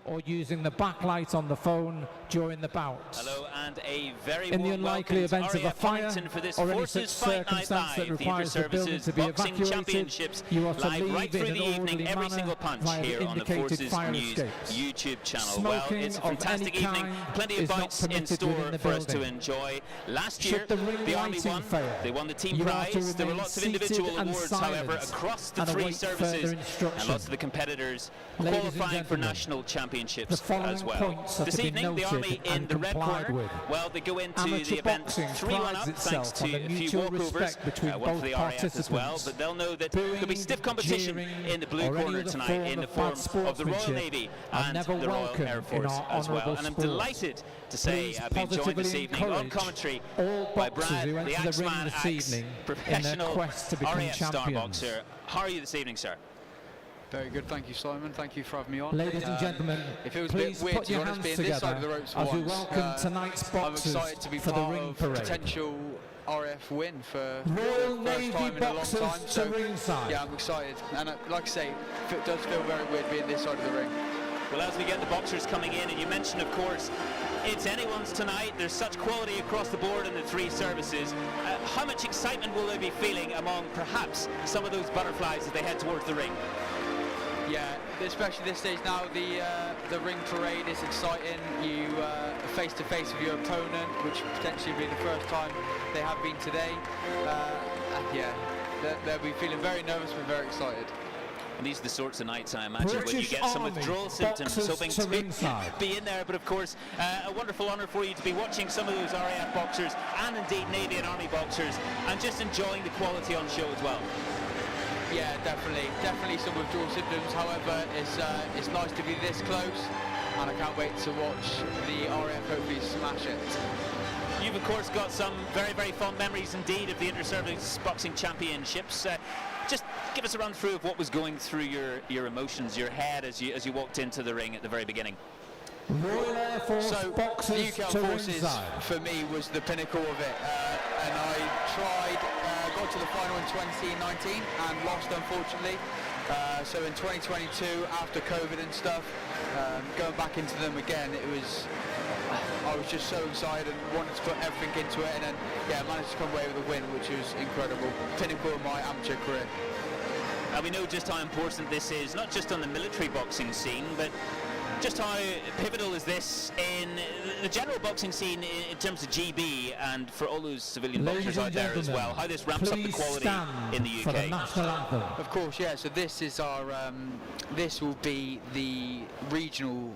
Or using the backlight on the phone during the bout. Hello and a very in the unlikely event of a fire for this or any such circumstance that requires the building to be evacuated, you are to leave right through in the an evening, orderly every manner single punch via here the on the indicated Forces fire News escapes. YouTube channel. Smoking Well, it's a of fantastic any evening, kind plenty of is not bouts in permitted store within the for us to building. enjoy. Last Should year, the ring the Army lighting won. fail, They won the team you are to prize. There were remain lots of individual seated and awards, silent however, across the and three await services, further and instruction. lots of the competitors Ladies and qualifying for gentlemen, national championships the following as well. points are This to be evening, the noted Army in and the red complied corner. with. Well, they go into Amateur the event boxing 3-1 up, prides thanks itself on to the a few mutual walkovers, respect between one for both the RAF as well. participants. But they'll know that Booing, there'll be stiff competition jeering, in the blue or any corner other tonight form in the of form bad of the Royal sportsmanship Navy are and never the Royal welcome Air in Force our as well. honourable And I'm sport. delighted to say Please I've been joined this positively evening on encourage commentary all by boxers Brad, who the enter the ring Axeman this Axe, evening in their professional quest to become RAF star champions. boxer. How are you this evening, sir? Very good, thank you, Simon. Thank you for having me on. Ladies and gentlemen, it feels please a bit weird put to your be honest, hands being this side of the together ropes for as we once. welcome tonight's I'm boxers excited to be for the part ring of parade. potential RF win for Royal the Navy first time in a long boxers time. to So ringside. yeah, I'm excited, and like I say, it does feel very weird being this side of the ring. Well, as we get the boxers coming in, and you mentioned, of course, it's anyone's tonight. There's such quality across the board in the three services. How much excitement will they be feeling among perhaps some of those butterflies as they head towards the ring? Yeah, especially this stage now, the ring parade is exciting. You face to face with your opponent, which potentially will be the first time they have been today. Yeah, they'll be feeling very nervous but very excited. And these are the sorts of nights, I imagine, when you get some Army withdrawal symptoms, hoping to ringside. be in there. But of course, a wonderful honour for you to be watching some of those RAF boxers and indeed Navy and Army boxers, and just enjoying the quality on show as well. Yeah, definitely some withdrawal symptoms. However, it's nice to be this close, and I can't wait to watch the RAF hopefully smash it. You've of course got some very, very fond memories indeed of the Inter-Service Boxing Championships. Just give us a run through of what was going through your emotions, your head as you walked into the ring at the very beginning. Royal Air Force So boxers the UK to Forces ringside. for me was the pinnacle of it, and I got to the final in 2019 and lost unfortunately. So in 2022, after COVID and stuff, going back into them again, I was just so excited and wanted to put everything into it, and then yeah, managed to come away with a win, which was incredible. Pinnacle of my amateur career. And we know just how important this is, not just on the military boxing scene, but just how pivotal is this in the general boxing scene in terms of GB and for all those civilian boxers out there as well, how this ramps up the quality in the UK. For the national anthem. Of course, yeah, so this is our, this will be the regional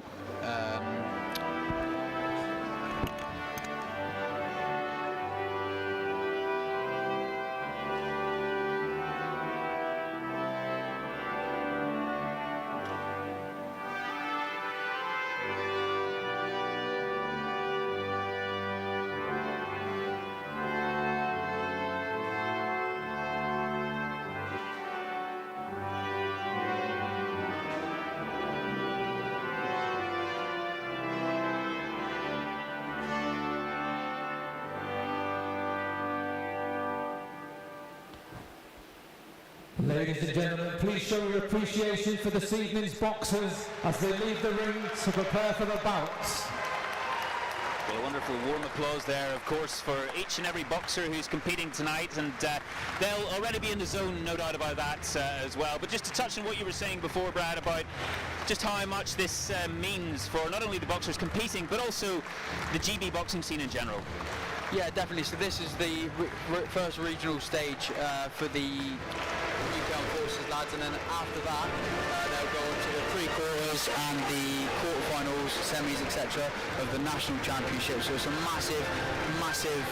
Ladies and gentlemen, please show your appreciation for this evening's boxers as they leave the ring to prepare for the bouts. Well, a wonderful warm applause there, of course, for each and every boxer who's competing tonight, and they'll already be in the zone, no doubt about that as well. But just to touch on what you were saying before, Brad, about just how much this means for not only the boxers competing, but also the GB boxing scene in general. Yeah, definitely. So this is the first regional stage for the UK Armed Forces lads, and then after that they'll go on to the pre-quarters and the quarterfinals, semis, etc. of the national championship. So it's a massive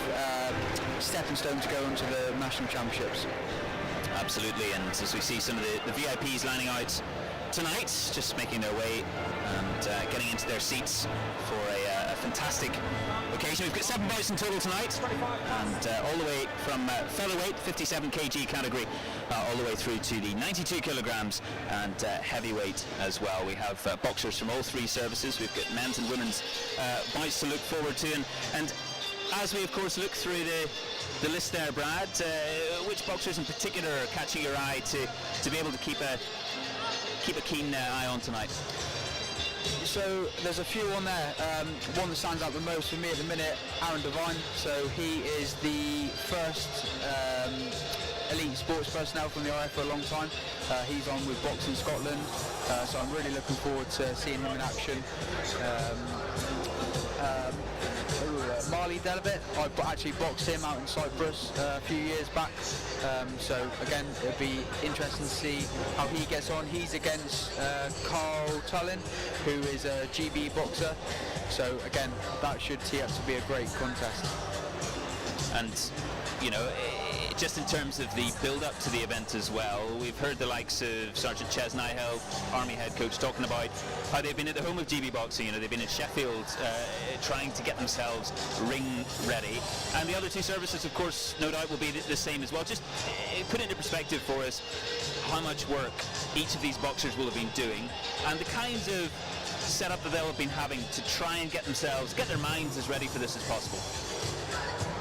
stepping stone to go onto the national championships. Absolutely, and as we see some of the VIPs lining out tonight, just making their way and getting into their seats for a fantastic occasion. We've got 7 bouts in total tonight, and all the way from featherweight, 57 kg category, all the way through to the 92 kilograms and heavyweight as well. We have boxers from all 3 services. We've got men's and women's bouts to look forward to, and as we of course look through the list there, Brad, which boxers in particular are catching your eye to be able to keep a keen eye on tonight? So there's a few on there. One that stands out the most for me at the minute, Aaron Devine. So he is the first elite sports personnel from the RF for a long time. He's on with Boxing Scotland, so I'm really looking forward to seeing him in action. Marley Devitt, I actually boxed him out in Cyprus a few years back, so again it'll be interesting to see how he gets on. He's against Shaw-Tullin, who is a GB boxer, so again that should tee up to be a great contest. And you know, just in terms of the build-up to the event as well, we've heard the likes of Sergeant Ches Nihel, Army head coach, talking about how they've been at the home of GB boxing. You know, they've been in Sheffield trying to get themselves ring ready, and the other 2 services, of course, no doubt will be the same as well. Just put into perspective for us how much work each of these boxers will have been doing, and the kinds of setup that they'll have been having to try and get their minds as ready for this as possible.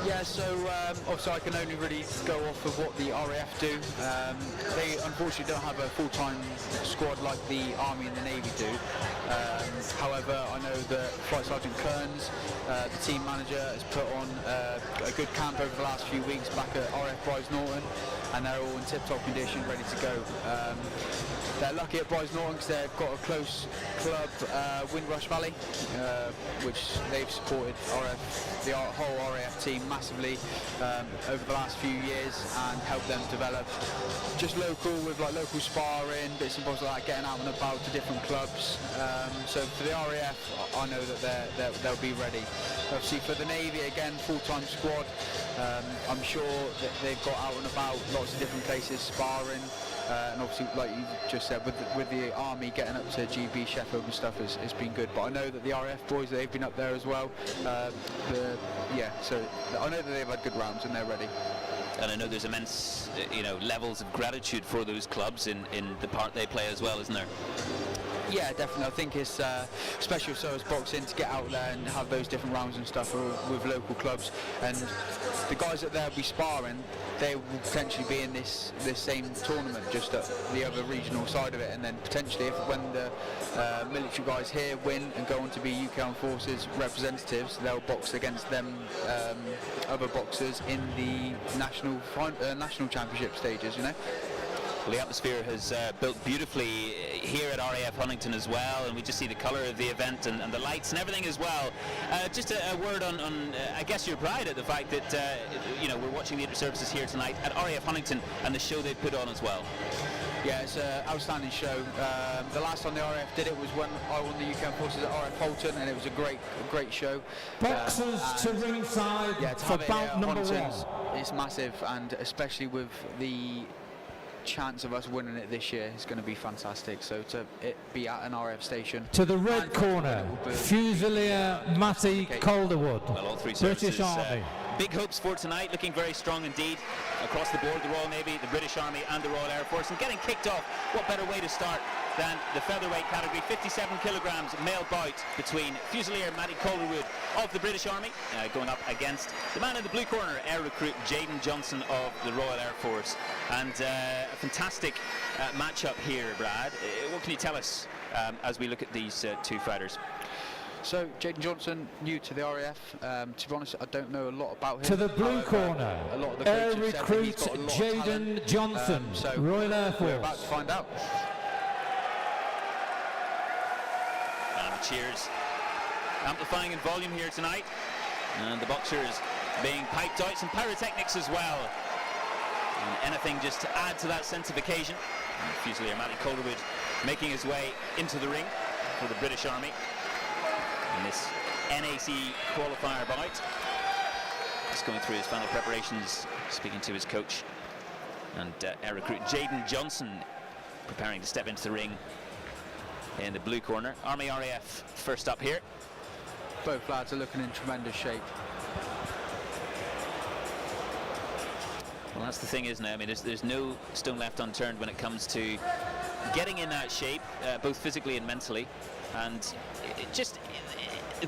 Yeah, so obviously I can only really go off of what the RAF do. They unfortunately don't have a full-time squad like the Army and the Navy do. However, I know that Flight Sergeant Kearns, the team manager, has put on a good camp over the last few weeks back at RF Bryce Norton, and they're all in tip-top condition, ready to go. They're lucky at Bryce Norton because they've got a close club, Windrush Valley, which they've supported the whole RAF team massively over the last few years and helped them develop. Just local, with like local sparring, bits and bobs like that, getting out and about to different clubs. So for the RAF, I know that they'll be ready. Obviously for the Navy, again, full-time squad. I'm sure that they've got out and about lots of different places sparring. And obviously, like you just said, with the Army getting up to GB, Sheffield and stuff has been good. But I know that the RF boys, they've been up there as well. So I know that they've had good rounds and they're ready. And I know there's immense, levels of gratitude for those clubs in the part they play as well, isn't there? Yeah, definitely. I think it's special so as boxing to get out there and have those different rounds and stuff with local clubs. And the guys that they'll be sparring, they will potentially be in this same tournament, just at the other regional side of it. And then potentially, when the military guys here win and go on to be UK Armed Forces representatives, they'll box against them other boxers in the national championship stages. Well, the atmosphere has built beautifully here at RAF Huntington as well, and we just see the colour of the event and the lights and everything as well. Just a word on I guess, your pride at the fact that we're watching the inter-services here tonight at RAF Huntington and the show they put on as well. Yeah, it's an outstanding show. The last time the RAF did it was when I won the UK Armed Forces at RAF Holton, and it was a great show. Boxers to ringside for bout number 1. It's massive, and especially with the chance of us winning it this year is going to be fantastic. So to it be at an RF station. To the red corner, Fusilier Matty Calderwood, well, all 3 British services, Army. Big hopes for tonight, looking very strong indeed across the board. The Royal Navy, the British Army and the Royal Air Force, and getting kicked off, what better way to start than the featherweight category, 57 kilograms male bout between Fusilier Matty Calderwood of the British Army going up against the man in the blue corner, air recruit Jaden Johnson of the Royal Air Force. And a fantastic matchup here, Brad. What can you tell us as we look at these 2 fighters? So Jaden Johnson, new to the RAF. To be honest, I don't know a lot about him. To the blue corner, a lot of the air recruit Jaden Johnson, so Royal Air Force. We're about to find out. And the cheers amplifying in volume here tonight, and the boxers being piped out, some pyrotechnics as well, and anything just to add to that sense of occasion. And Fusilier Matty Calderwood making his way into the ring for the British Army in this NAC qualifier bout. Just going through his final preparations, speaking to his coach. And our recruit Jaden Johnson preparing to step into the ring in the blue corner. Army RAF first up here. Both lads are looking in tremendous shape. Well, that's the thing, isn't it? I mean, there's no stone left unturned when it comes to getting in that shape, both physically and mentally. And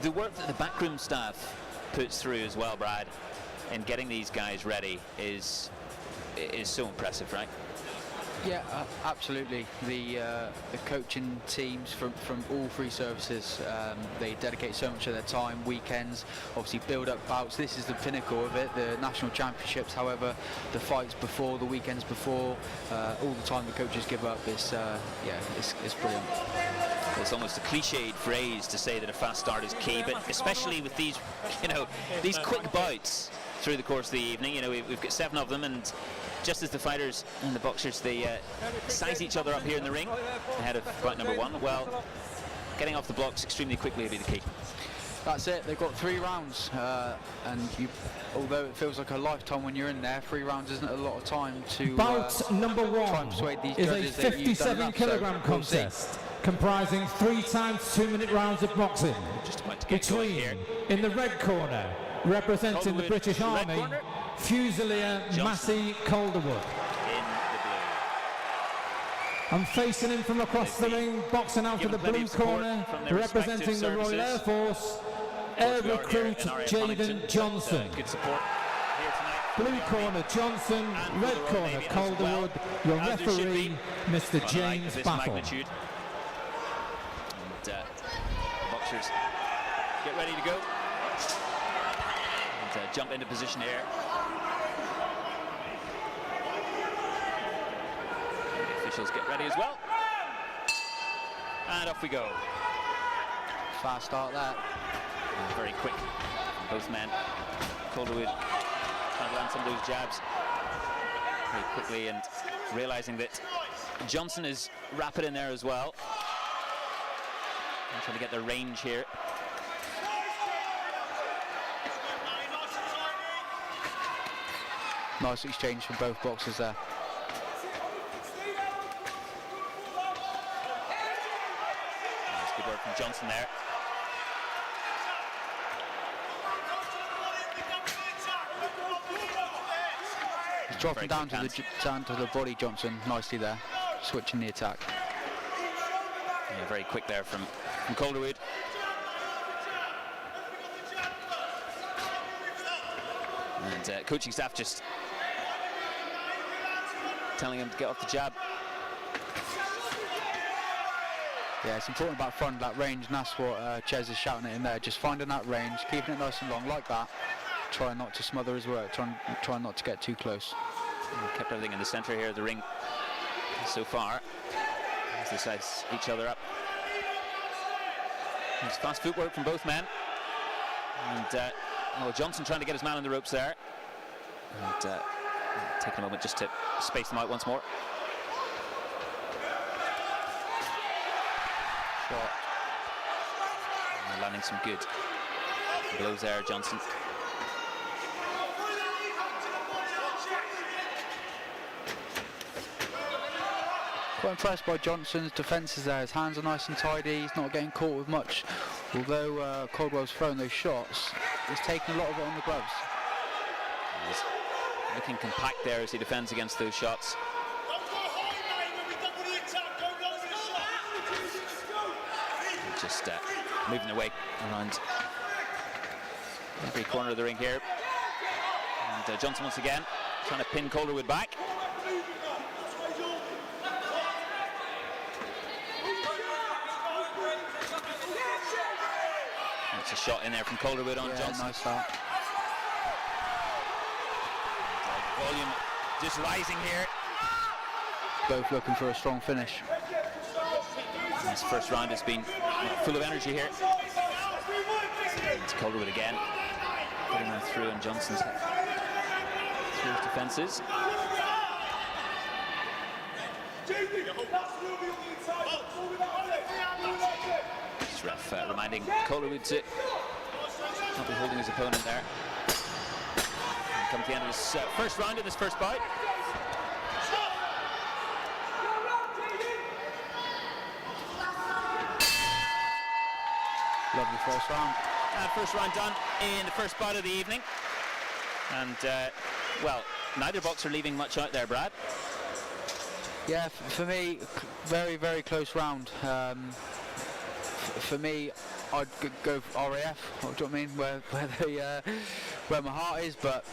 the work that the backroom staff puts through as well, Brad, in getting these guys ready is so impressive, right? Yeah, absolutely. The coaching teams from all three services, they dedicate so much of their time, weekends, obviously build up bouts. This is the pinnacle of it, the national championships. However, the fights before, the weekends before, all the time the coaches give up, it's brilliant. It's almost a cliched phrase to say that a fast start is key, but especially with these, these quick bouts through the course of the evening. We've got 7 of them, and just as the fighters and the boxers, they size each other up here in the ring ahead of bout number 1. Well, getting off the blocks extremely quickly will be the key. That's it. They've got 3 rounds, and although it feels like a lifetime when you're in there, 3 rounds isn't a lot of time to Bout number 1 is a 57 kilogram contest comprising 3 times 2-minute rounds of boxing. Just about to get going here. In the red corner, representing the British Army, Fusilier Massey Calderwood. In the blue. And facing him from across the ring, boxing out of the blue corner, representing the Royal Air Force, Air Recruit Jaden Johnson. Good support here tonight. Blue corner Johnson, red corner Calderwood, your referee, Mr. James Battle. And boxers get ready to go. And jump into position here. And the officials get ready as well. And off we go. Fast start there. Very quick from both men. Calderwood trying to land some of those jabs very quickly, and realizing that Johnson is rapid in there as well. And trying to get the range here. Nice exchange from both boxers there. Nice good work from Johnson there. He's dropping down to the body, Johnson, nicely there, switching the attack. Yeah, very quick there from Calderwood. And coaching staff just telling him to get off the jab. Yeah, it's important about finding that range, and that's what Ches is shouting at him there, just finding that range, keeping it nice and long like that, trying not to smother his work, trying not to get too close. And kept everything in the centre here of the ring so far, as they size each other up. It's fast footwork from both men. And Johnson trying to get his man on the ropes there. And taking a moment just to space them out once more. Shot. And landing some good blows there, Johnson. Quite impressed by Johnson's defences there. His hands are nice and tidy. He's not getting caught with much. Although Caldwell's throwing those shots, he's taking a lot of it on the gloves. He's looking compact there as he defends against those shots. Just moving away around every corner of the ring here. And Johnson once again trying to pin Calderwood back. It's a shot in there from Calderwood on Johnson. Nice start. Volume just rising here. Both looking for a strong finish. This first round has been full of energy here. It's Calderwood again, putting them through on Johnson's through his defences. This ref reminding Calderwood to not be holding his opponent there. And come to the end of this first round in this first bout. Lovely first round. And first round done in the first bout of the evening. And, well, neither boxer leaving much out there, Brad. Yeah, for me, very, very close round. For me, I'd go for RAF, do you know what I mean, where my heart is, but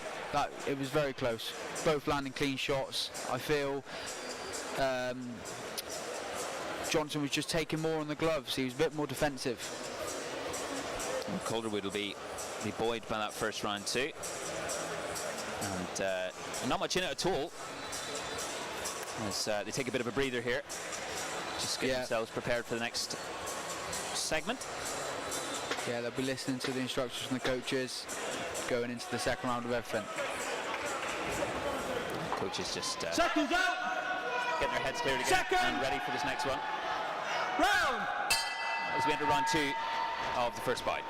it was very close. Both landing clean shots. I feel Johnson was just taking more on the gloves. He was a bit more defensive. And Calderwood will be buoyed by that first round too. And not much in it at all. As they take a bit of a breather here. Just get themselves prepared for the next segment. Yeah, they'll be listening to the instructions from the coaches going into the second round of everything. Coaches just Seconds out. getting their heads cleared again and ready for this next one. Round. As we enter round 2 of the first bout.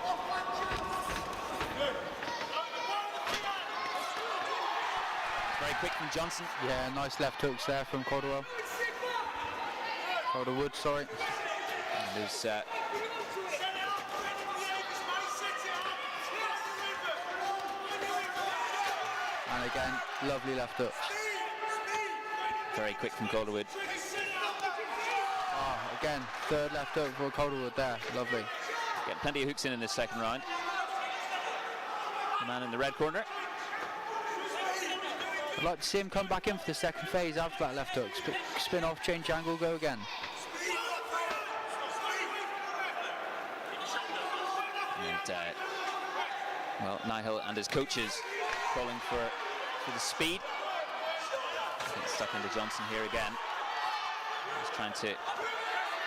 Very quick from Johnson. Yeah, nice left hooks there from Calderwood, sorry. And there's and again, lovely left hooks. very quick from Calderwood. Again, third left hook for Calderwood there, lovely. Getting plenty of hooks in this second round. The man in the red corner. I'd like to see him come back in for the second phase after that left hook. Spin off, change angle, go again. And, well, Nihil and his coaches calling for the speed. Getting stuck into Johnson here again. He's trying to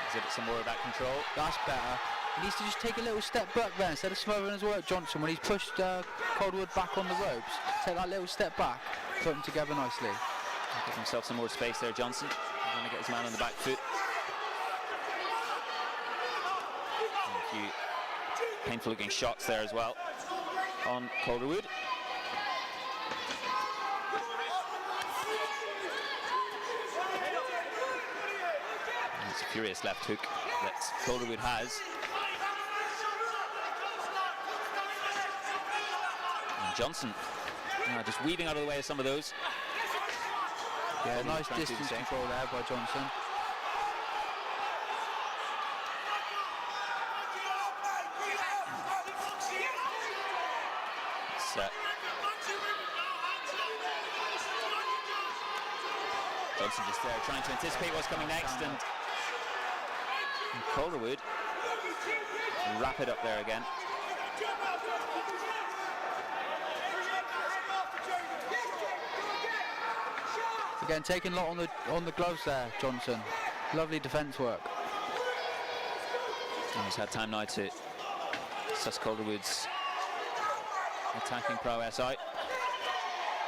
exhibit some more of that control. That's better. He needs to just take a little step back there instead of smothering his work. Johnson, when he's pushed Calderwood back on the ropes, take that little step back, put them together nicely. Give himself some more space there, Johnson. Trying to get his man on the back foot. And a few painful looking shots there as well on Calderwood. It's a furious left hook that Calderwood has. And Johnson just weaving out of the way of some of those. Yeah, nice distance control there by Johnson. Johnson just trying to anticipate what's coming next, and Calderwood wrap it up there again. Again, taking a lot on the gloves there, Johnson. Lovely defence work. And he's had time now to suss Calderwood's attacking prowess out.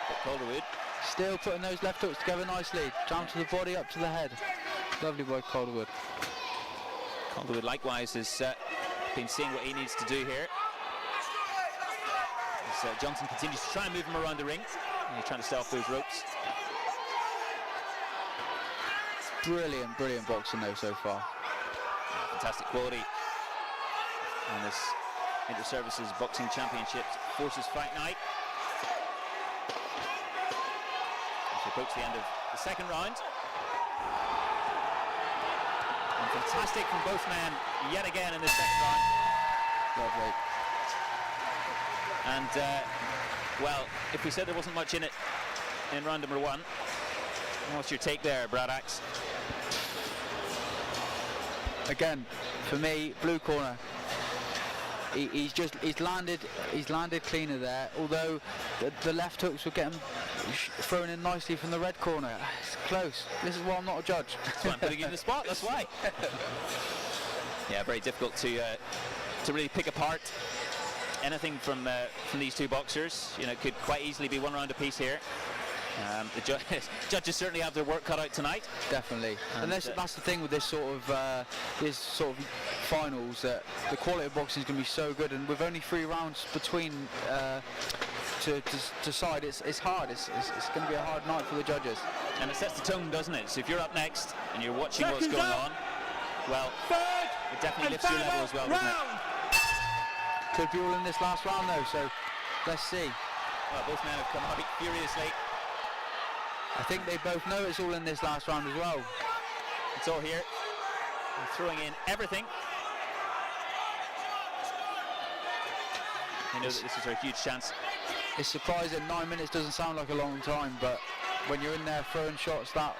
But Calderwood still putting those left hooks together nicely. Down to the body, up to the head. Lovely by Calderwood. Calderwood likewise has been seeing what he needs to do here. As Johnson continues to try and move him around the ring. And he's trying to stay off those ropes. Brilliant, brilliant boxing though so far. Fantastic quality on this Inter-Services Boxing Championships Forces Fight Night. As we approach the end of the second round. And fantastic from both men yet again in this second round. Lovely. And, well, if we said there wasn't much in it in round number 1, what's your take there, Brad Axe? Again, for me, blue corner. He's landed cleaner there. Although the left hooks were getting thrown in nicely from the red corner. It's close. This is why I'm not a judge. That's why I'm putting you in the spot. That's why. Yeah, very difficult to really pick apart anything from these two boxers. You know, it could quite easily be one round apiece here. The judges certainly have their work cut out tonight. Definitely, and that's the thing with this sort of finals. The quality of boxing is going to be so good, and with only 3 rounds between to decide, it's hard. It's going to be a hard night for the judges. And it sets the tone, doesn't it? So if you're up next and you're watching what's going on, well, it definitely lifts your level as well, doesn't it? Could be all in this last round though, so let's see. Well, both men have come out furiously. I think they both know it's all in this last round as well. It's all here. They're throwing in everything. They know that this is their huge chance. It's surprising 9 minutes doesn't sound like a long time, but when you're in there throwing shots that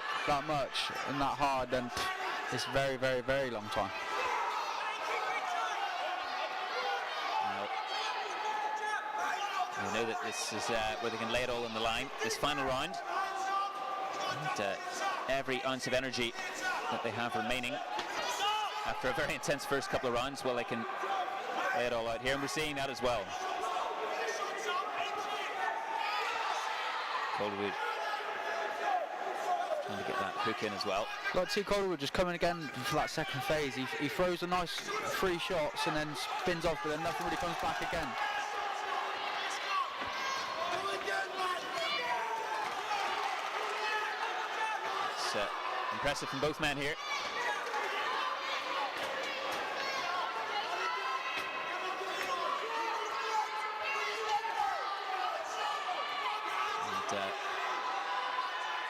much and that hard, then it's a very, very, very long time. They know that this is where they can lay it all on the line, this final round. And every ounce of energy that they have remaining after a very intense first couple of rounds, well, they can lay it all out here, and we're seeing that as well. Calderwood trying to get that hook in as well. Like to see Calderwood just coming again for that second phase. He throws a nice 3 shots and then spins off, but then nothing really comes back again. It's impressive from both men here.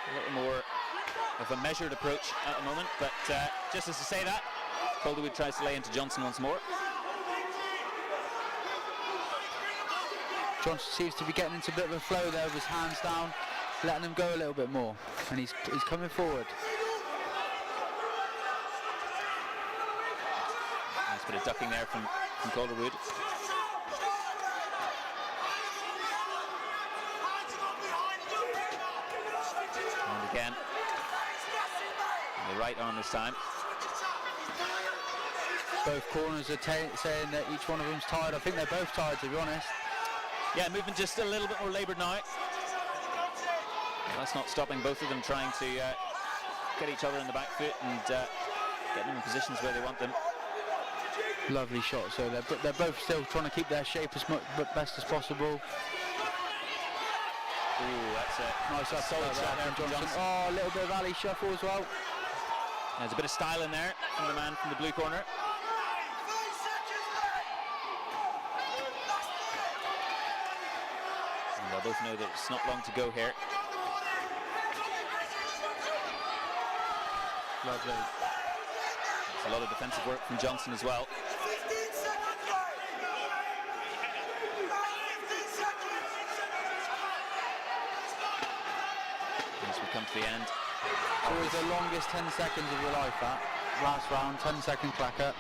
A little more of a measured approach at the moment, but just as to say that, Calderwood tries to lay into Johnson once more. Johnson seems to be getting into a bit of a flow there with his hands down, letting him go a little bit more, and he's coming forward. Nice bit of ducking there from Calderwood. And again, the right arm this time. Both corners are saying that each one of them's tired. I think they're both tired, to be honest. Yeah, moving just a little bit more laboured now. That's not stopping both of them trying to get each other in the back foot and get them in positions where they want them. Lovely shot. So they're both still trying to keep their shape as best as possible. Ooh, that's a nice solid shot there from Johnson. Oh, a little bit of alley shuffle as well. There's a bit of style in there from the man from the blue corner. And they'll both know that it's not long to go here. Lovely. It's a lot of defensive work from Johnson as well. As we come to the end. It's always the longest 10 seconds of your life, that last round, 10-second clacker.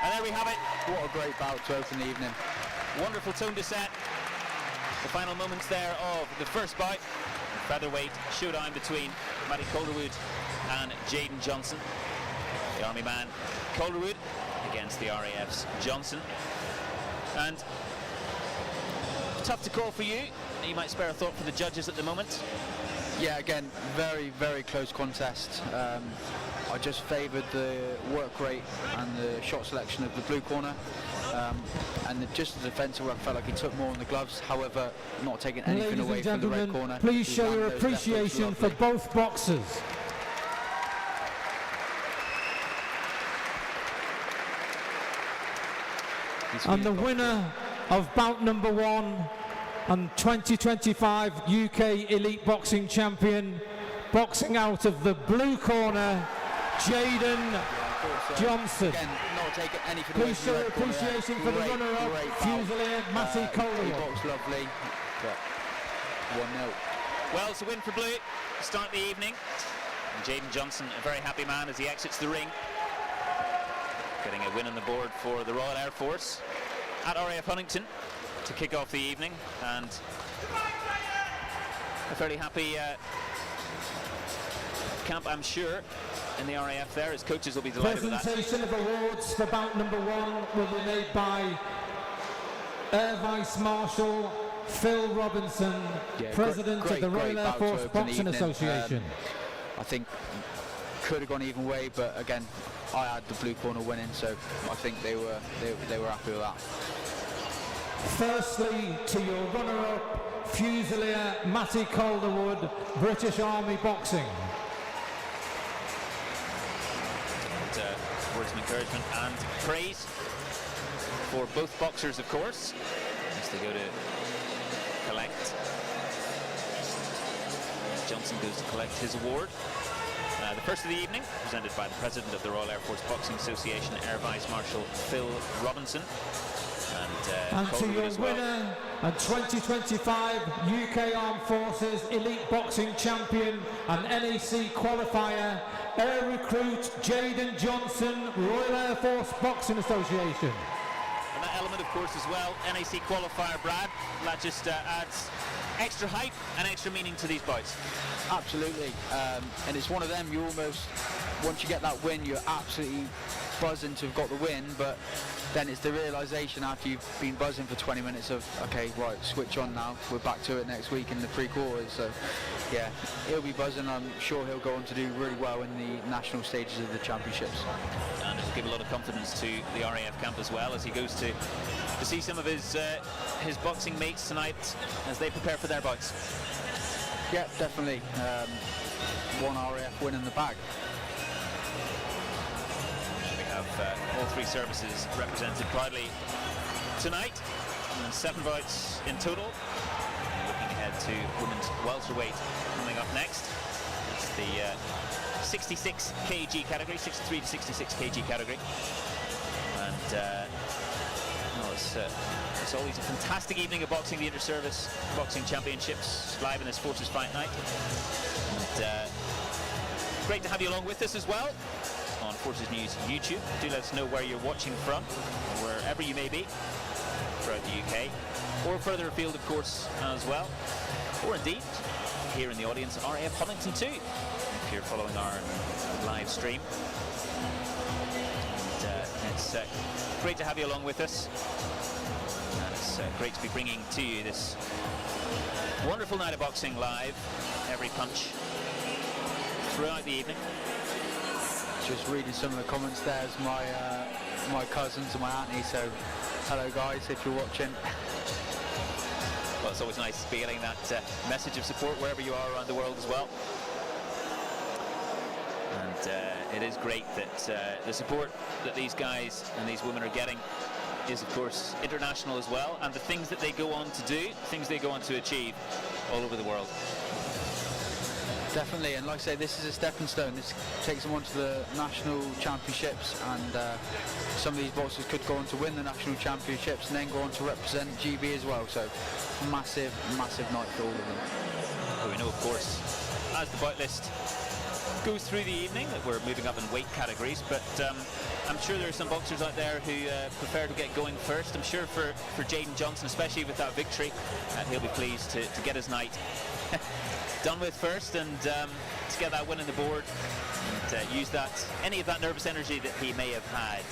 And there we have it. What a great bout to open the evening. Wonderful tone to set. The final moments there of the first bout. The featherweight showdown between Matty Calderwood and Jaden Johnson. The Army man Calderwood against the RAF's Johnson. And tough to call for you. You might spare a thought for the judges at the moment. Yeah, again, very, very close contest. I just favoured the work rate and the shot selection of the blue corner. And just the defensive work, felt like he took more on the gloves, however, not taking anything away from the red corner. Please show your appreciation for both boxers. And the winner of bout number 1 and 2025 UK Elite Boxing Champion, boxing out of the blue corner, Jaden Johnson. Again, not taking anything Please show your appreciation for the runner-up, Fusilier Matty Calderwood. He boxed lovely, but 1-0. Well, it's a win for blue to start the evening. And Jaden Johnson, a very happy man as he exits the ring. Getting a win on the board for the Royal Air Force at RAF Huntington to kick off the evening, and a fairly happy camp, I'm sure, in the RAF there. His coaches will be delighted with that. Presentation of awards for bout number 1 will be made by Air Vice Marshal Phil Robinson, President of the Royal Air Force Boxing Association. I think could have gone even way, but again, I had the blue corner winning, so I think they were happy with that. Firstly, to your runner-up, Fusilier Matty Calderwood, British Army Boxing. And, words of encouragement and praise for both boxers, of course, as they go to collect. Johnson goes to collect his award. The first of the evening, presented by the President of the Royal Air Force Boxing Association, Air Vice Marshal Phil Robinson. And to your winner and 2025 UK Armed Forces Elite Boxing Champion and NAC Qualifier, Air Recruit Jaden Johnson, Royal Air Force Boxing Association. And that element, of course, as well, NAC Qualifier, Brad, that just adds extra hype and extra meaning to these bouts. Absolutely, and it's one of them, you almost, once you get that win, you're absolutely buzzing to have got the win, but then it's the realisation after you've been buzzing for 20 minutes of, okay, right, switch on now, we're back to it next week in the pre-quarters. So yeah, he'll be buzzing. I'm sure he'll go on to do really well in the national stages of the championships. And it'll give a lot of confidence to the RAF camp as well, as he goes to see some of his boxing mates tonight as they prepare for their bouts. Yeah, definitely. One RAF win in the bag. We have all three services represented proudly tonight, and 7 bouts in total. Looking ahead to women's welterweight coming up next. It's the 66 kg category, 63 to 66 kg category. And it's always a fantastic evening of boxing, the Inter-Service Boxing Championships, live in this Forces Fight Night. And great to have you along with us as well on Forces News YouTube. Do let us know where you're watching from, wherever you may be throughout the UK, or further afield, of course, as well. Or indeed, here in the audience, RAF Huntington too, if you're following our live stream. And it's great to have you along with us. And it's great to be bringing to you this wonderful night of boxing live, every punch throughout the evening. Just reading some of the comments there as my cousins and my auntie, so hello guys if you're watching. Well, it's always nice to be getting that message of support wherever you are around the world as well. And it is great that the support that these guys and these women are getting is, of course, international as well, and the things that they go on to do, things they go on to achieve all over the world. Definitely, and like I say, this is a stepping stone. This takes them on to the national championships, and some of these boxers could go on to win the national championships and then go on to represent GB as well. So massive, massive night for all of them. Well, we know, of course, as the bout list goes through the evening, that we're moving up in weight categories, but I'm sure there are some boxers out there who prefer to get going first. I'm sure for Jaden Johnson, especially with that victory, he'll be pleased to get his night done with first, and to get that win on the board, and use that, any of that nervous energy that he may have had,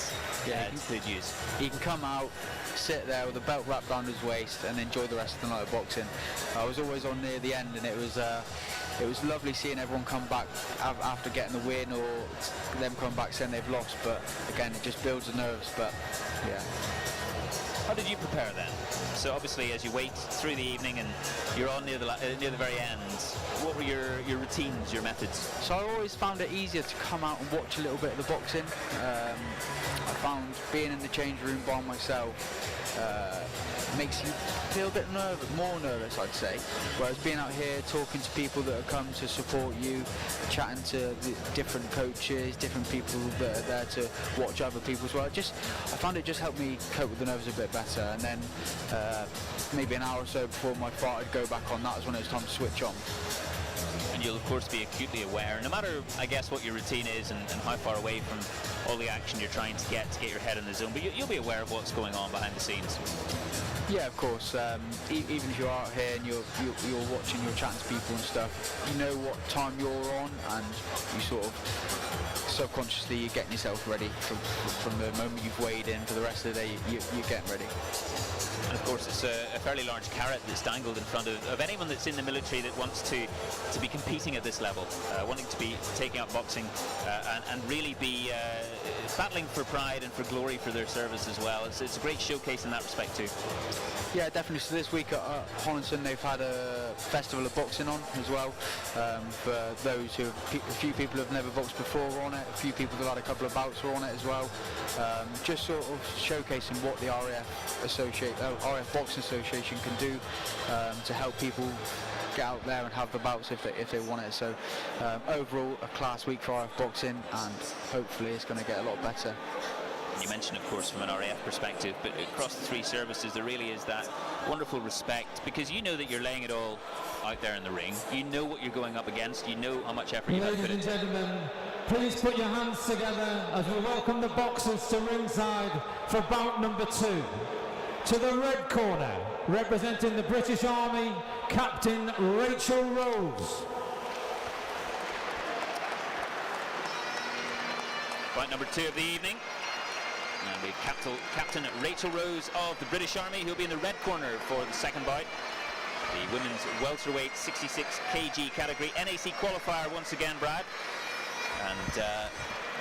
to good use. He can come out, sit there with a belt wrapped around his waist and enjoy the rest of the night of boxing. I was always on near the end, and it was lovely seeing everyone come back after getting the win, or them come back saying they've lost, but again, it just builds the nerves. But yeah. How did you prepare then? So obviously, as you wait through the evening and you're on near the very end, what were your routines, your methods? So I always found it easier to come out and watch a little bit of the boxing. I found being in the change room by myself makes you feel a bit more nervous, I'd say. Whereas being out here, talking to people that have come to support you, chatting to the different coaches, different people that are there to watch other people as well. I found it just helped me cope with the nerves a bit better. And then maybe an hour or so before my fight, I'd go back on. That was when it was time to switch on. And you'll of course be acutely aware, no matter I guess what your routine is and how far away from all the action you're trying to get your head in the zone, but you'll be aware of what's going on behind the scenes. Yeah, of course. Even if you're out here and you're watching, you're chatting to people and stuff, you know what time you're on, and you sort of subconsciously you're getting yourself ready from the moment you've weighed in for the rest of the day. You're getting ready. And of course, it's a fairly large carrot that's dangled in front of anyone that's in the military that wants to be competing at this level, wanting to be taking up boxing and really be battling for pride and for glory for their service as well. It's a great showcase in that respect too. Yeah, definitely. So this week at Hollinson, they've had a festival of boxing on as well. For those who, a few people have never boxed before were on it, a few people who've had a couple of bouts were on it as well. Just sort of showcasing what the RAF Boxing Association can do to help people get out there and have the bouts if they want it. So overall, a class week for RAF boxing, and hopefully it's going to get a lot better. You mentioned, of course, from an RAF perspective, but across the three services there really is that wonderful respect, because you know that you're laying it all out there in the ring. You know what you're going up against. You know how much effort you have to put Ladies into and gentlemen, please put your hands together as we welcome the boxers to ringside for bout number 2. To the red corner, representing the British Army, Captain Rachel Rose. Fight number 2 of the evening. And we have Captain Rachel Rose of the British Army, who'll be in the red corner for the second bout. The women's welterweight 66 kg category NAC qualifier once again, Brad. And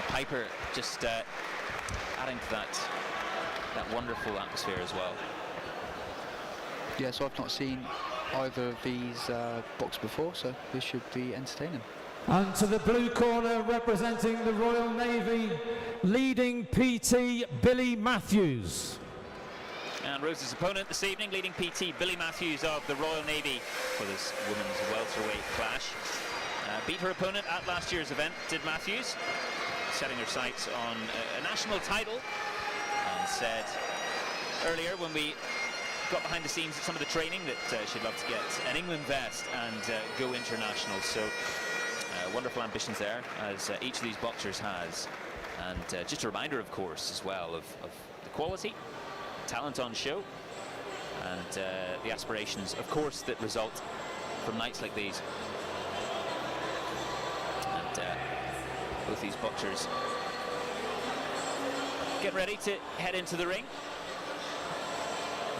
Piper just adding to that wonderful atmosphere as well. Yeah, so I've not seen either of these box before, so this should be entertaining. And to the blue corner, representing the Royal Navy, leading PT Billy Matthews. And Rose's opponent this evening, leading PT Billy Matthews of the Royal Navy for this women's welterweight clash. Beat her opponent at last year's event, did Matthews, setting her sights on a national title, and said earlier when we got behind the scenes at some of the training that she'd love to get an England vest and go international. So wonderful ambitions there, as each of these boxers has. And just a reminder, of course, as well, of the quality, talent on show, and the aspirations, of course, that result from nights like these. And both these boxers get ready to head into the ring.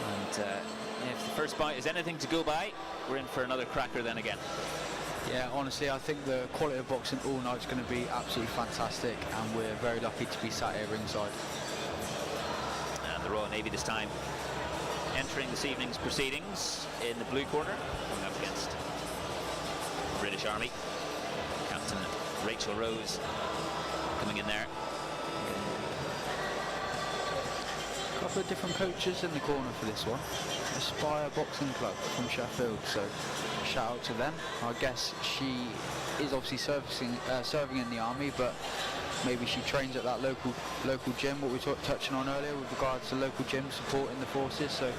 And if the first bout is anything to go by, we're in for another cracker then again. Yeah, honestly, I think the quality of boxing all night is going to be absolutely fantastic, and we're very lucky to be sat here ringside. And the Royal Navy this time entering this evening's proceedings in the blue corner, going up against the British Army. Captain Rachel Rose coming in there. A couple of different coaches in the corner for this one. Aspire Boxing Club from Sheffield, so shout out to them. I guess she is obviously serving in the army, but maybe she trains at that local gym, what we were touching on earlier with regards to local gym supporting the forces. So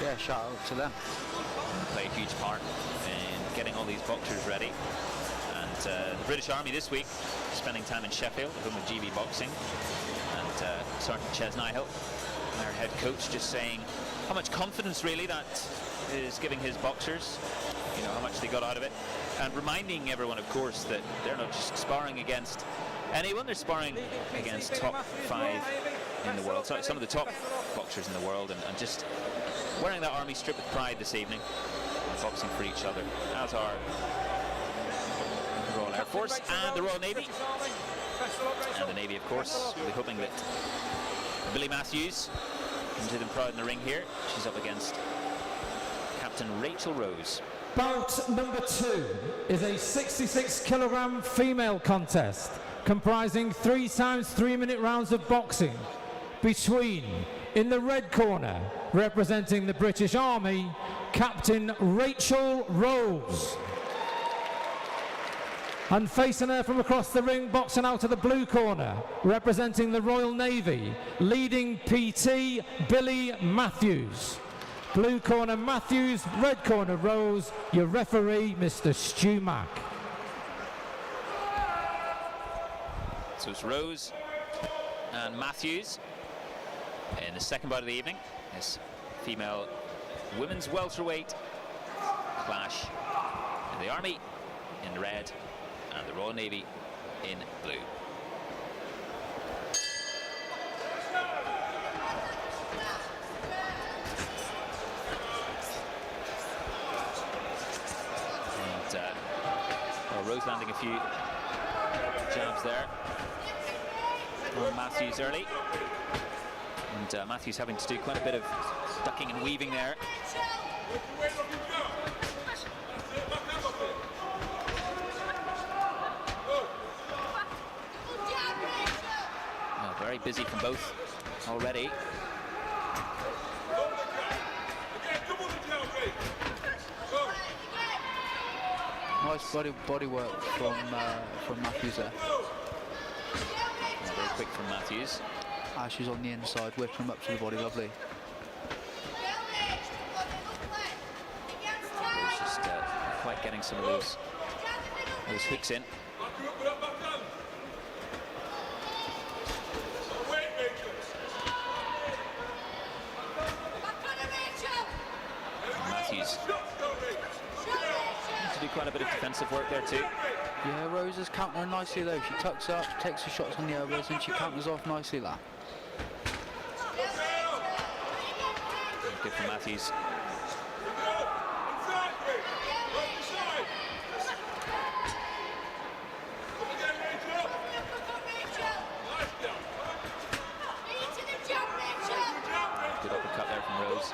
yeah, shout out to them. Play a huge part in getting all these boxers ready. And the British Army this week spending time in Sheffield, home of GB Boxing, and Sergeant Ches Nihill, their head coach, just saying how much confidence really that is giving his boxers, you know, how much they got out of it, and reminding everyone, of course, that they're not just sparring against anyone, they're sparring against top 5 in the world, so some of the top boxers in the world, and just wearing that army strip with pride this evening, and boxing for each other, as are the Royal Air Force and the Royal Navy, and the Navy, of course. We're hoping that Billy Matthews can do them proud in the ring here. She's up against Captain Rachel Rose. Bout number 2 is a 66 kilogram female contest comprising 3 times 3-minute rounds of boxing between, in the red corner, representing the British Army, Captain Rachel Rose. And facing her from across the ring, boxing out of the blue corner, representing the Royal Navy, leading PT Billy Matthews. Blue corner Matthews, red corner Rose, your referee Mr. Stu Mack. So it's Rose and Matthews in the second bout of the evening. This female women's welterweight clash. In the Army in red and the Royal Navy in blue. Rose landing a few jabs there on Matthews early. And Matthews having to do quite a bit of ducking and weaving there. Very busy from both already. Nice body work from Matthews there. Very quick from Matthews. She's on the inside, whipping him up to the body, lovely. He's just quite getting some of those hooks in. Matthews to do quite a bit of defensive work there too. Yeah, Rose is countering nicely though. She tucks up, takes her shots on the elbows, and she counters off nicely there. Good for Matthews. Good uppercut there from Rose.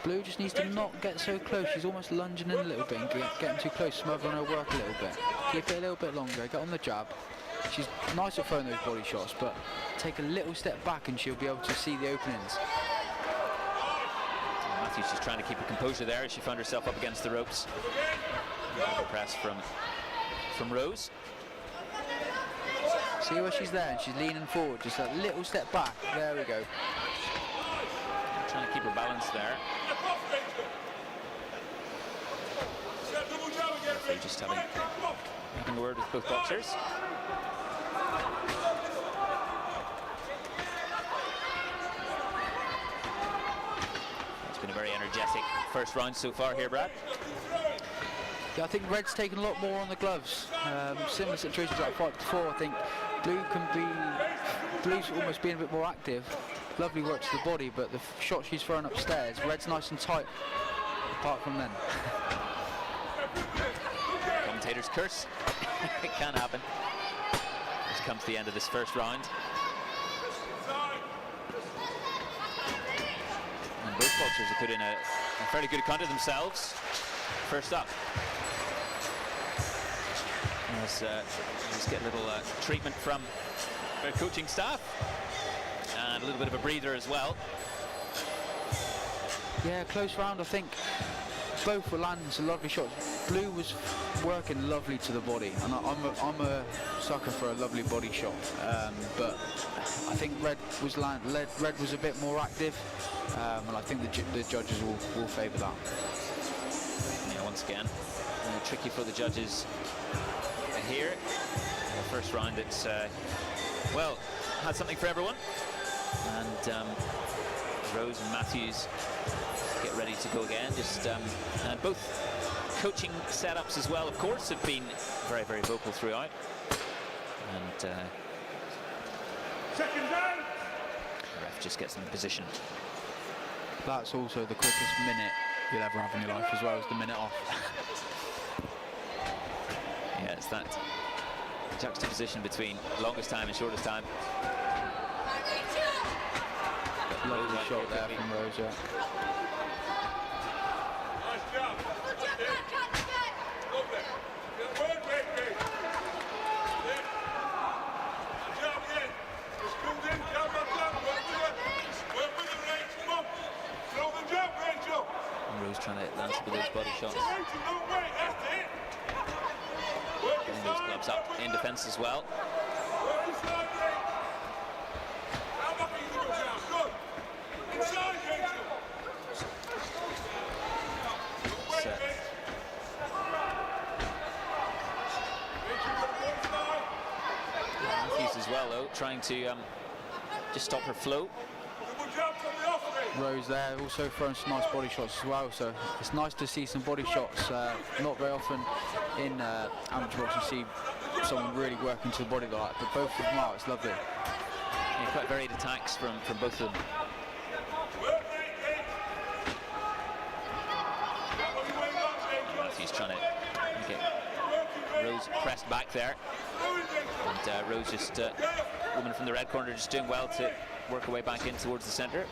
Blue just needs to not get so close. She's almost lunging in a little bit and getting too close, smothering her work a little bit. Keep it a little bit longer, get on the jab. She's nice at throwing those body shots, but take a little step back and she'll be able to see the openings. Matthews just trying to keep her composure there as she found herself up against the ropes. Good press from Rose. See where she's there and she's leaning forward, just a little step back. There we go. Trying to keep her balance there. Referee just having a word with both boxers. It's been a very energetic first round so far here, Brad. Yeah, I think Red's taken a lot more on the gloves. Similar situations like fight before. I think Blue's almost being a bit more active. Lovely work to the body, but the shot she's throwing upstairs, Red's nice and tight, apart from then. Commentator's curse. It can happen. This comes to the end of this first round. And both boxers have put in a fairly good account of themselves. First up. Let's get a little treatment from their coaching staff. And a little bit of a breather as well. Yeah, close round. I think both were landing some lovely shots. Blue was working lovely to the body, and I'm a sucker for a lovely body shot. But I think Red was a bit more active, and I think the judges will favour that. Yeah, once again, tricky for the judges here. The first round, it's well, had something for everyone. And Rose and Matthews get ready to go again. Just and both coaching setups as well, of course, have been very, very vocal throughout. And the ref just gets them in position. That's also the quickest minute you'll ever have in your life, as well as the minute off. Yeah, it's that juxtaposition between longest time and shortest time. Lovely shot there from Rose, yeah. And Rose trying to land some of those body shots. Getting those gloves up in defence as well. Matthews as well, though, trying to just stop her flow. Rose there also throwing some nice body shots as well, so it's nice to see some body shots. Not very often in amateur boxing you see someone really working to the body like that, but both of them are, it's lovely. Yeah, quite varied attacks from both of them. Matthews trying to get Rose pressed back there, and Rose just woman from the red corner just doing well to work her way back in towards the centre.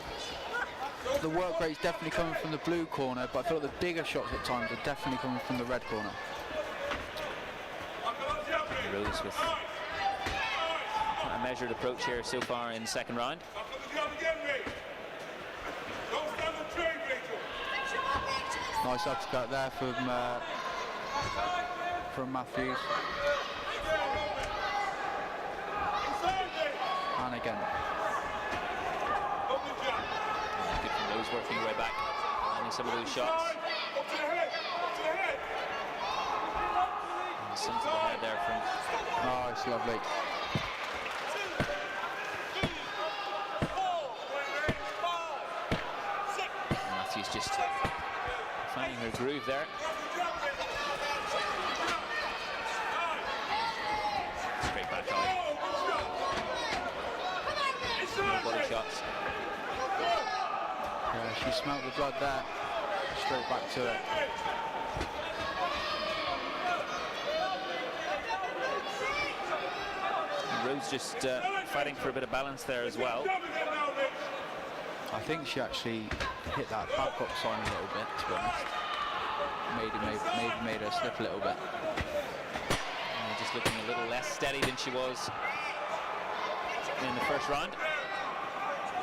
The work rate's definitely coming from the blue corner, but I feel the bigger shots at times are definitely coming from the red corner. Rose with a measured approach here so far in the second round. Nice uppercut there from Matthews. And again. Good from Rose working her way back, landing some of those shots. And some to the head there from... Oh, it's lovely. Matthews just finding her groove there. Straight back out. No body shots. Yeah, she smelt the blood there. Straight back to it. And Rose just fighting for a bit of balance there as well. I think she actually hit that back up sign a little bit, to be honest. Made her slip a little bit. And just looking a little less steady than she was in the first round.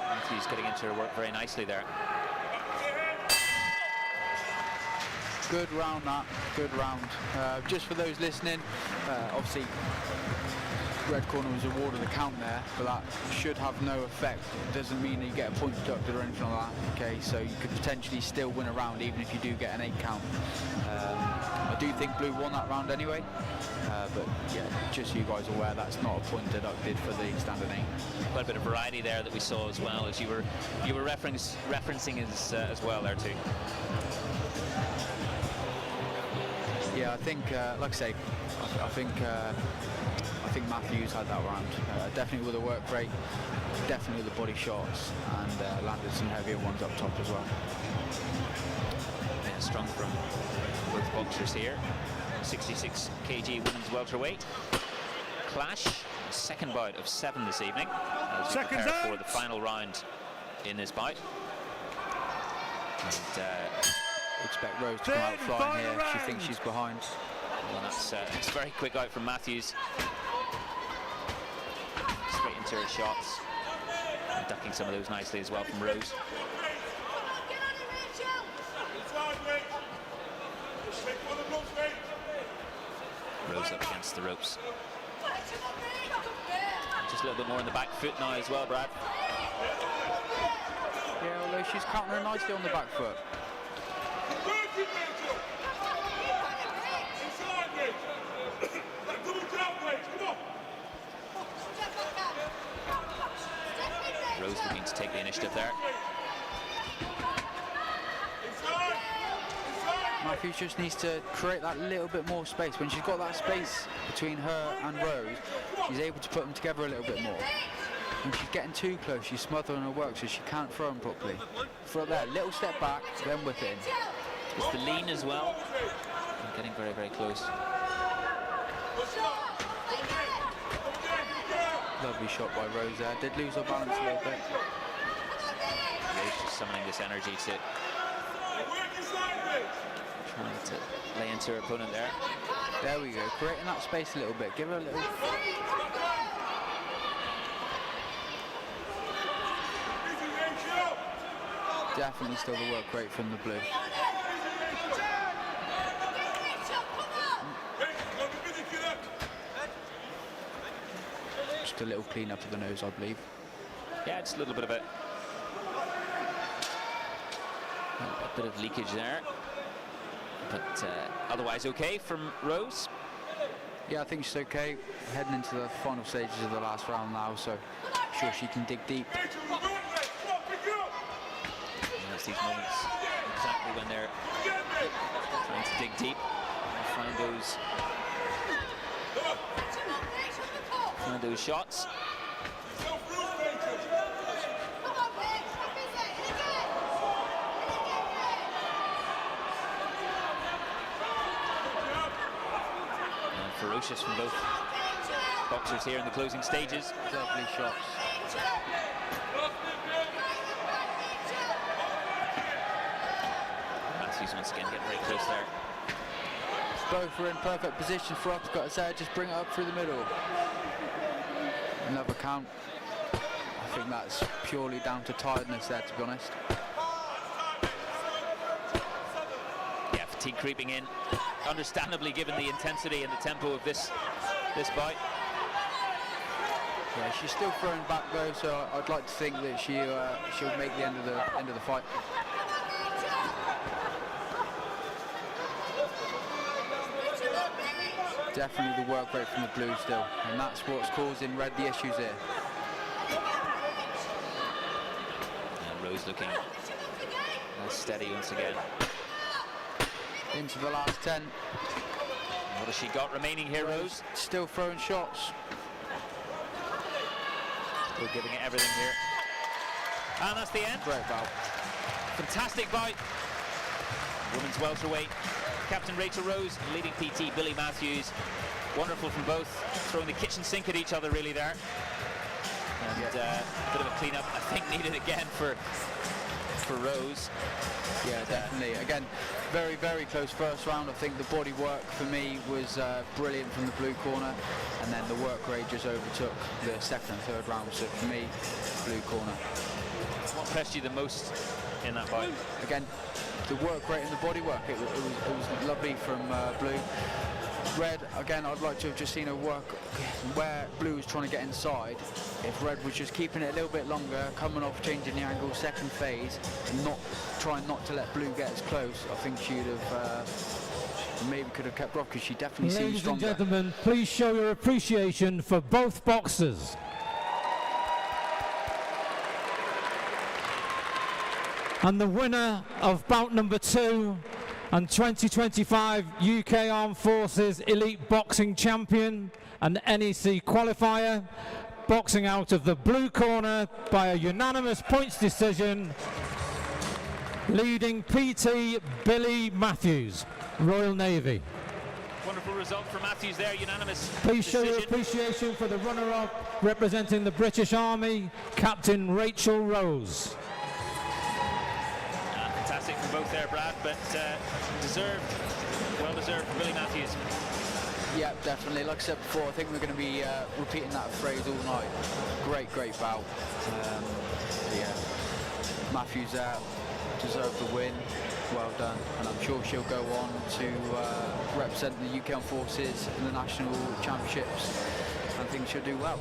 Matthews getting into her work very nicely there. Good round that, good round. Just for those listening, obviously red corner was awarded the count there, but that should have no effect. It doesn't mean that you get a point deducted or anything like that. Okay, so you could potentially still win a round even if you do get an 8 count. I do think blue won that round anyway, but yeah, just so you guys are aware, that's not a point deducted for the standard 8. Quite a bit of variety there that we saw as well, as you were referencing as well there too. Yeah, I think, like I say, I think Matthews had that round. Definitely with the work rate, definitely with the body shots, and landed some heavier ones up top as well. Yeah, strong from both boxers here. 66 kg women's welterweight. Clash, second bout of 7 this evening, as we prepare for the final round in this bout. And expect Rose to come out flying here. She thinks she's behind. Well, that's it's very quick out from Matthews. Straight into her shots. And ducking some of those nicely as well from Rose. Rose up against the ropes. Just a little bit more on the back foot now as well, Brad. Yeah, although she's countering nicely on the back foot. Rose looking to take the initiative there. Matthews just needs to create that little bit more space. When she's got that space between her and Rose, she's able to put them together a little bit more. When she's getting too close, she's smothering her work, so she can't throw them properly. Throw there, little step back, then whip it in. Just the lean as well. And getting very, very close. Lovely shot by Rose there. Did lose her balance a little bit. Rose just summoning this energy to trying to lay into her opponent there. There we go, creating that space a little bit. Give her a little. Definitely still the work rate from the blue. Just a little clean up of the nose, I believe. Yeah, just a little bit of a bit of leakage there, but otherwise okay from Rose. Yeah, I think she's okay. Heading into the final stages of the last round now, so I'm sure she can dig deep. There's these moments exactly when they're trying to dig deep and find those shots. Ferocious from both boxers here in the closing stages. Lovely shots. Matthews once again getting very close there. Both are in perfect position for uppercuts there, just bring it up through the middle. Another count. I think that's purely down to tiredness there, to be honest. Yeah, fatigue creeping in, understandably given the intensity and the tempo of this bout. Yeah, she's still throwing back though, so I'd like to think that she'll make the end of the fight. Definitely the work rate from the blue still, and that's what's causing Red the issues here. And Rose looking nice steady once again. Into the last 10. What has she got remaining here, Rose? Still throwing shots. Still giving it everything here. And that's the end. Great bout. Fantastic bout. Women's welterweight. Captain Rachel Rose, leading PT Billy Matthews. Wonderful from both, throwing the kitchen sink at each other really there. And a bit of a clean-up, I think, needed again for Rose. Yeah, definitely. Again, very, very close first round. I think the body work for me was brilliant from the blue corner, and then the work rate just overtook the second and third round. So for me, blue corner. What impressed you the most in that fight? Again, the work rate and the body work. It was lovely from blue. Red, again, I'd like to have just seen her work where blue was trying to get inside. If Red was just keeping it a little bit longer, coming off, changing the angle, second phase, and trying not to let blue get as close, I think she'd have maybe could have kept off, because she definitely seemed stronger. Ladies and gentlemen, please show your appreciation for both boxers. And the winner of bout number 2 and 2025 UK Armed Forces Elite Boxing Champion and NEC qualifier, boxing out of the blue corner by a unanimous points decision, leading PT Billy Matthews, Royal Navy. Wonderful result for Matthews there, unanimous Please show decision. your appreciation for the runner-up representing the British Army, Captain Rachel Rose. Fantastic from both there, Brad, but deserved, well-deserved for Billy Matthews. Yeah, definitely. Like I said before, I think we're going to be repeating that phrase all night. Great, great bout. Yeah, Matthews deserved the win. Well done, and I'm sure she'll go on to represent the UK Armed Forces in the national championships. I think she'll do well.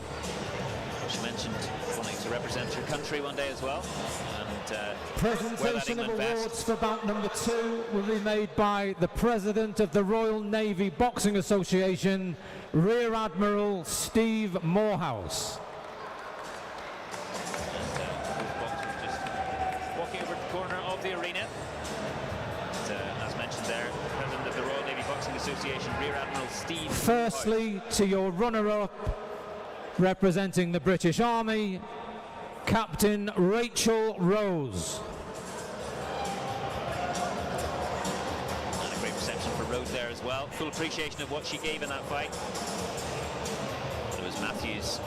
She mentioned wanting to represent her country one day as well. And Presentation of awards for bout number 2 will be made by the President of the Royal Navy Boxing Association, Rear Admiral Steve Morehouse. And boxers just walking over the corner of the arena. And, as mentioned there, the President of the Royal Navy Boxing Association, Rear Admiral Steve. Firstly, to your runner-up, representing the British Army, Captain Rachel Rose. And a great reception for Rose there as well. Full appreciation of what she gave in that fight. It was Matthews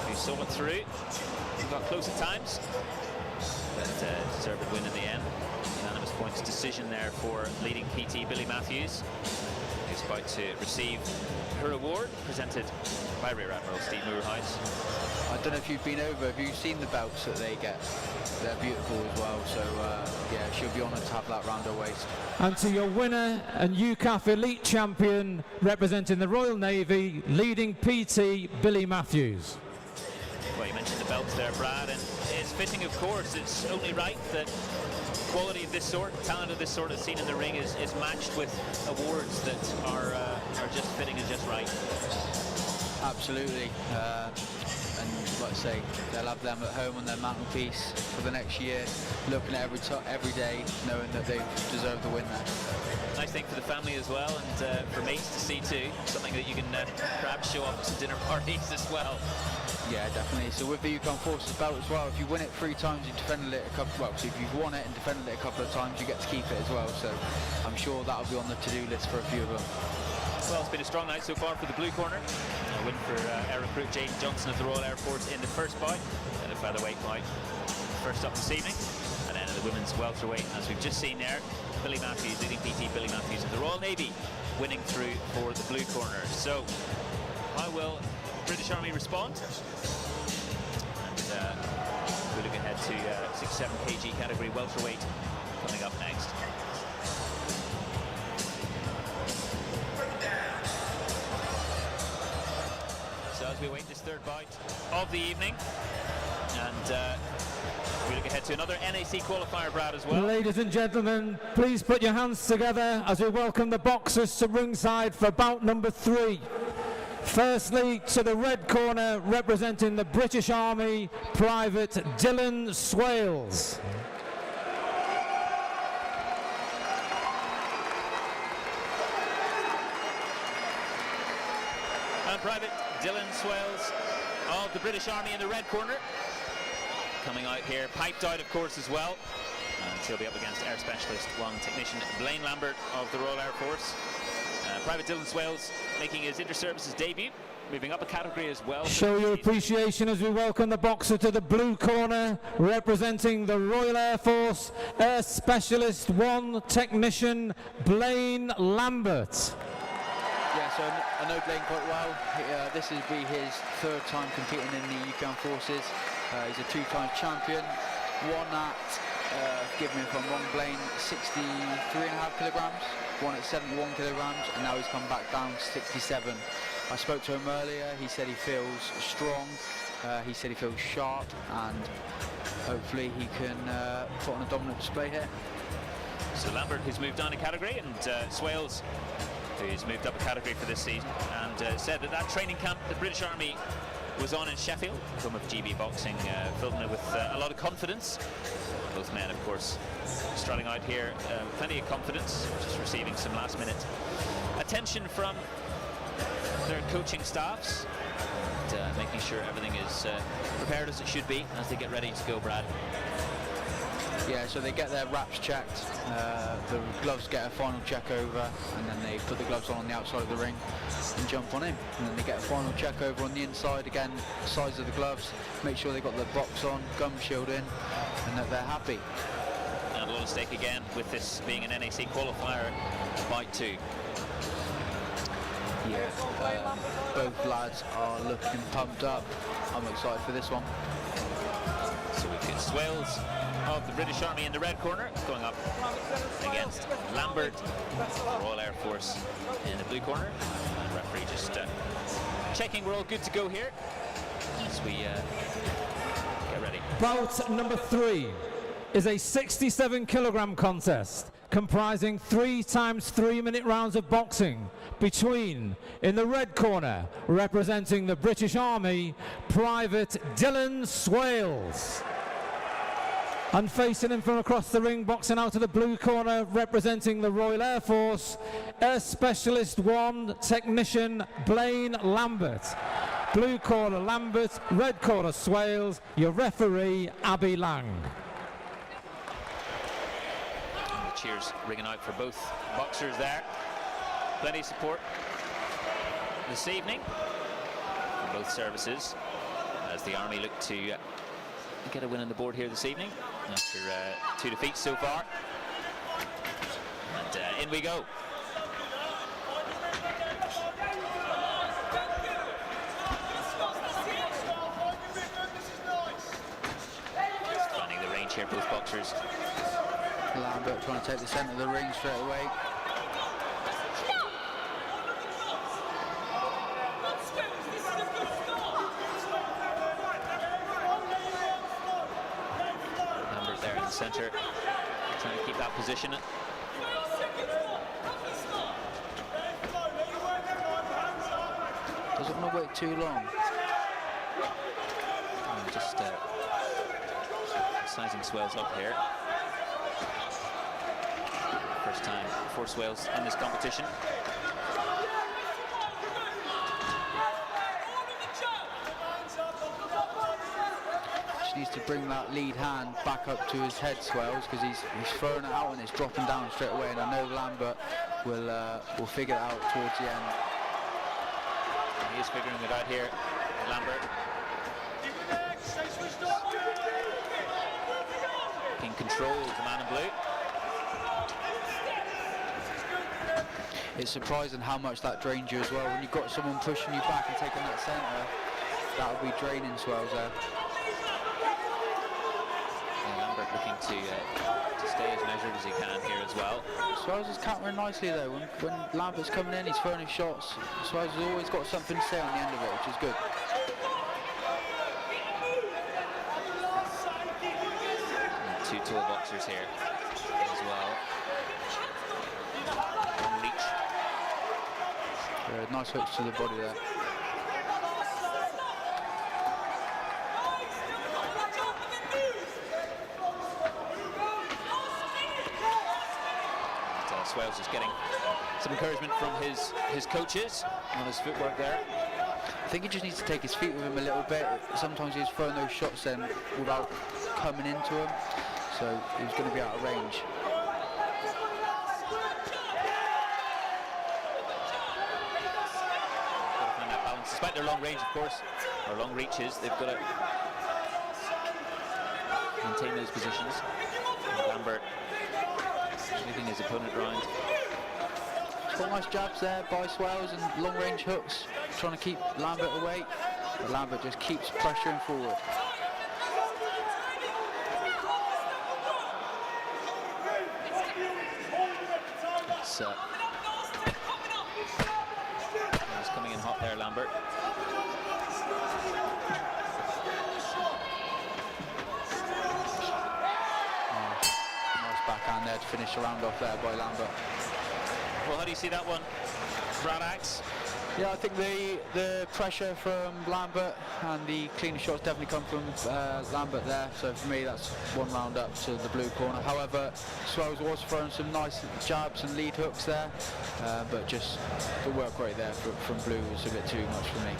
who saw it through. He got close at times, but deserved a win in the end. Unanimous points decision there for leading PT Billy Matthews, who's about to receive her award, presented by Rear Admiral Steve Moorhouse. I don't know if you've been over, have you seen the belts that they get? They're beautiful as well, so yeah, she'll be honoured to have that round her waist. And to your winner and UCAF Elite Champion, representing the Royal Navy, leading PT Billy Matthews. Well, you mentioned the belts there, Brad, and it's fitting, of course. It's only right that quality of this sort, talent of this sort as seen in the ring is matched with awards that are just fitting and just right. Absolutely. And like I say, they'll have them at home on their mantelpiece for the next year, looking at every day, knowing that they've deserved the win there. Nice thing for the family as well, and for mates to see too. Something that you can perhaps show off at some dinner parties as well. Yeah, definitely. So with the UK Armed Forces belt as well, if you win it 3 times, you defended it a couple. Well, so if you've won it and defended it a couple of times, you get to keep it as well. So I'm sure that'll be on the to-do list for a few of them. Well, it's been a strong night so far for the blue corner. A win for air recruit Jaden Johnson of the Royal Air Force in the first bout. And the featherweight bout first up this evening. And then in the women's welterweight, as we've just seen there, Billy Matthews, leading PT Billy Matthews of the Royal Navy, winning through for the blue corner. So, how will British Army respond? And we look ahead to 6-7 kg category welterweight coming up next. So as we await this third bout of the evening, and we look ahead to another NAC qualifier, Brad, as well. Ladies and gentlemen, please put your hands together as we welcome the boxers to ringside for bout number 3. Firstly, to the red corner, representing the British Army, Private Dylan Swales. And Private Dylan Swales of the British Army in the red corner, coming out here, piped out of course as well, and he'll be up against Air Specialist 1 technician Blaine Lambert of the Royal Air Force. Private Dylan Swales making his inter-services debut, moving up a category as well. Show your appreciation as we welcome the boxer to the blue corner, representing the Royal Air Force, Air Specialist 1 technician Blaine Lambert. Yeah, so I know Blaine quite well. This will be his third time competing in the UK Armed Forces. He's a two-time champion. Won at, forgive me if I'm wrong, Blaine, 63.5 kilograms. Won at 71 kilograms, and now he's come back down to 67. I spoke to him earlier. He said he feels strong. He said he feels sharp, and hopefully he can put on a dominant display here. So Lambert, who's moved down a category, and Swales, who's moved up a category for this season, and said that training camp the British Army was on in Sheffield, home of GB Boxing, filled him with a lot of confidence. Both men, of course, strutting out here, plenty of confidence, just receiving some last-minute attention from their coaching staffs, and making sure everything is prepared as it should be as they get ready to go, Brad. Yeah, so they get their wraps checked, the gloves get a final check over, and then they put the gloves on the outside of the ring and jump on in. And then they get a final check over on the inside, again, size of the gloves, make sure they got the box on, gum shield in, and that they're happy. And a lot at stake again with this being an NAC qualifier, fight 2. Yeah, both lads are looking pumped up. I'm excited for this one. So we've got Swales of the British Army in the red corner going up against Lambert, Royal Air Force, in the blue corner. And referee just checking we're all good to go here as we get ready. Bout number 3 is a 67 kilogram contest comprising 3 times 3-minute rounds of boxing between, in the red corner, representing the British Army, Private Dylan Swales. And facing him from across the ring, boxing out of the blue corner, representing the Royal Air Force, Air Specialist 1 technician Blaine Lambert. Blue corner Lambert, red corner Swales, your referee Abby Lang. And the cheers ringing out for both boxers there. Plenty of support this evening from both services as the Army look to get a win on the board here this evening after 2 defeats so far. And in we go. Finding the range here, both boxers. Lambert trying to take the centre of the ring straight away. Lambert there in the centre, trying to keep that position. Doesn't want to wait too long. And just sizing Swales up here. First time for Swales in this competition. Just needs needs to bring that lead hand back up to his head, Swales, because he's throwing it out and it's dropping down straight away, and I know Lambert will figure it out towards the end. And he is figuring it out here, Lambert. Can control the man in blue. It's surprising how much that drains you as well. When you've got someone pushing you back and taking that centre, that will be draining Swales there. And Lambert looking to stay as measured as he can here as well. Swales is countering nicely though. When Lambert's coming in, he's throwing his shots. Swales has always got something to say on the end of it, which is good. And two tall boxers here as well. Long reach. Nice hooks to the body there. Swales is getting some encouragement from his coaches on his footwork there. I think he just needs to take his feet with him a little bit. Sometimes he's throwing those shots then without coming into him, so he's going to be out of range. Got to find that balance, despite their long range, of course, or long reaches. They've got to maintain those positions. And Lambert leading his opponent round. Got nice jabs there by Swales and long range hooks, trying to keep Lambert away, but Lambert just keeps pressuring forward. He's coming in hot there, Lambert. Backhand there to finish the round off there by Lambert. Well, how do you see that one, Brad Axe? Yeah, I think the pressure from Lambert and the cleaner shots definitely come from Lambert there. So for me, that's one round up to the blue corner. However, Swales was throwing some nice jabs and lead hooks there, but just the work rate there from blue was a bit too much for me.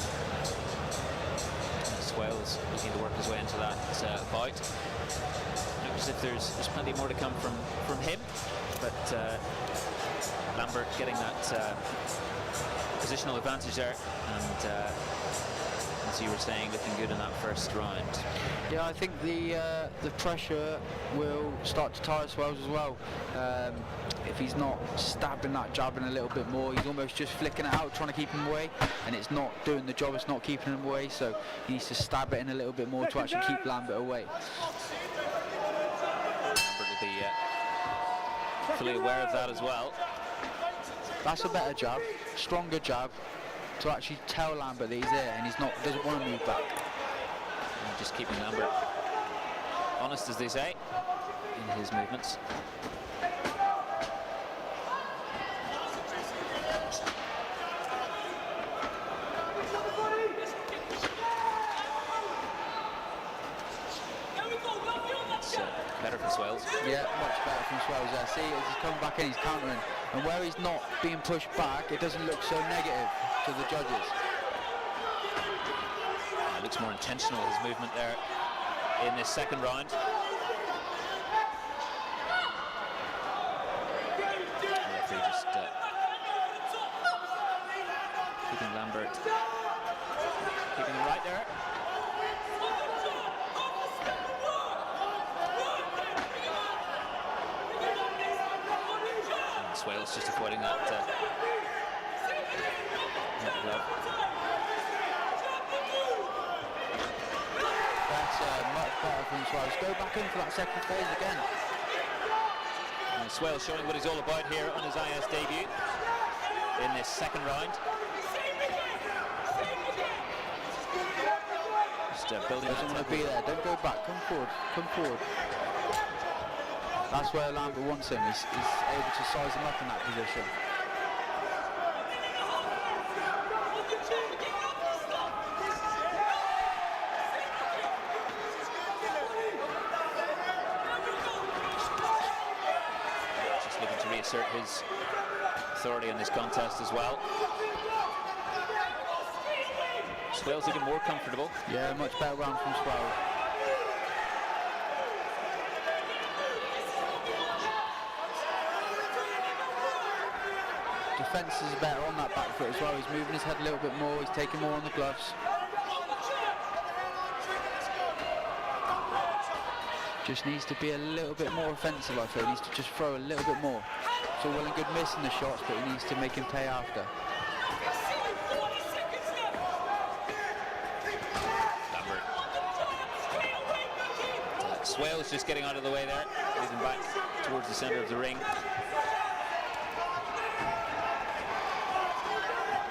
Swales looking to work his way into that bout. Looks as if there's plenty more to come from him, but Lambert getting that positional advantage there, and as you were saying, looking good in that first round. Yeah, I think the pressure will start to tire Swales as well. If he's not stabbing that jabbing a little bit more, he's almost just flicking it out, trying to keep him away, and it's not doing the job, it's not keeping him away, so he needs to stab it in a little bit more to actually keep Lambert away. Lambert will be fully aware of that as well. That's a better jab, stronger jab, to actually tell Lambert that he's there and doesn't want to move back. And just keeping Lambert honest, as they say, in his movements. Better from Swales. Yeah, much better from Swales there. See, as he's coming back in, he's countering. And where he's not being pushed back, it doesn't look so negative to the judges. It looks more intentional, his movement there in this second round. Referee just keeping Lambert, keeping him right there. Swales just avoiding that glove. That's much better from Swales. Go back in for that second phase again. And Swales showing what he's all about here on his IS debut in this second round. Just building. Doesn't want to be there. Don't go back. Come forward. Come forward. That's where Lambert wants him. He's able to size him up in that position. Just looking to reassert his authority in this contest as well. Swales looking more comfortable. Yeah, much better round from Swales. defence is better on that back foot as well. He's moving his head a little bit more, he's taking more on the gloves. Just needs to be a little bit more offensive, I feel. He needs to just throw a little bit more. It's all well and good missing the shots, but he needs to make him pay after. Lambert. Swales just getting out of the way there, moving back towards the centre of the ring.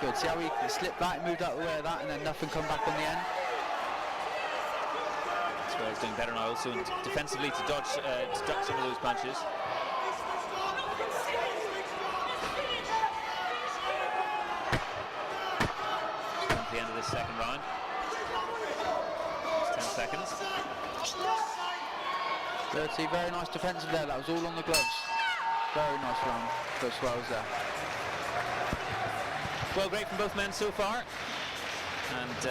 Good, see how he slipped back, moved out of the way of that, and then nothing come back on the end. Swales doing better now also defensively to dodge some of those punches. At the end of this second round. It's 10 seconds. Good, see, very nice defensive there. That was all on the gloves. Very nice round for Swales there. Well, great from both men so far. And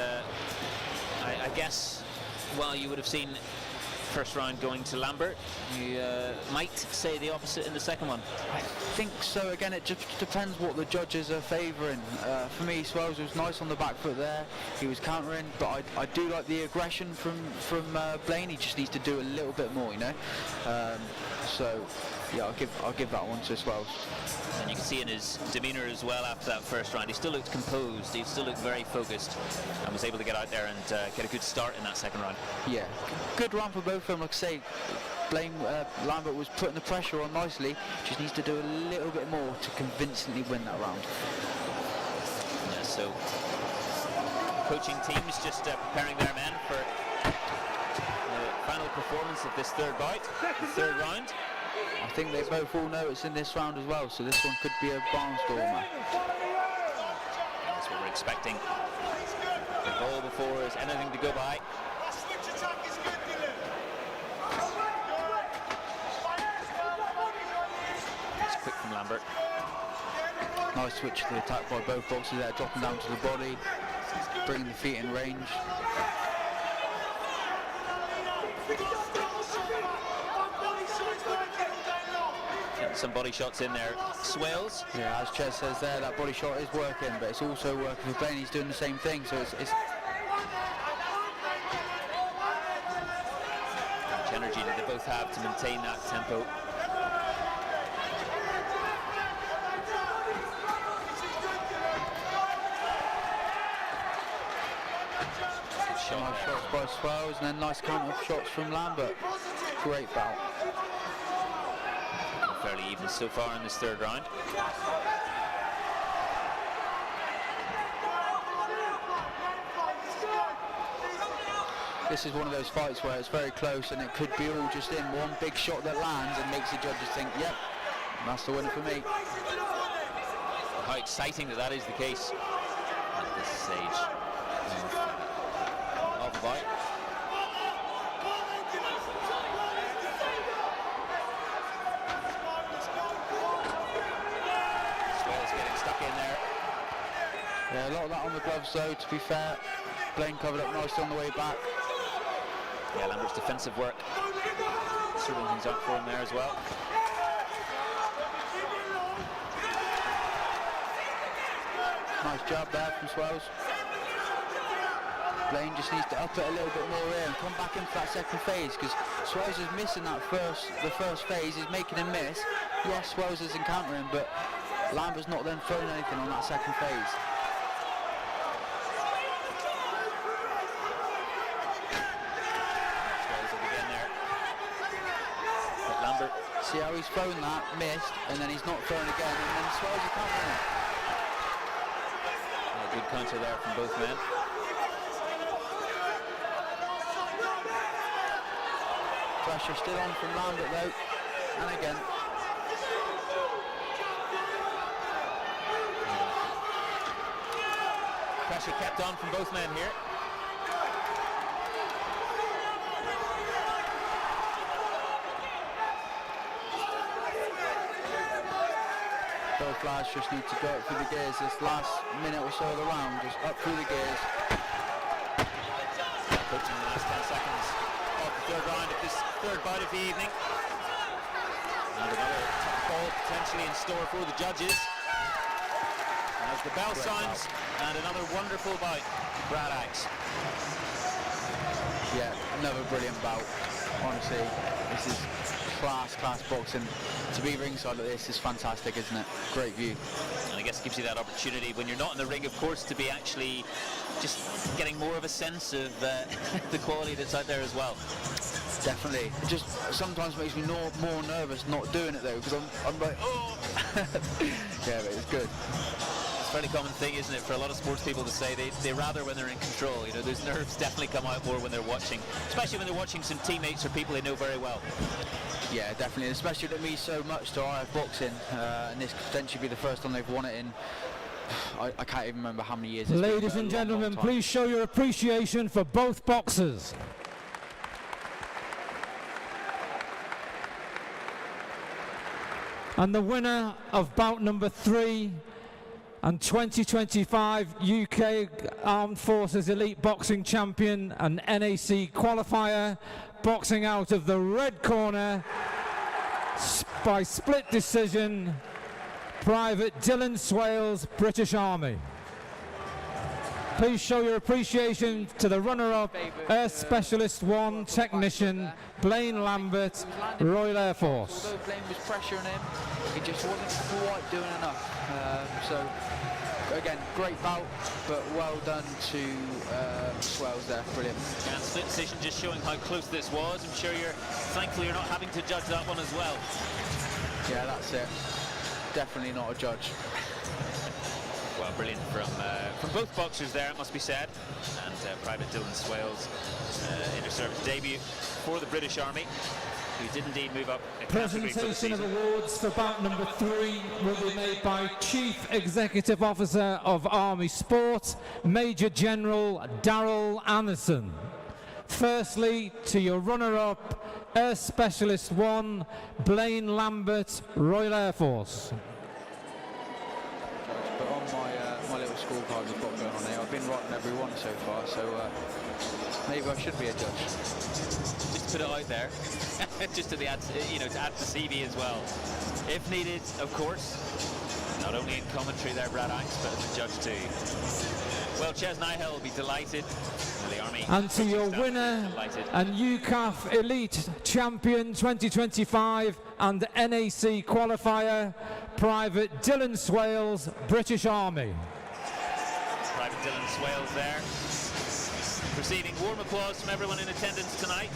I guess while you would have seen first round going to Lambert, you might say the opposite in the second one. I think so. Again, it just depends what the judges are favouring. For me, Swales was nice on the back foot there. He was countering, but I do like the aggression from Blaine. He just needs to do a little bit more, you know. So yeah, I'll give that one to Swales. And you can see in his demeanour as well after that first round, he still looked composed, he still looked very focused, and was able to get out there and get a good start in that second round. Yeah, good round for both of them. Like I say, Lambert was putting the pressure on nicely, just needs to do a little bit more to convincingly win that round. Yeah, so coaching teams just preparing their men for the final performance of this third bout, the third round. I think they both all know it's in this round as well, so this one could be a barnstormer. That's what we're expecting. The goal before is anything to go by. It's quick from Lambert. Nice switch to the attack by both boxers there, dropping down to the body, bringing the feet in range. Some body shots in there. Swales. Yeah, as Chez says there, that body shot is working, but it's also working for Blaine. He's doing the same thing, so it's How much energy do they both have to maintain that tempo? nice shots by Swales, and then nice counter shots from Lambert. Great bout. Fairly even so far in this third round. This is one of those fights where it's very close and it could be all just in one big shot that lands and makes the judges think, yep, that's the winner for me. How exciting that is the case at this stage of the fight. Yeah, a lot of that on the gloves though, to be fair. Blaine covered up nicely on the way back. Yeah, Lambert's defensive work sorting things out for him there as well. Nice job there from Swales. Blaine just needs to up it a little bit more here and come back into that second phase, because Swales is missing the first phase, he's making him miss. Yes, Swales is encountering, but Lambert's not then throwing anything on that second phase. See how he's thrown that, missed, and then he's not throwing again, and then Swales is countering it. Yeah, good counter there from both men. Pressure still on from Lambert though, and again. Pressure kept on from both men here. Both lads just need to go up through the gears this last minute or so of the round, just up through the gears. Approaching the last 10 seconds of the third round of this third bout of the evening. And another top ball potentially in store for the judges. As the bell sounds, and another wonderful bout, Brad Axe. Yeah, another brilliant bout. Honestly, this is class boxing. To be ringside like this is fantastic, isn't it? Great view. And I guess it gives you that opportunity when you're not in the ring, of course, to be actually just getting more of a sense of the quality that's out there as well. Definitely. It just sometimes makes me more nervous not doing it though, because I'm like, oh. Yeah, but it's good. It's a fairly common thing, isn't it, for a lot of sports people to say they rather when they're in control. You know, those nerves definitely come out more when they're watching, especially when they're watching some teammates or people they know very well. Yeah, definitely, and especially to me so much to IF boxing, and this could potentially be the first time they've won it in, I can't even remember how many years. Ladies and gentlemen, please show your appreciation for both boxers. And the winner of bout number 3 and 2025 UK Armed Forces Elite Boxing Champion and NAC qualifier, boxing out of the red corner by split decision, Private Dylan Swales, British Army. Please show your appreciation to the runner-up, Air Specialist 1 Technician, Blaine Lambert, Royal Air Force. Although Blaine was pressuring him, he just wasn't quite doing enough. So, again, great bout, but well done to Swales there, brilliant. And split decision just showing how close this was. I'm sure thankfully you're not having to judge that one as well. Yeah, that's it. Definitely not a judge. Well, brilliant from both boxers there, it must be said. And Private Dylan Swales, inter-service debut for the British Army, who did indeed move up a category for the Presentation of season. awards for bout number 3 will be made by Chief Executive Officer of Army Sport, Major General Darrell Anderson. Firstly, to your runner-up, Air Specialist 1, Blaine Lambert, Royal Air Force. But on my little scorecard we've got going on here, I've been right on every one so far, so maybe I should be a judge. Just to put it out there, just to add to the CV as well, if needed, of course. Not only in commentary there, Brad Axe, but as a judge too. Well, Ches Nihel will be delighted. The Army. And to your winner and UCAF Elite Champion 2025 and NAC qualifier, Private Dylan Swales, British Army. Private Dylan Swales there, receiving warm applause from everyone in attendance tonight.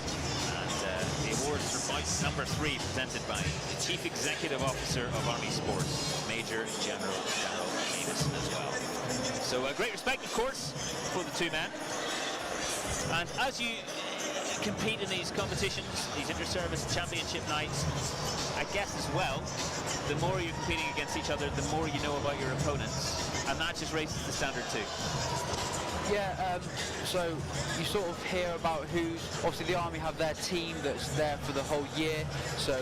And the awards for bout number 3 presented by the Chief Executive Officer of Army Sport, Major General Darrell Anderson as well. So great respect, of course, for the two men. And as you compete in these competitions, these inter-service championship nights, I guess as well, the more you're competing against each other, the more you know about your opponents, and that just raises the standard too. Yeah, so you sort of hear about who's, obviously the Army have their team that's there for the whole year, so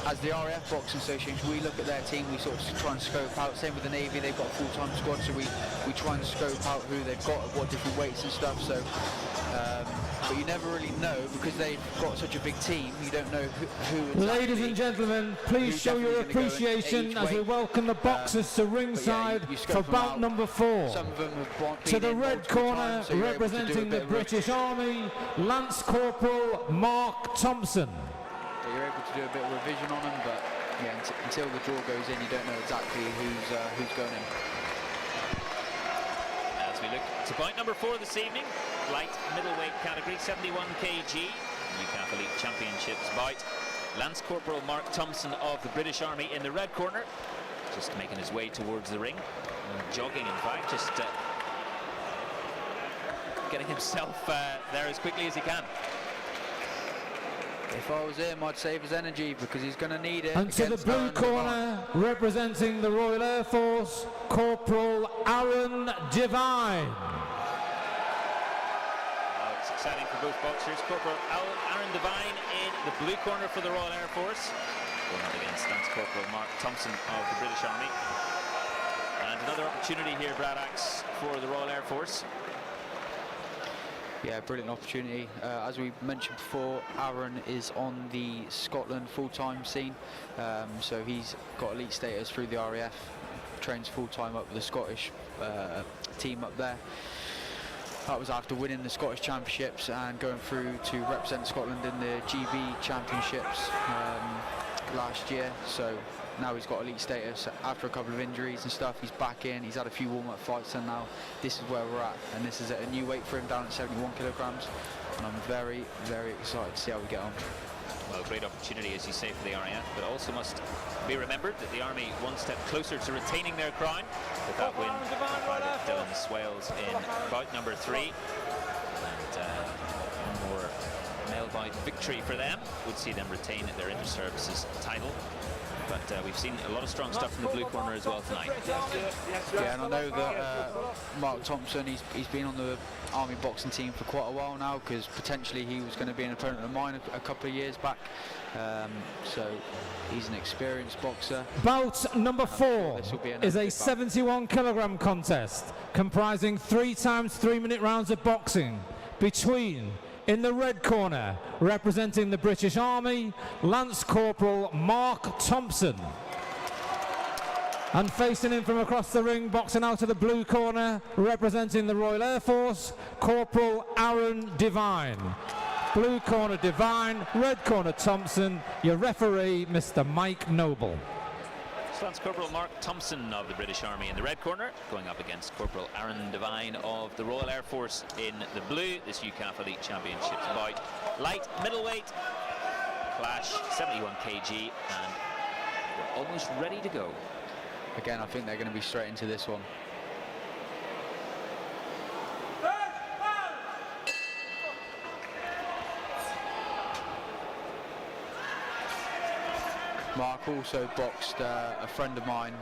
as the RAF Boxing Association, we look at their team, we sort of try and scope out, same with the Navy, they've got a full-time squad, so we try and scope out who they've got, what different weights and stuff, so, but you never really know, because they've got such a big team, you don't know who exactly. Ladies and gentlemen, please show your appreciation as we welcome the boxers to ringside for bout number 4. Some of them have been to the red corner, so representing the British Army, Lance Corporal Mark Thompson. So you're able to do a bit of revision on them, but yeah, until the draw goes in, you don't know exactly who's going in. As we look to bout number 4 this evening, light middleweight category, 71 kg, UCAF Elite Championships bout. Lance Corporal Mark Thompson of the British Army in the red corner, just making his way towards the ring, jogging in fact, just getting himself there as quickly as he can. If I was him, I'd save his energy because he's going to need it. And to the blue corner, representing the Royal Air Force, Corporal Aaron Devine. It's exciting for both boxers. Corporal Aaron Devine in the blue corner for the Royal Air Force, going up against Lance Corporal Mark Thompson of the British Army. And another opportunity here, Brad Axe, for the Royal Air Force. Yeah, brilliant opportunity. As we mentioned before, Aaron is on the Scotland full-time scene, so he's got elite status through the RAF. trains full-time up with the Scottish team up there. That was after winning the Scottish Championships and going through to represent Scotland in the GB Championships last year. So now he's got elite status after a couple of injuries and stuff. He's back in, he's had a few warm-up fights, and now this is where we're at. And this is at a new weight for him, down at 71 kilograms. And I'm very, very excited to see how we get on. Well, great opportunity, as you say, for the RAF, but also must be remembered that the Army one step closer to retaining their crown with that win for Private Dylan Swales in bout number 3. And one more male bout victory for them would see them retain their inter-services title. But we've seen a lot of strong stuff from the blue corner as well tonight. Yeah, and I know that Mark Thompson, he's been on the Army boxing team for quite a while now, because potentially he was going to be an opponent of mine a couple of years back. So he's an experienced boxer. Bout number 4 is a 71 kilogram contest comprising 3 times 3-minute rounds of boxing between, in the red corner, representing the British Army, Lance Corporal Mark Thompson. And facing in from across the ring, boxing out of the blue corner, representing the Royal Air Force, Corporal Aaron Devine. Blue corner Devine, red corner Thompson, your referee Mr. Mike Noble. Lance Corporal Mark Thompson of the British Army in the red corner, going up against Corporal Aaron Devine of the Royal Air Force in the blue. This UCAF Elite Championships bout. Light middleweight clash, 71 kg, and we're almost ready to go. Again, I think they're going to be straight into this one. Mark also boxed a friend of mine,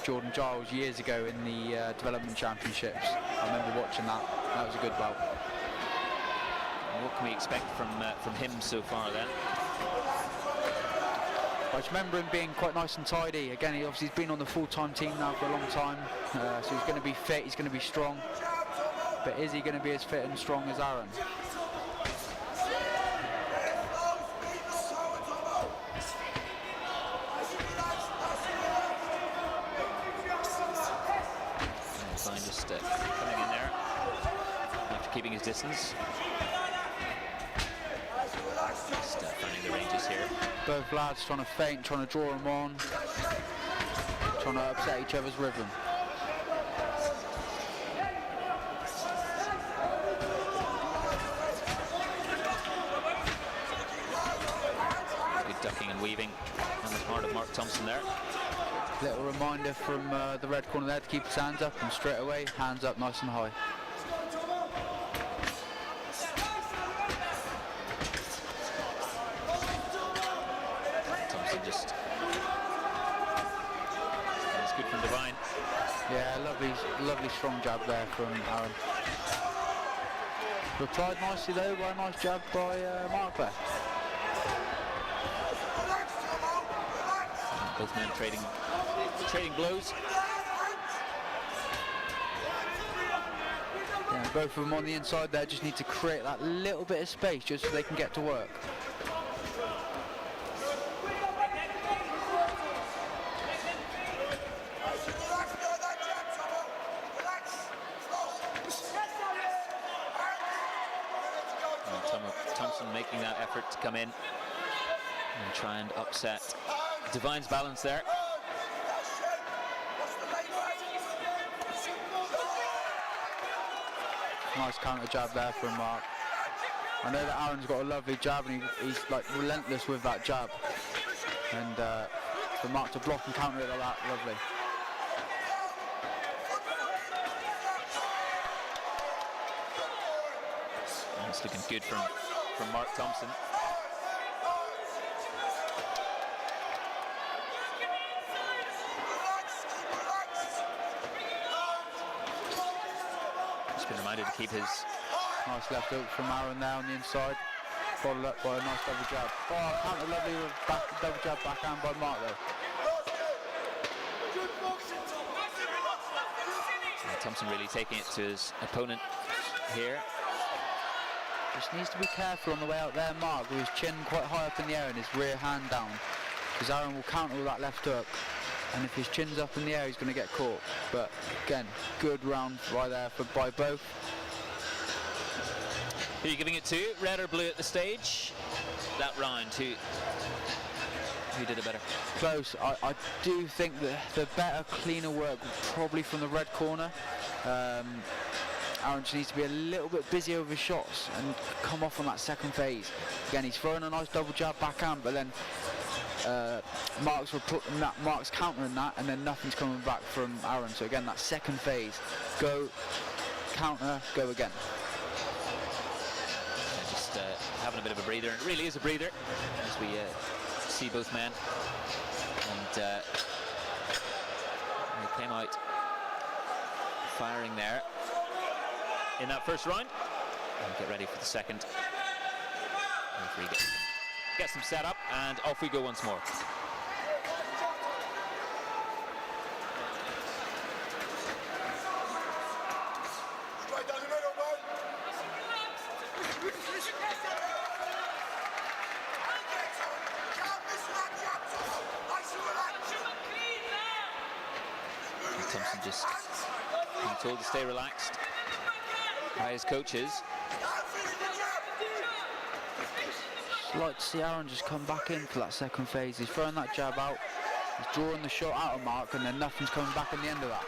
Jordan Giles, years ago in the development championships. I remember watching that. That was a good bout. What can we expect from him so far then? I just remember him being quite nice and tidy. Again, he's been on the full-time team now for a long time, so he's going to be fit, he's going to be strong. But is he going to be as fit and strong as Aaron? Just coming in there after keeping his distance. Just finding the ranges here. Both lads trying to feint, trying to draw him on, trying to upset each other's rhythm. Good ducking and weaving on the part of Mark Thompson there. Little reminder from the red corner there to keep his hands up, and straight away, hands up nice and high. Thompson just... That's good from Devine. Yeah, lovely strong jab there from Aaron. Replied nicely though by a nice jab by Mark there. Both men trading blows. Yeah, both of them on the inside there just need to create that little bit of space just so they can get to work. Thompson making that effort to come in and try and upset Devine's balance there. Nice counter jab there from Mark. I know that Aaron's got a lovely jab, and he's like relentless with that jab. And for Mark to block and counter it like that, lovely. And it's looking good from Mark Thompson. Been reminded to keep his... Nice left hook from Aaron there on the inside, followed up by a nice double jab. Oh, counter lovely with double jab backhand by Mark though. Thompson really taking it to his opponent here. Just needs to be careful on the way out there, Mark, with his chin quite high up in the air and his rear hand down, because Aaron will counter with that left hook. and if his chin's up in the air, he's going to get caught. But again, good round right there by both. Who are you giving it to? Red or blue at the stage? That round, who did it better? Close. I do think that the better, cleaner work probably from the red corner. Aaron just needs to be a little bit busy over his shots and come off on that second phase. Again, he's throwing a nice double jab backhand, but then Mark's countering that, and then nothing's coming back from Aaron. So again, that second phase, go, counter, go again. Just having a bit of a breather, and it really is a breather as we see both men. And they came out firing there in that first round, and get ready for the second. Referee gets them set up, and off we go once more. Thompson just being told to stay relaxed by his coaches. I'd like to see Aaron just come back in for that second phase. He's throwing that jab out, he's drawing the shot out of Mark, and then nothing's coming back in the end of that.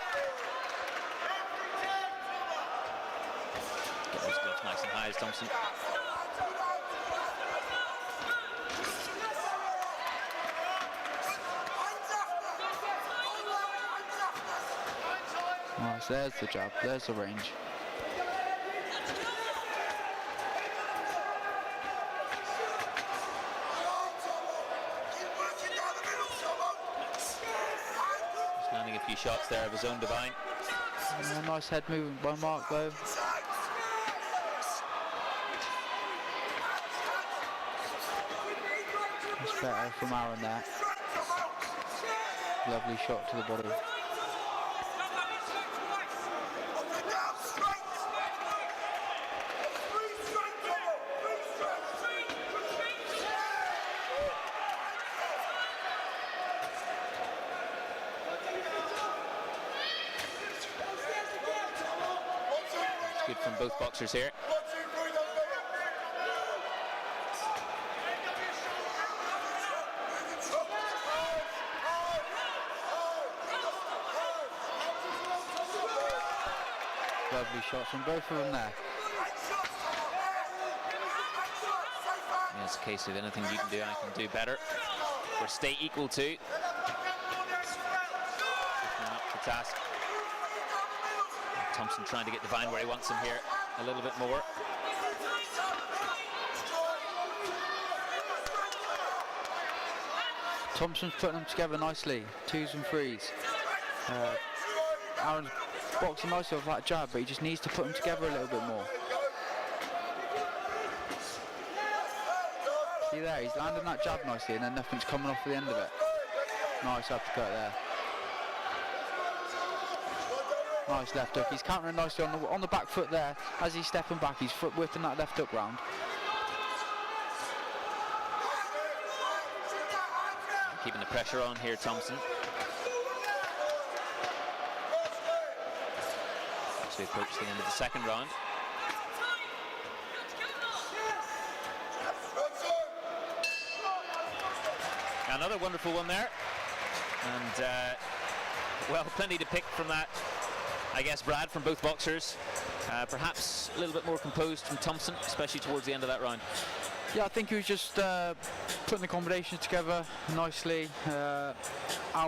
Get those gloves nice and high as Thompson. Nice, there's the jab, there's the range. Just landing a few shots there of his own divine. Nice head movement by Mark though. It's better from Aaron there. Lovely shot to the body. Good from both boxers here. Lovely shots from both of them there. Yeah, it's a case of anything you can do, I can do better, or stay equal to. Looking up to task. Thompson trying to get Divine where he wants him here a little bit more. Thompson's putting them together nicely, 2s and 3s. Aaron's boxing nicely with that jab, but he just needs to put them together a little bit more. See there, he's landing that jab nicely, and then nothing's coming off at the end of it. Nice uppercut there. Nice left hook. He's countering nicely on the back foot there. As he's stepping back, he's foot whipping that left hook round. Keeping the pressure on here, Thompson. As we approach the end of the second round. Another wonderful one there. And, well, plenty to pick from that, I guess, Brad, from both boxers. Perhaps a little bit more composed from Thompson, especially towards the end of that round. Yeah, I think he was just putting the combinations together nicely. Aaron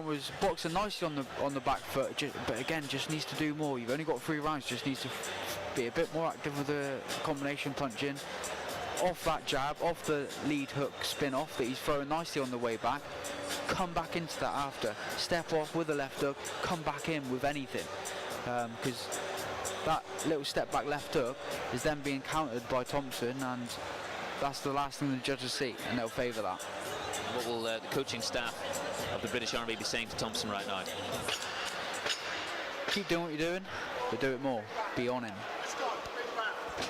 was boxing nicely on the back foot, but again, just needs to do more. You've only got 3 rounds, just needs to be a bit more active with the combination punching. Off that jab, off the lead hook spin off that he's throwing nicely on the way back. Come back into that after. Step off with the left hook, come back in with anything. Because that little step back left hook is then being countered by Thompson, and that's the last thing the judges see, and they'll favour that. What will the coaching staff of the British Army be saying to Thompson right now? Keep doing what you're doing, but do it more. Be on him.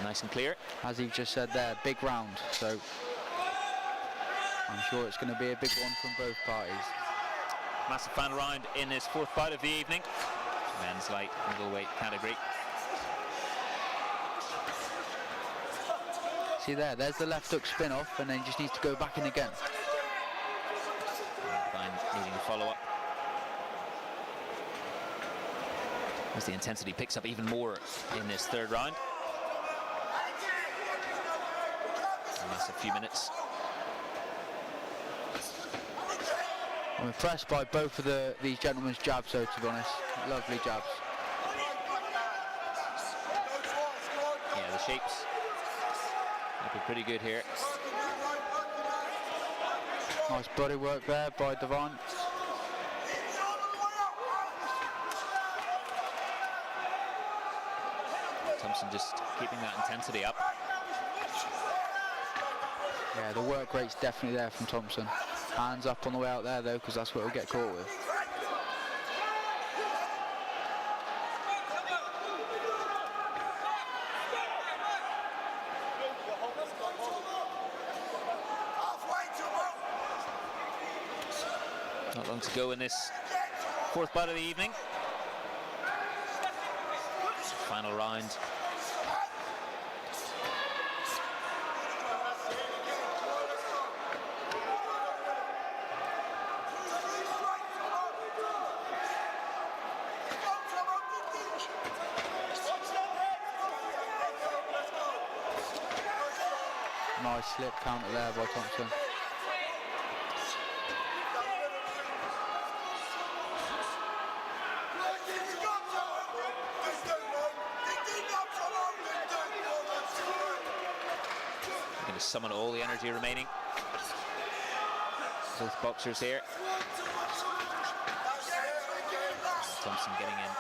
Nice and clear. As he just said there, big round, so I'm sure it's going to be a big one from both parties. Massive final round in this fourth bout of the evening. Men's light middleweight category. See there's the left hook spin off, and then just needs to go back in again. Needing a follow-up. As the intensity picks up even more in this third round. And that's a few minutes. I'm impressed by both of these gentlemen's jabs, though, to be honest. Lovely jabs. Yeah, the shapes look pretty good here. Nice body work there by Devitt. Thompson just keeping that intensity up. Yeah, the work rate's definitely there from Thompson. Hands up on the way out there, though, because that's what he'll get caught with. Not long to go in this fourth bout of the evening. Final round. Nice slip counter there by Thompson. Going to summon all the energy remaining. Both boxers here. Thompson getting in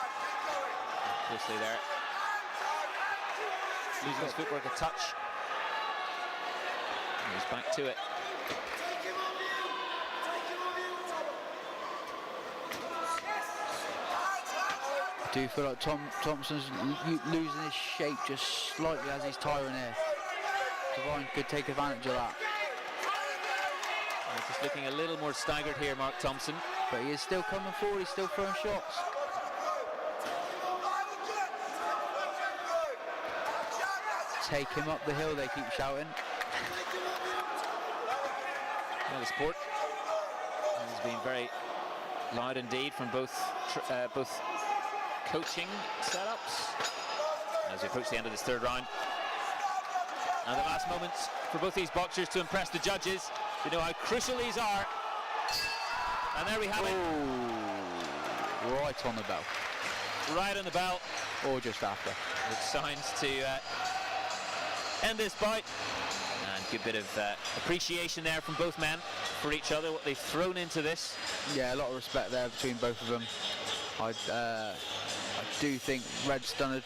closely there. Losing his footwork a touch. And he's back to it. I do feel like Thompson's losing his shape just slightly as he's tiring here. Devitt could take advantage of that. Just looking a little more staggered here, Mark Thompson. But he is still coming forward, he's still throwing shots. Take him up the hill, they keep shouting. Well, the support has been very loud indeed from both coaching setups as we approach the end of this third round. And the last moments for both these boxers to impress the judges. They know how crucial these are. And there we have it. Right on the bell. Right on the bell. Or just after. With signs to end this bout. And good bit of appreciation there from both men for each other, what they've thrown into this. Yeah, a lot of respect there between both of them. I do think Red's done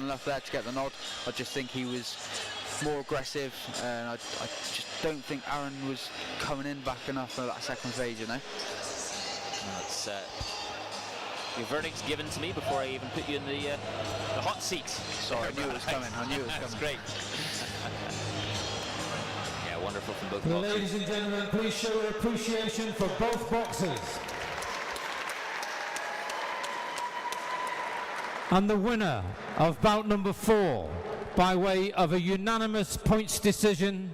enough there to get the nod. I just think he was more aggressive, and I just don't think Aaron was coming in back enough for that second phase, you know. That's your verdict's given to me before I even put you in the hot seat. Sorry, I knew it was coming. That's great. Yeah, wonderful from both boxers. boxers. Ladies and gentlemen, please show your appreciation for both boxers. And the winner of bout number 4, by way of a unanimous points decision,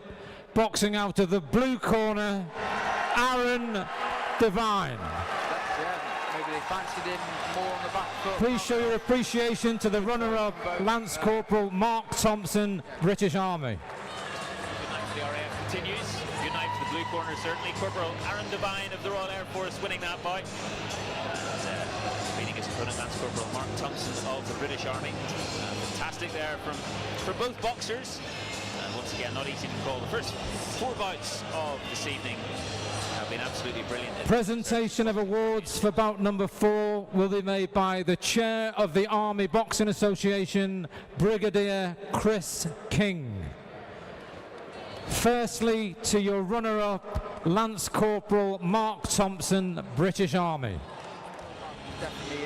boxing out of the blue corner, Aaron Devine. Maybe they fancied him more on the back foot. Please show your appreciation to the runner-up, Lance Corporal Mark Thompson, British Army. Good night for the RAF continues. Good night for the blue corner, certainly. Corporal Aaron Devine of the Royal Air Force winning that bout. Beating his opponent, Lance Corporal Mark Thompson of the British Army. Fantastic there from both boxers. And once again, not easy to call. The first 4 bouts of this evening have been absolutely brilliant. Presentation of awards for bout number 4 will be made by the Chair of the Army Boxing Association, Brigadier Chris King. Firstly, to your runner-up, Lance Corporal Mark Thompson, British Army. Definitely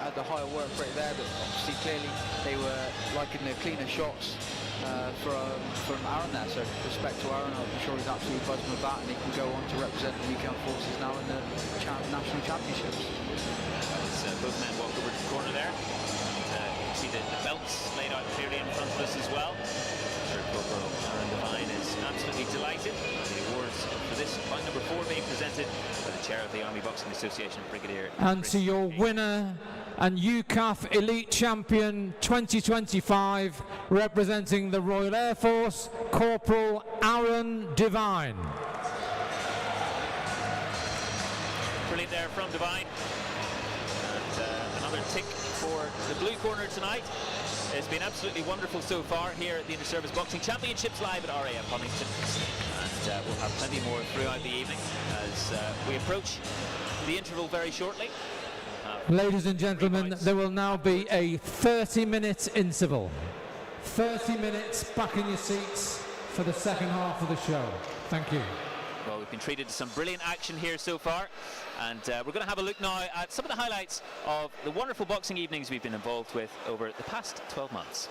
had the higher work rate there, but obviously clearly they were liking the cleaner shots. from Aaron there. So respect to Aaron. I'm sure he's absolutely buzzing with that, and he can go on to represent the UK Armed Forces now in the national championships. Both men walk over to the corner there. You can see the belts laid out clearly in front of us as well. I'm sure Corporal Aaron Devine is absolutely delighted. The awards for this bout number 4 being presented by the chair of the Army Boxing Association, Brigadier. And to your winner and UCAF Elite Champion 2025, representing the Royal Air Force, Corporal Aaron Devine. Brilliant there from Devine. And another tick for the blue corner tonight. It's been absolutely wonderful so far here at the Inter-Service Boxing Championships live at RAF Huntington. And we'll have plenty more throughout the evening as we approach the interval very shortly. Ladies and gentlemen, there will now be a 30-minute interval. 30 minutes back in your seats for the second half of the show. Thank you. Well, we've been treated to some brilliant action here so far, and we're going to have a look now at some of the highlights of the wonderful boxing evenings we've been involved with over the past 12 months.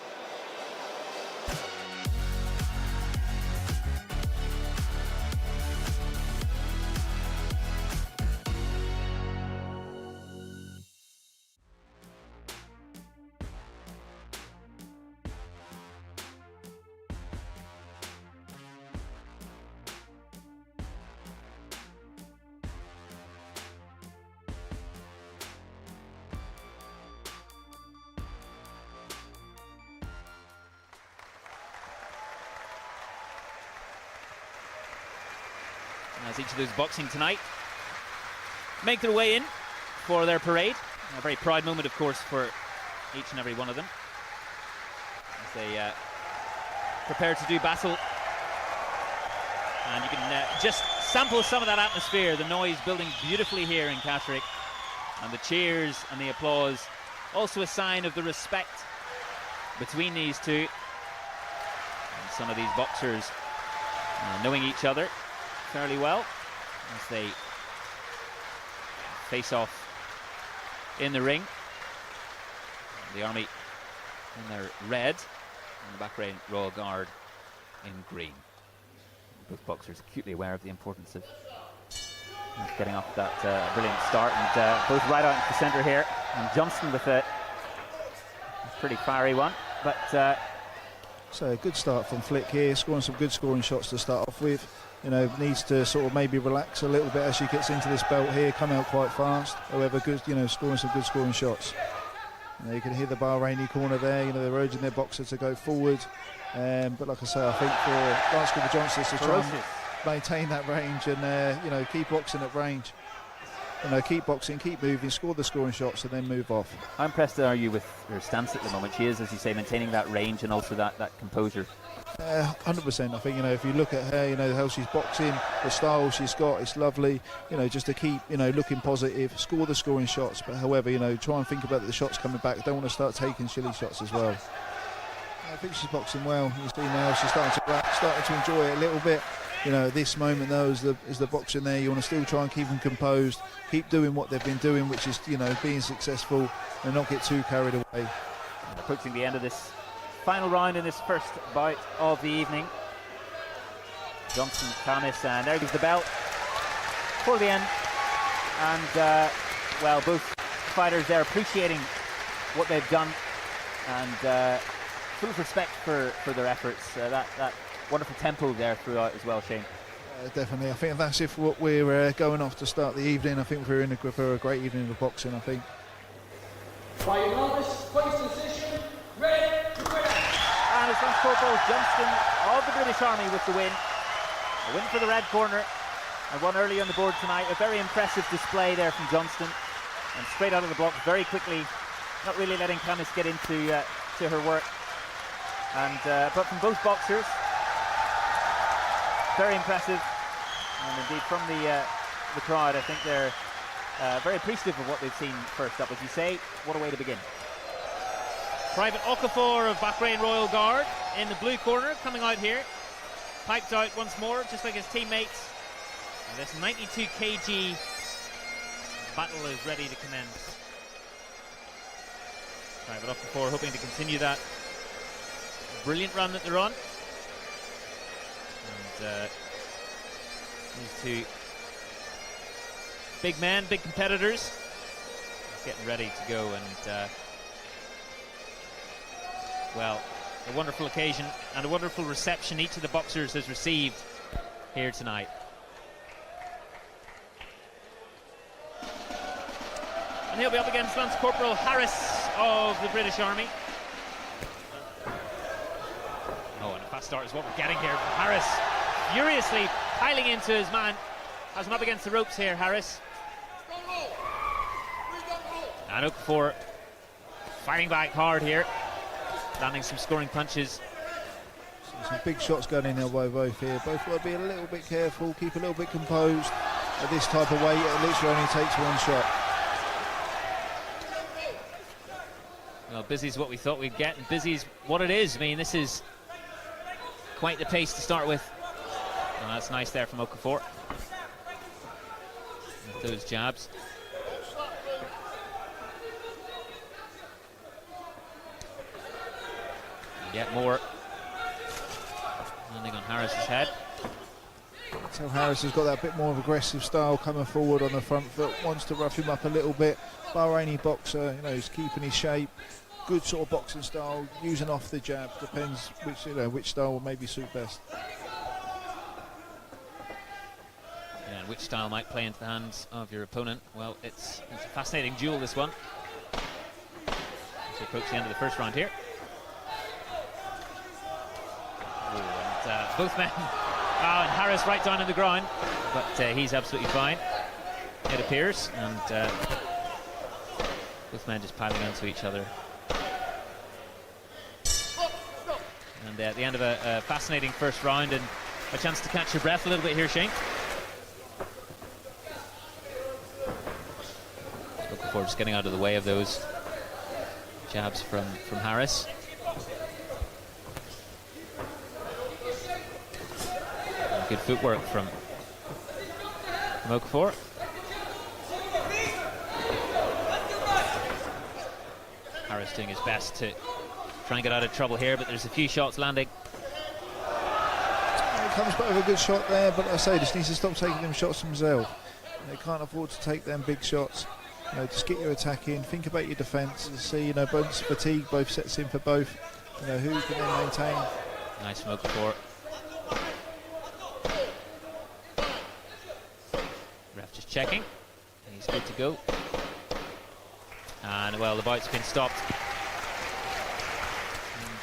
As each of those boxing tonight make their way in for their parade. A very proud moment, of course, for each and every one of them as they prepare to do battle. And you can just sample some of that atmosphere, the noise building beautifully here in Catterick, and the cheers and the applause, also a sign of the respect between these two. And some of these boxers knowing each other fairly well as they face off in the ring. The Army in their red and the Bahrain Royal Guard in green. Both boxers acutely aware of the importance of getting off that brilliant start, and both right out into the centre here. And Johnston with a pretty fiery one, but so a good start from Flick here, scoring some good scoring shots to start off with. You know, needs to sort of maybe relax a little bit as she gets into this belt here, come out quite fast. However, good, you know, scoring some good scoring shots. You know, you can hear the Bahraini corner there, you know, they're urging their boxer to go forward. But like I say, I think for Lance Cooper Johnson to try and maintain that range and, you know, keep boxing at range. You know, keep boxing, keep moving, score the scoring shots and then move off. How impressed are you with her stance at the moment? She is, as you say, maintaining that range and also that composure. 100%. I think, you know, if you look at her, you know, how she's boxing, the style she's got, it's lovely, you know, just to keep, you know, looking positive, score the scoring shots, but however, you know, try and think about the shots coming back. Don't want to start taking silly shots as well. I think she's boxing well. You see now she's starting to enjoy it a little bit. You know, at this moment though, as the boxer there, you want to still try and keep them composed, keep doing what they've been doing, which is, you know, being successful and not get too carried away. And approaching the end of this final round in this first bout of the evening. Johnson, Canis, and there goes the bell for the end. And well, both fighters there appreciating what they've done and full of respect for their efforts. That wonderful tempo there throughout as well, Shane. Definitely. I think that's if what we're going off to start the evening. I think we're in for a great evening of boxing, I think. By unanimous place decision, ready to win. And it's Lance Corporal Johnston of the British Army with the win. A win for the red corner and one early on the board tonight. A very impressive display there from Johnston. And straight out of the block very quickly, not really letting Canis get into to her work. And but from both boxers, very impressive. And indeed from the crowd, I think they're very appreciative of what they've seen first up. As you say, what a way to begin. Private Okafor of Bahrain Royal Guard in the blue corner, coming out here. Piked out once more, just like his teammates. And this 92 kg battle is ready to commence. Private Okafor hoping to continue that brilliant run that they're on. And these two big men, big competitors, getting ready to go. And well, a wonderful occasion and a wonderful reception each of the boxers has received here tonight. And he'll be up against Lance Corporal Harris of the British Army. Oh, and a fast start is what we're getting here. Harris furiously piling into his man. Has him up against the ropes here, Harris. And Okafor fighting back hard here, landing some scoring punches. Some big shots going in there by both here. Both got to be a little bit careful, keep a little bit composed. At this type of weight, it literally only takes one shot. Well, busy's what we thought we'd get, and busy's what it is. I mean, this is quite the pace to start with. Oh, that's nice there from Okafor. With those jabs. Get more. Landing on Harris's head. So Harris has got that bit more of aggressive style coming forward on the front foot, wants to rough him up a little bit. Bahraini boxer, you know, he's keeping his shape. Good sort of boxing style, using off the jab. Depends which, you know, which style will maybe suit best. Yeah, and which style might play into the hands of your opponent? Well, it's a fascinating duel, this one. As we approach the end of the first round here. Ooh, and both men. And Harris right down on the ground, but he's absolutely fine, it appears, and both men just piling onto each other. And at the end of a fascinating first round, and a chance to catch your breath a little bit here, Shane. Okafor just getting out of the way of those jabs from Harris. Good footwork from Okafor. Harris doing his best to try and get out of trouble here, but there's a few shots landing. He comes back with a good shot there, but like I say, just needs to stop taking them shots himself. They can't afford to take them big shots. You know, just get your attack in, think about your defence, and see, you know, both fatigue, both sets in for both. You know, who can then maintain. Nice from Okafor. Ref just checking. He's good to go. And well, the bout's been stopped.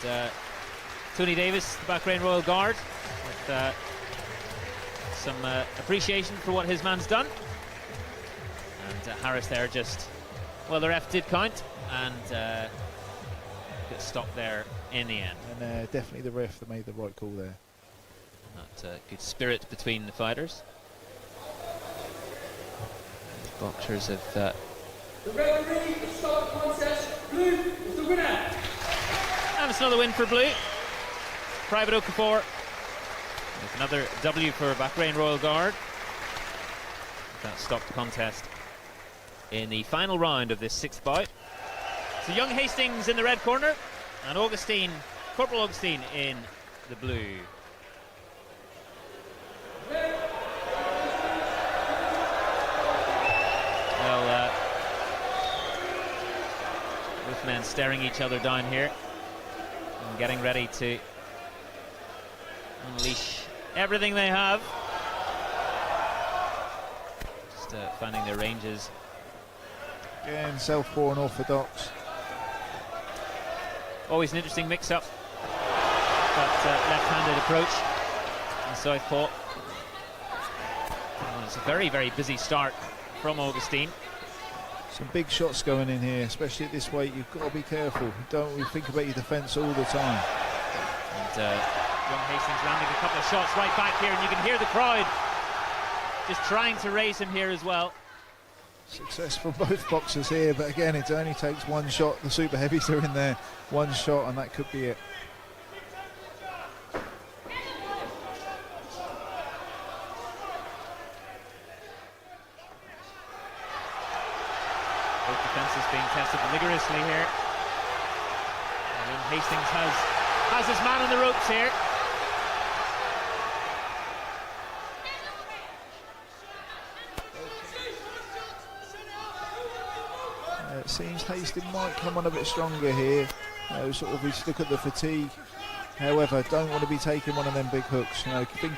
And Tony Davis, the Bahrain Royal Guard, with some appreciation for what his man's done. And Harris there just, well, the ref did count and got stopped there in the end. And definitely the ref that made the right call there. That good spirit between the fighters. The boxers have The referee to start the contest, Blue is the winner. and it's another win for Blue. Private Okafor with another W for Bahrain Royal Guard. That stopped the contest in the final round of this sixth bout. So Young Hastings in the red corner and Augustine, Corporal Augustine in the blue. Well, both men staring each other down here and getting ready to unleash everything they have. Just finding their ranges. Again, southpaw and orthodox. Always an interesting mix-up, that left-handed approach in southpaw. Well, it's a very, very busy start from Augustine. Some big shots going in here, especially at this weight. You've got to be careful. Don't think about your defence all the time. And Young Hastings landing a couple of shots right back here, and you can hear the crowd just trying to raise him here as well. Success for both boxers here, but again, it only takes one shot. The super heavies are in there, one shot, and that could be it. Both defences being tested vigorously here. And Hastings has has his man on the ropes here. It seems Hastings might come on a bit stronger here. Sort of, we look at the fatigue. However, don't want to be taking one of them big hooks.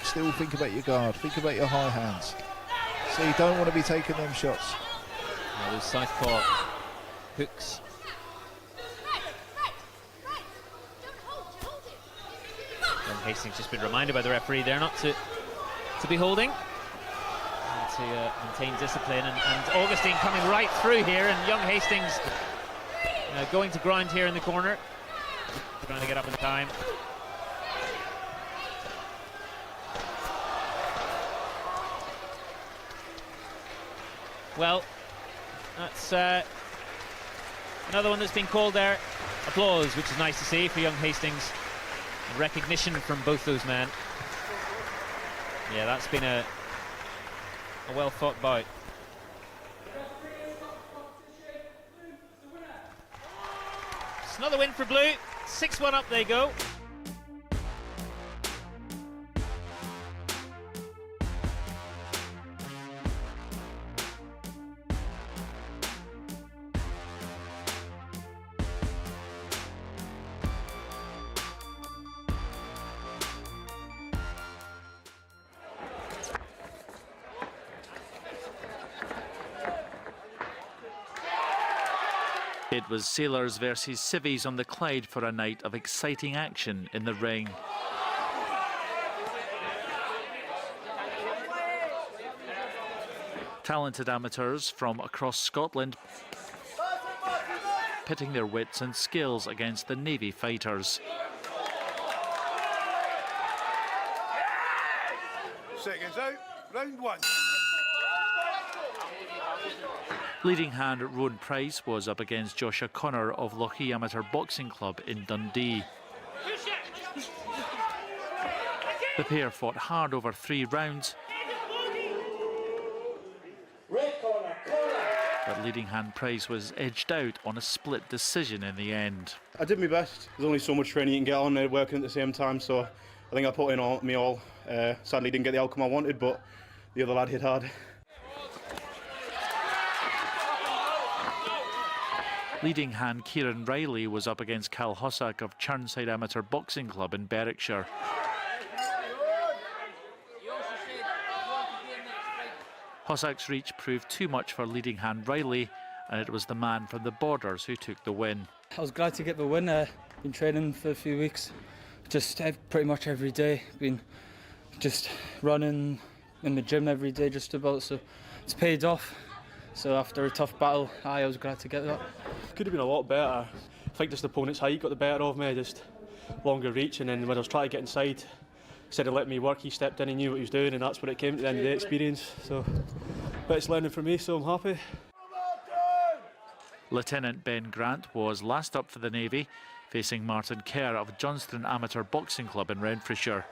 Still think about your guard. Think about your high hands. So you don't want to be taking them shots. Those southpaw hooks. And Hastings just been reminded by the referee there not to be holding. To maintain discipline, and Augustine coming right through here, and young Hastings going to ground here in the corner, trying to get up in time. Well, that's another one that's been called there. Applause, which is nice to see for young Hastings. Recognition from both those men. Yeah, that's been a well-fought bout. It's another win for Blue. 6-1 up they go. It was Sailors versus Civvies on the Clyde for a night of exciting action in the ring. Talented amateurs from across Scotland pitting their wits and skills against the Navy fighters. Seconds out, round one. Leading hand Rowan Price was up against Josh O'Connor of Lochee Amateur Boxing Club in Dundee. The pair fought hard over 3 rounds, but leading hand Price was edged out on a split decision in the end. I did my best. There's only so much training you can get on there working at the same time, so I think I put in all. Sadly didn't get the outcome I wanted, but the other lad hit hard. Leading hand Kieran Riley was up against Cal Hossack of Churnside Amateur Boxing Club in Berwickshire. Hossack's reach proved too much for leading hand Riley, and it was the man from the Borders who took the win. I was glad to get the win. Been training for a few weeks, just pretty much every day. Been just running in the gym every day just about, so it's paid off. So after a tough battle, I was glad to get that. Could have been a lot better. I think just the opponent's height got the better of me, just longer reach, and then when I was trying to get inside, instead of letting me work, he stepped in and knew what he was doing, and that's what it came to the end of the experience. So, but it's learning for me, so I'm happy. Lieutenant Ben Grant was last up for the Navy, facing Martin Kerr of Johnston Amateur Boxing Club in Renfrewshire.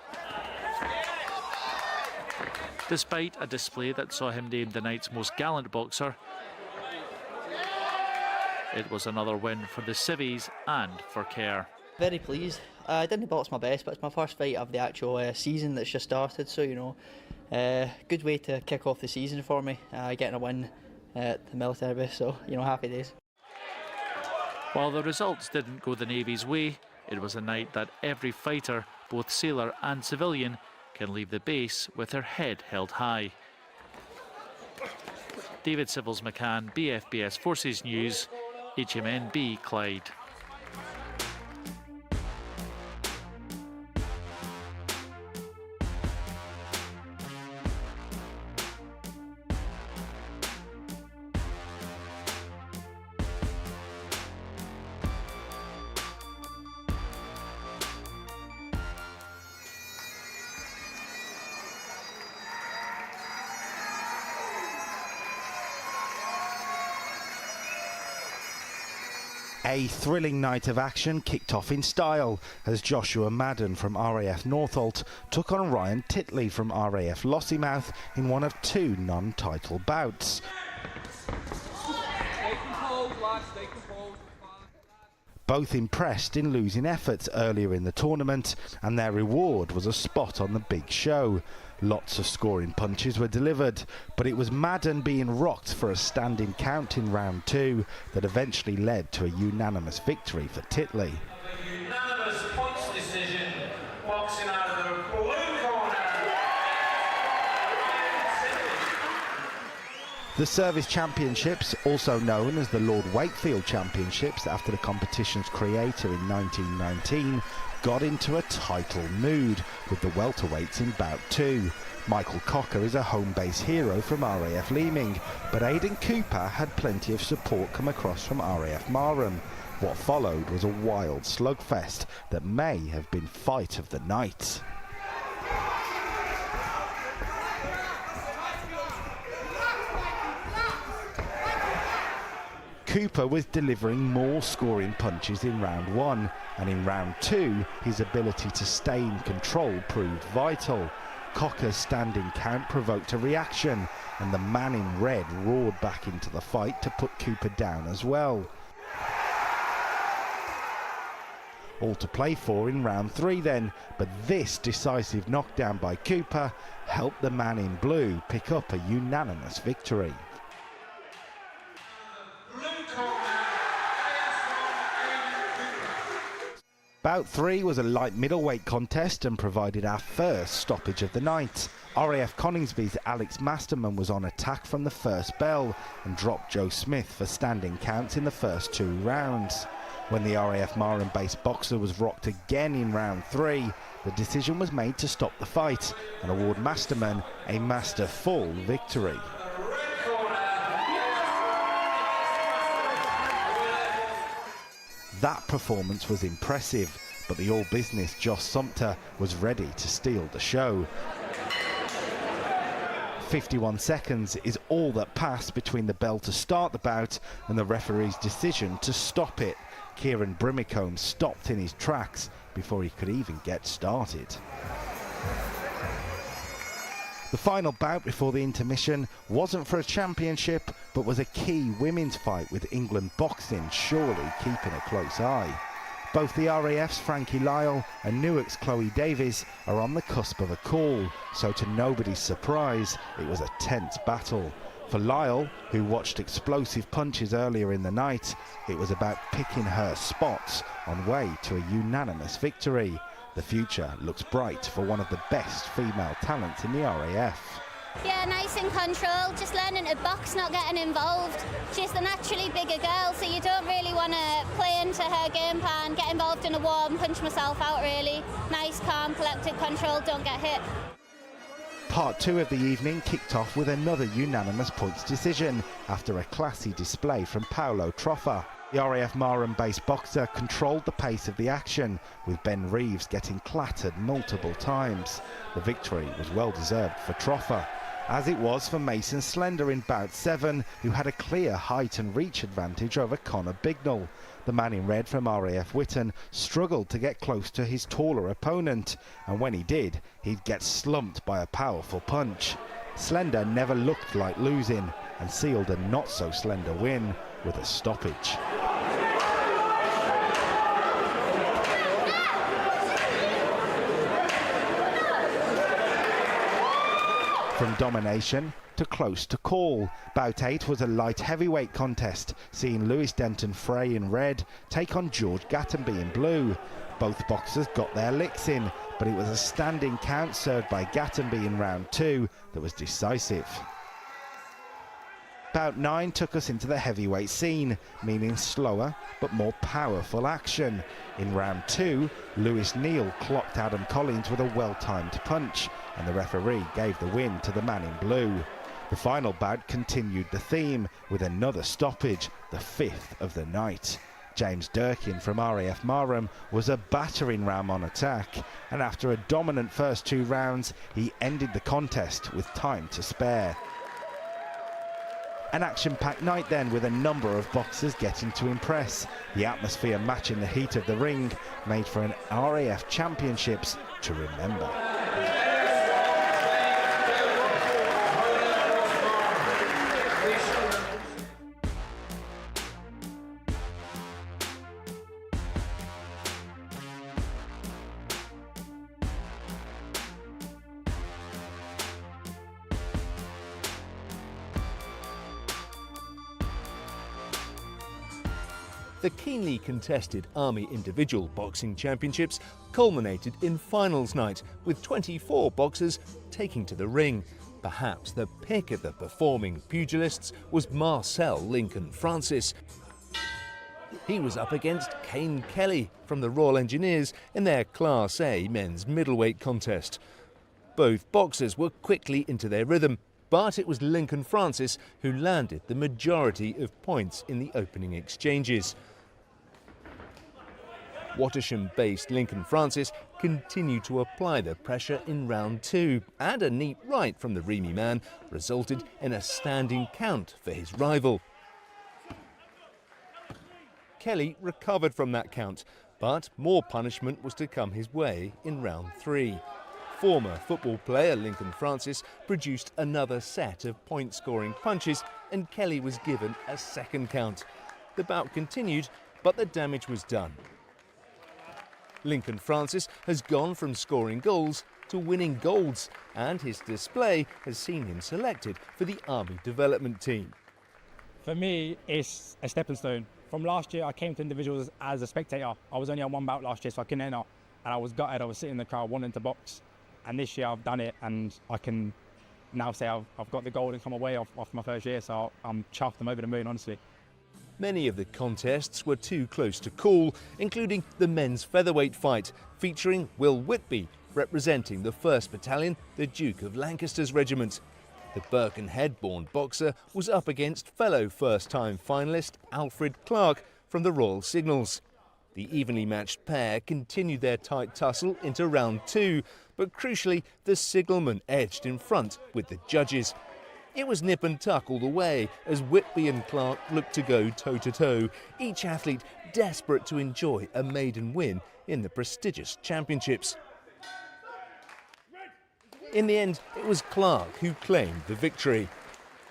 Despite a display that saw him named the night's most gallant boxer, it was another win for the Civvies and for Kerr. Very pleased. I didn't box my best, but it's my first fight of the actual season that's just started, so you know, good way to kick off the season for me, getting a win at the military base, so you know, happy days. While the results didn't go the Navy's way, it was a night that every fighter, both sailor and civilian, can leave the base with their head held high. David Civils McCann, BFBS Forces News, HMNB Clyde. A thrilling night of action kicked off in style as Joshua Madden from RAF Northolt took on Ryan Titley from RAF Lossiemouth in one of 2 non-title bouts. both impressed in losing efforts earlier in the tournament, and their reward was a spot on the big show. Lots of scoring punches were delivered, but it was Madden being rocked for a standing count in round 2 that eventually led to a unanimous victory for Titley. Unanimous points decision, boxing out of the blue corner. The Service Championships, also known as the Lord Wakefield Championships after the competition's creator in 1919, got into a title mood with the welterweights in bout 2. Michael Cocker is a home base hero from RAF Leeming, but Aidan Cooper had plenty of support come across from RAF Marham. What followed was a wild slugfest that may have been fight of the night. Cooper was delivering more scoring punches in round 1, and in round 2 his ability to stay in control proved vital. Cocker's standing count provoked a reaction, and the man in red roared back into the fight to put Cooper down as well. All to play for in round 3 then, but this decisive knockdown by Cooper helped the man in blue pick up a unanimous victory. Bout 3 was a light middleweight contest and provided our first stoppage of the night. RAF Coningsby's Alex Masterman was on attack from the first bell and dropped Joe Smith for standing counts in the first 2 rounds. When the RAF Marham-based boxer was rocked again in round 3, the decision was made to stop the fight and award Masterman a masterful victory. That performance was impressive, but the all-business Josh Sumpter was ready to steal the show. 51 seconds is all that passed between the bell to start the bout and the referee's decision to stop it. Kieran Brimicombe stopped in his tracks before he could even get started. The final bout before the intermission wasn't for a championship, but was a key women's fight with England boxing surely keeping a close eye. Both the RAF's Frankie Lyle and Newark's Chloe Davies are on the cusp of a call, so to nobody's surprise, it was a tense battle. For Lyle, who watched explosive punches earlier in the night, it was about picking her spots on way to a unanimous victory. The future looks bright for one of the best female talents in the RAF. Yeah, nice and control, just learning to box, not getting involved. She's the naturally bigger girl, so you don't really want to play into her game plan, get involved in a war and punch myself out really. Nice, calm, collected control, don't get hit. Part 2 of the evening kicked off with another unanimous points decision after a classy display from Paolo Troffa. The RAF Marham-based boxer controlled the pace of the action, with Ben Reeves getting clattered multiple times. The victory was well deserved for Troffa, as it was for Mason Slender in bout 7, who had a clear height and reach advantage over Connor Bignell. The man in red from RAF Witton struggled to get close to his taller opponent, and when he did, he'd get slumped by a powerful punch. Slender never looked like losing, and sealed a not-so-slender win with a stoppage. From domination to close to call, bout 8 was a light heavyweight contest, seeing Lewis Denton Frey in red take on George Gattenby in blue. Both boxers got their licks in, but it was a standing count served by Gattenby in round 2 that was decisive. Bout 9 took us into the heavyweight scene, meaning slower but more powerful action. In round 2, Lewis Neal clocked Adam Collins with a well-timed punch, and the referee gave the win to the man in blue. The final bout continued the theme with another stoppage, the 5th of the night. James Durkin from RAF Marham was a battering ram on attack, and after a dominant first 2 rounds, he ended the contest with time to spare. An action-packed night then, with a number of boxers getting to impress. The atmosphere matching the heat of the ring made for an RAF Championships to remember. The keenly contested Army Individual Boxing Championships culminated in finals night, with 24 boxers taking to the ring. Perhaps the pick of the performing pugilists was Marcel Lincoln Francis. He was up against Kane Kelly from the Royal Engineers in their Class A men's middleweight contest. Both boxers were quickly into their rhythm, but it was Lincoln Francis who landed the majority of points in the opening exchanges. Watersham-based Lincoln Francis continued to apply the pressure in round 2, and a neat right from the Remy man resulted in a standing count for his rival. Kelly recovered from that count, but more punishment was to come his way in round 3. Former football player Lincoln Francis produced another set of point-scoring punches, and Kelly was given a second count. The bout continued, but the damage was done. Lincoln Francis has gone from scoring goals to winning golds, and his display has seen him selected for the Army development team. For me, it's a stepping stone. From last year, I came to individuals as a spectator. I was only on one bout last year, so I couldn't enter, and I was gutted. I was sitting in the crowd wanting to box, and this year I've done it, and I can now say I've got the gold and come away off my first year, so I'm chuffed. I'm over the moon, honestly. Many of the contests were too close to call, including the men's featherweight fight, featuring Will Whitby, representing the 1st Battalion, the Duke of Lancaster's regiment. The Birkenhead-born boxer was up against fellow first-time finalist Alfred Clark from the Royal Signals. The evenly matched pair continued their tight tussle into round 2, but crucially, the signalman edged in front with the judges. It was nip and tuck all the way as Whitby and Clark looked to go toe-to-toe, each athlete desperate to enjoy a maiden win in the prestigious championships. In the end, it was Clark who claimed the victory.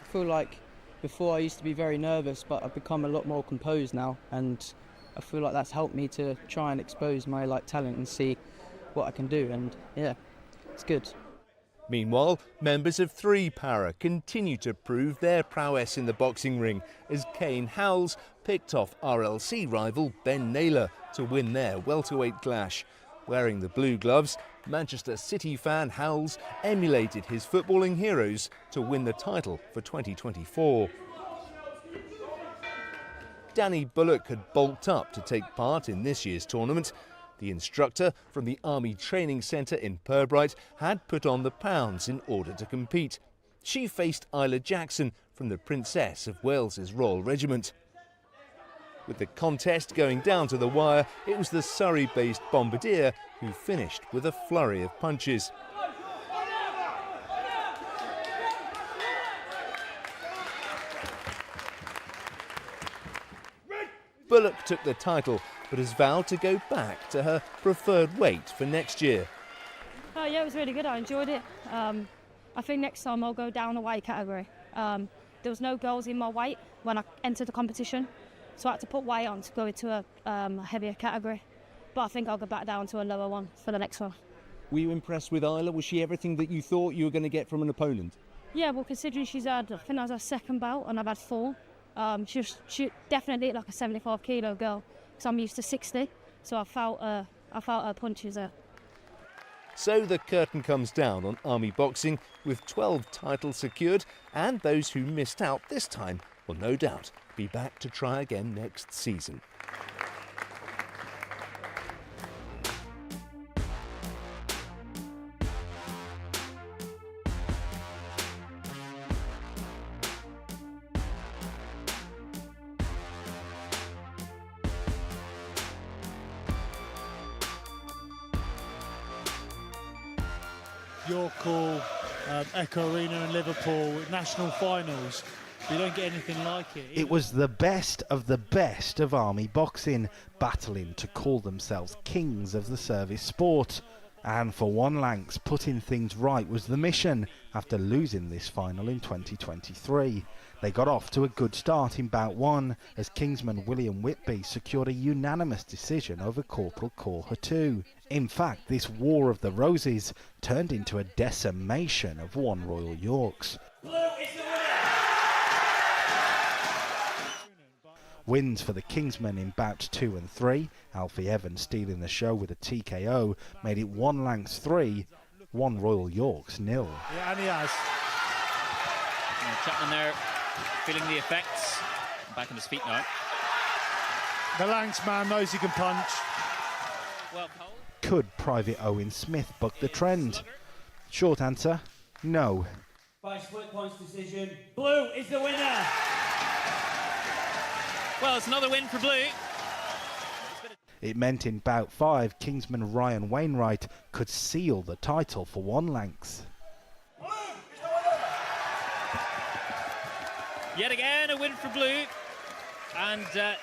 I feel like before I used to be very nervous, but I've become a lot more composed now, and I feel like that's helped me to try and expose my talent and see what I can do, and yeah, it's good. Meanwhile, members of 3 Para continue to prove their prowess in the boxing ring as Kane Howells picked off RLC rival Ben Naylor to win their welterweight clash. Wearing the blue gloves, Manchester City fan Howells emulated his footballing heroes to win the title for 2024. Danny Bullock had bulked up to take part in this year's tournament. The instructor from the Army Training Centre in Pirbright had put on the pounds in order to compete. She faced Isla Jackson from the Princess of Wales's Royal Regiment. With the contest going down to the wire, it was the Surrey-based Bombardier who finished with a flurry of punches. Bullock took the title, but has vowed to go back to her preferred weight for next year. Yeah, it was really good. I enjoyed it. I think next time I'll go down a weight category. There was no girls in my weight when I entered the competition, so I had to put weight on to go into a heavier category. But I think I'll go back down to a lower one for the next one. Were you impressed with Isla? Was she everything that you thought you were going to get from an opponent? Yeah, well, considering I think that was her second bout and I've had 4. She definitely looked like a 75 kilo girl, because I'm used to 60, so I felt her punches there. So the curtain comes down on Army boxing, with 12 titles secured, and those who missed out this time will no doubt be back to try again next season. Your call, Echo Arena in Liverpool, national finals. You don't get anything like it. It was the best of Army boxing, battling to call themselves kings of the service sport. And for one Lancs, putting things right was the mission after losing this final in 2023. They got off to a good start in bout 1 as Kingsman William Whitby secured a unanimous decision over Corporal Korha 2. In fact, this War of the Roses turned into a decimation of one Royal Yorks. Wins for the Kingsmen in bouts 2 and 3. Alfie Evans stealing the show with a TKO made it 1 Lancs 3, 1 Royal Yorks 0. Yeah, and he has. Chapman there feeling the effects. Back on his feet now. The Lancs man knows he can punch. Well, could Private Owen Smith buck the trend? Short answer, no. By split points decision, Blue is the winner. Well, it's another win for Blue. It meant in bout 5, Kingsman Ryan Wainwright could seal the title for 1 Lancs. Yet again, a win for Blue. And a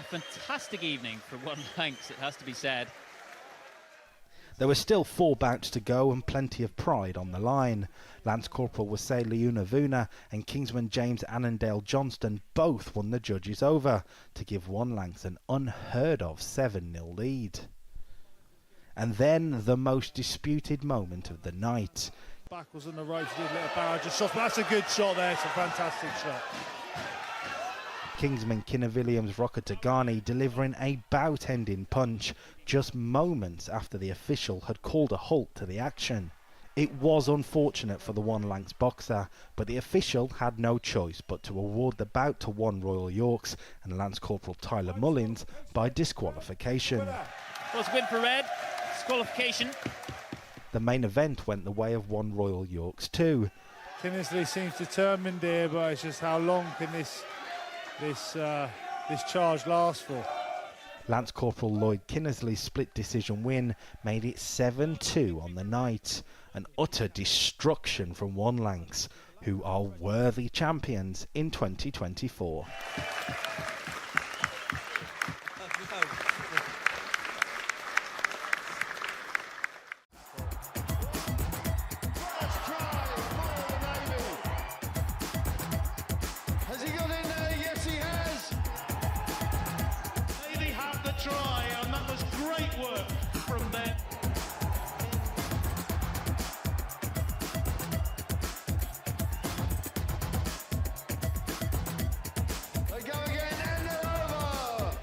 fantastic evening for 1 Lancs, it has to be said. There were still 4 bouts to go and plenty of pride on the line. Lance Corporal Wasei Leunavuna and Kingsman James Annandale Johnston both won the judges over to give 1 Lancs an unheard of 7-0 lead. And then the most disputed moment of the night. Backwards on the ropes, did a little barrage of shots, but that's a good shot there, it's a fantastic shot. Kingsman Kinner Williams Rocker Tagani delivering a bout-ending punch just moments after the official had called a halt to the action. It was unfortunate for the 1 Lancs boxer, but the official had no choice but to award the bout to 1 Royal Yorks and Lance Corporal Tyler Mullins by disqualification. Well, it's a win for Red. Disqualification. The main event went the way of 1 Royal Yorks too. Kinnersley seems determined here, but it's just how long can this charge last for? Lance Corporal Lloyd Kinnersley's split decision win made it 7-2 on the night. An utter destruction from 1 Lancs, who are worthy champions in 2024. Has he got in there? Yes, he has. Navy had the try, and that was great work from them. They go again, and they're over.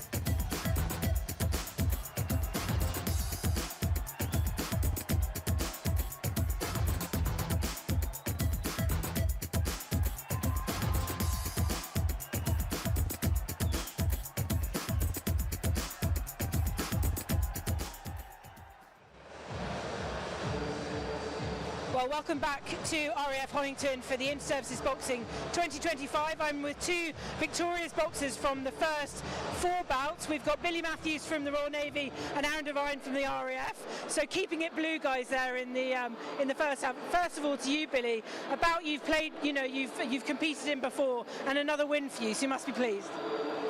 Well, welcome back to RAF Honington for the Inter-Services Boxing 2025. I'm with 2 victorious boxers from the first 4 bouts. We've got Billy Matthews from the Royal Navy and Aaron Devine from the RAF. So keeping it blue, guys, there in the first half. First of all, to you, Billy, a bout you've played, you've competed in before, and another win for you, so you must be pleased.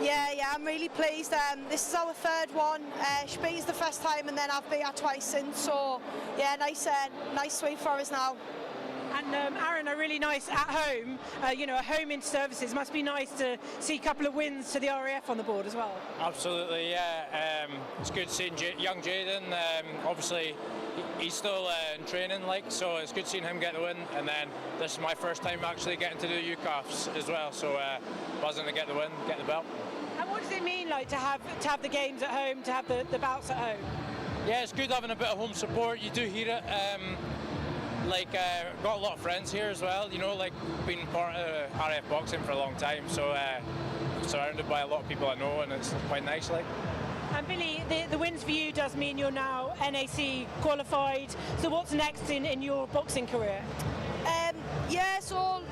Yeah, I'm really pleased. This is our 3rd one. She beat us the first time, and then I've beat her twice since. So, yeah, nice sweep for us now. And Aaron, a really nice at home, a home Inter-Services. Must be nice to see a couple of wins to the RAF on the board as well. Absolutely, yeah. It's good seeing young Jaden. Obviously, he's still in training, so it's good seeing him get the win. And then this is my first time actually getting to do UCAFs as well, so buzzing to get the win, get the belt. And what does it mean to have the games at home, to have the bouts at home? Yeah, it's good having a bit of home support. You do hear it. Got a lot of friends here as well, been part of RF boxing for a long time, so surrounded by a lot of people I know, and it's quite nice. And Billy, the wins for you does mean you're now NAC qualified, so what's next in your boxing career? So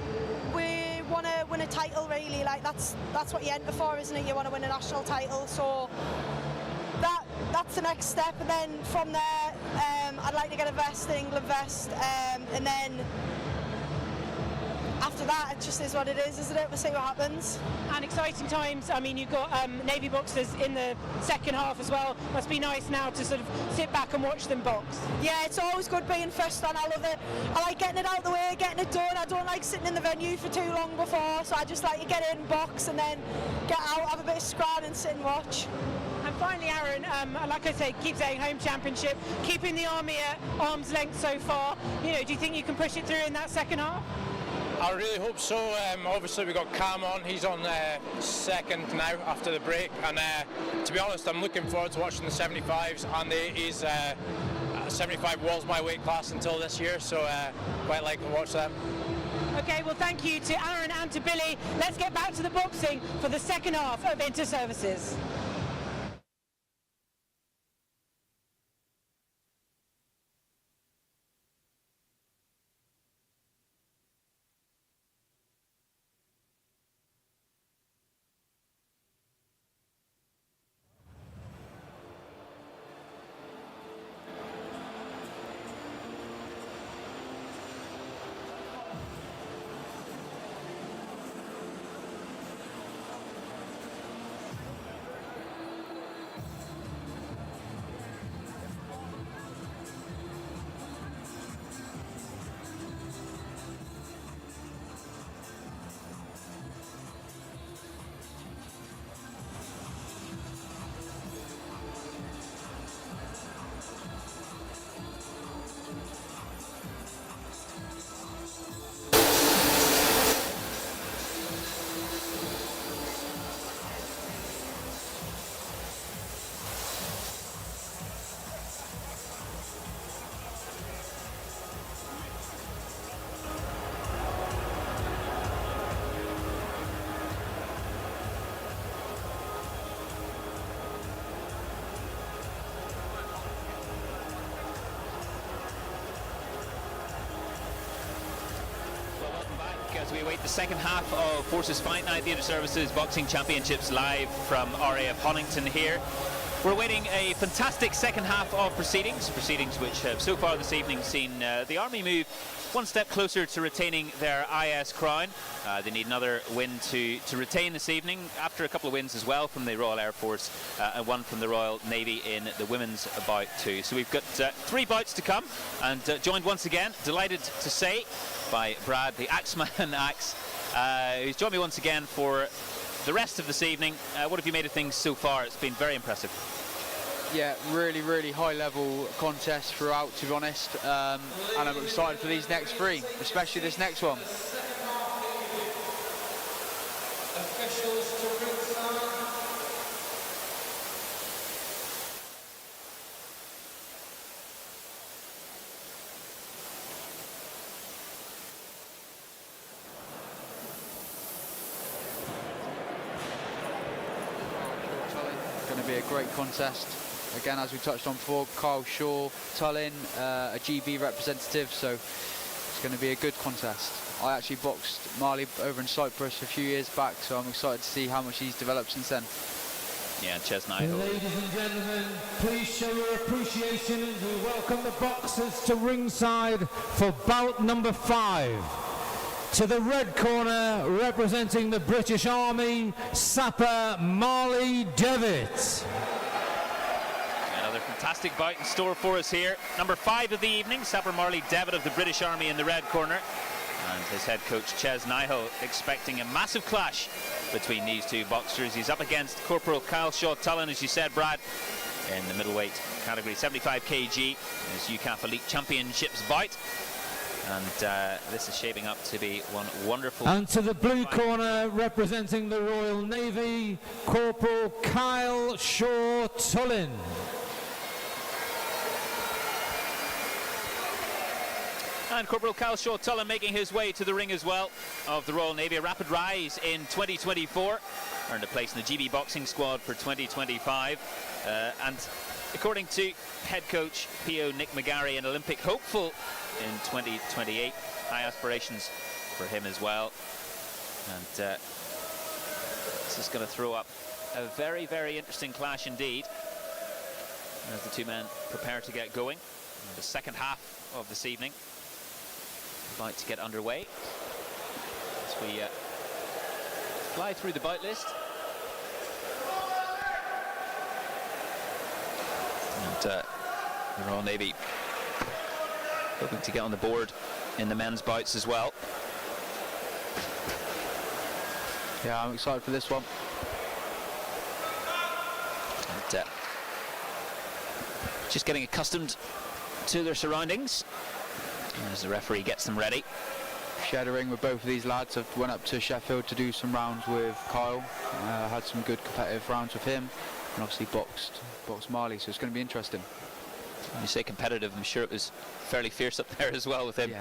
we want to win a title, really. That's what you enter for, isn't it? You want to win a national title, so that's the next step, and then from there I'd like to get a vest, an England vest, and then after that it just is what it is, isn't it? We'll see what happens. And exciting times. I mean, you've got Navy boxers in the second half as well. Must be nice now to sort of sit back and watch them box. Yeah, it's always good being first on. I love it. I like getting it out of the way, getting it done. I don't like sitting in the venue for too long before, so I just like to get in, box, and then get out, have a bit of scran and sit and watch. And finally, Aaron, like I say, keep saying home championship, keeping the army at arm's length so far. Do you think you can push it through in that second half? I really hope so. Obviously we got Cam on, he's on second now after the break, and to be honest I'm looking forward to watching the 75s and the 80s. 75 was my weight class until this year, so quite like to watch that. Okay, well thank you to Aaron and to Billy. Let's get back to the boxing for the second half of Inter-Services. As we await the second half of Forces Fight Night, the Inter-Services Boxing Championships, live from RAF Honington here. We're awaiting a fantastic second half of proceedings which have so far this evening seen the Army move one step closer to retaining their IS crown. They need another win to retain this evening, after a couple of wins as well from the Royal Air Force and one from the Royal Navy in the women's bout too. So we've got 3 bouts to come, and joined once again, delighted to say, by Brad, the Axeman Axe, who's joined me once again for the rest of this evening. What have you made of things so far? It's been very impressive. Yeah, really high level contest throughout, to be honest, and I'm excited for these next 3, especially this next one. Officials to ringside. Going to be a great contest. Again, as we touched on before, Kyle Shaw-Tullin, a GB representative, so it's going to be a good contest. I actually boxed Marley over in Cyprus a few years back, so I'm excited to see how much he's developed since then. Yeah, Ches Niho. Ladies and gentlemen, please show your appreciation as we welcome the boxers to ringside for bout number 5. To the red corner, representing the British Army, Sapper Marley Devitt. Another fantastic bout in store for us here. Number 5 of the evening, Sapper Marley Devitt of the British Army in the red corner. And his head coach, Ches Niho, expecting a massive clash between these two boxers. He's up against Corporal Kyle Shaw-Tullin, as you said, Brad, in the middleweight category, 75 kg, in his UCAF Elite Championships bout. And this is shaping up to be one wonderful... And to the blue corner, representing the Royal Navy, Corporal Kyle Shaw-Tullin. And Corporal Kyle Shaw-Tullin making his way to the ring as well, of the Royal Navy. A rapid rise in 2024. Earned a place in the GB boxing squad for 2025. And according to head coach P.O. Nick McGarry, an Olympic hopeful in 2028. High aspirations for him as well. And this is going to throw up a very interesting clash indeed, as the two men prepare to get going in the second half of this evening. About to get underway as we fly through the bout list. And the Royal Navy hoping to get on the board in the men's bouts as well. Yeah, I'm excited for this one. And just getting accustomed to their surroundings as the referee gets them ready. shared a ring with both of these lads. I went up to Sheffield to do some rounds with Kyle. Had some good competitive rounds with him, and obviously boxed Marley. So it's going to be interesting. When you say competitive, I'm sure it was fairly fierce up there as well with him.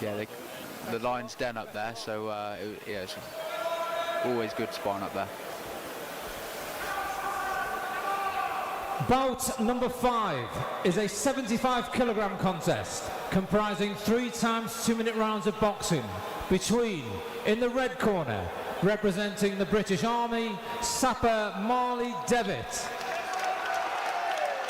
Yeah, the line's den up there, so yeah, it's always good sparring up there. Bout number 5 is a 75 kilogram contest comprising 3 times 2-minute rounds of boxing between, in the red corner, representing the British Army, sapper Marley Devitt.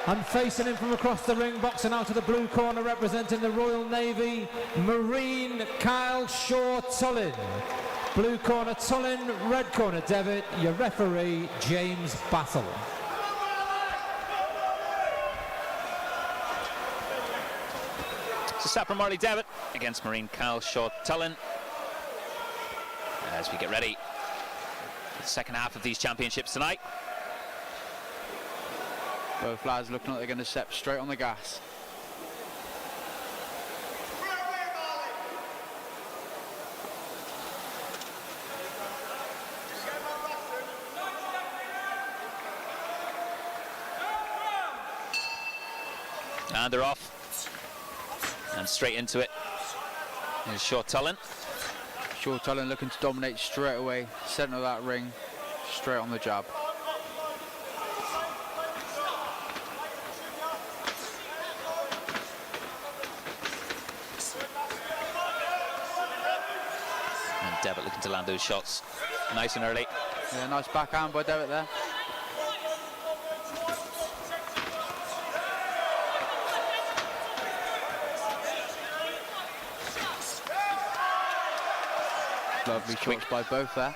And facing him from across the ring, boxing out of the blue corner, representing the Royal Navy, Marine Kyle Shaw-Tullin. Blue corner Tullin, red corner Devitt, your referee James Battle. So sapper Marley Devitt against Marine Kyle Shaw-Tullin as we get ready for the second half of these championships tonight. Both lads looking like they're going to step straight on the gas. And they're off. And straight into it. Here's Shaw-Tullin. Shaw-Tullin looking to dominate straight away. Centre of that ring, straight on the jab. And Devitt looking to land those shots nice and early. Yeah, nice backhand by Devitt there. Lovely shots by both there.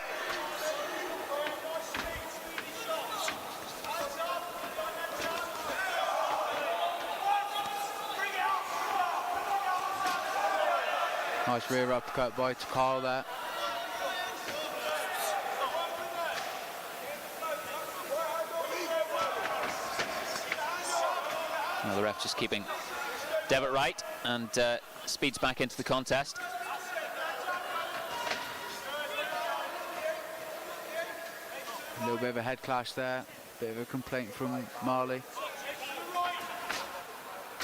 Nice rear uppercut by Kyle there. Now the ref just keeping Devitt right and speeds back into the contest. A little bit of a head clash there, bit of a complaint from Marley.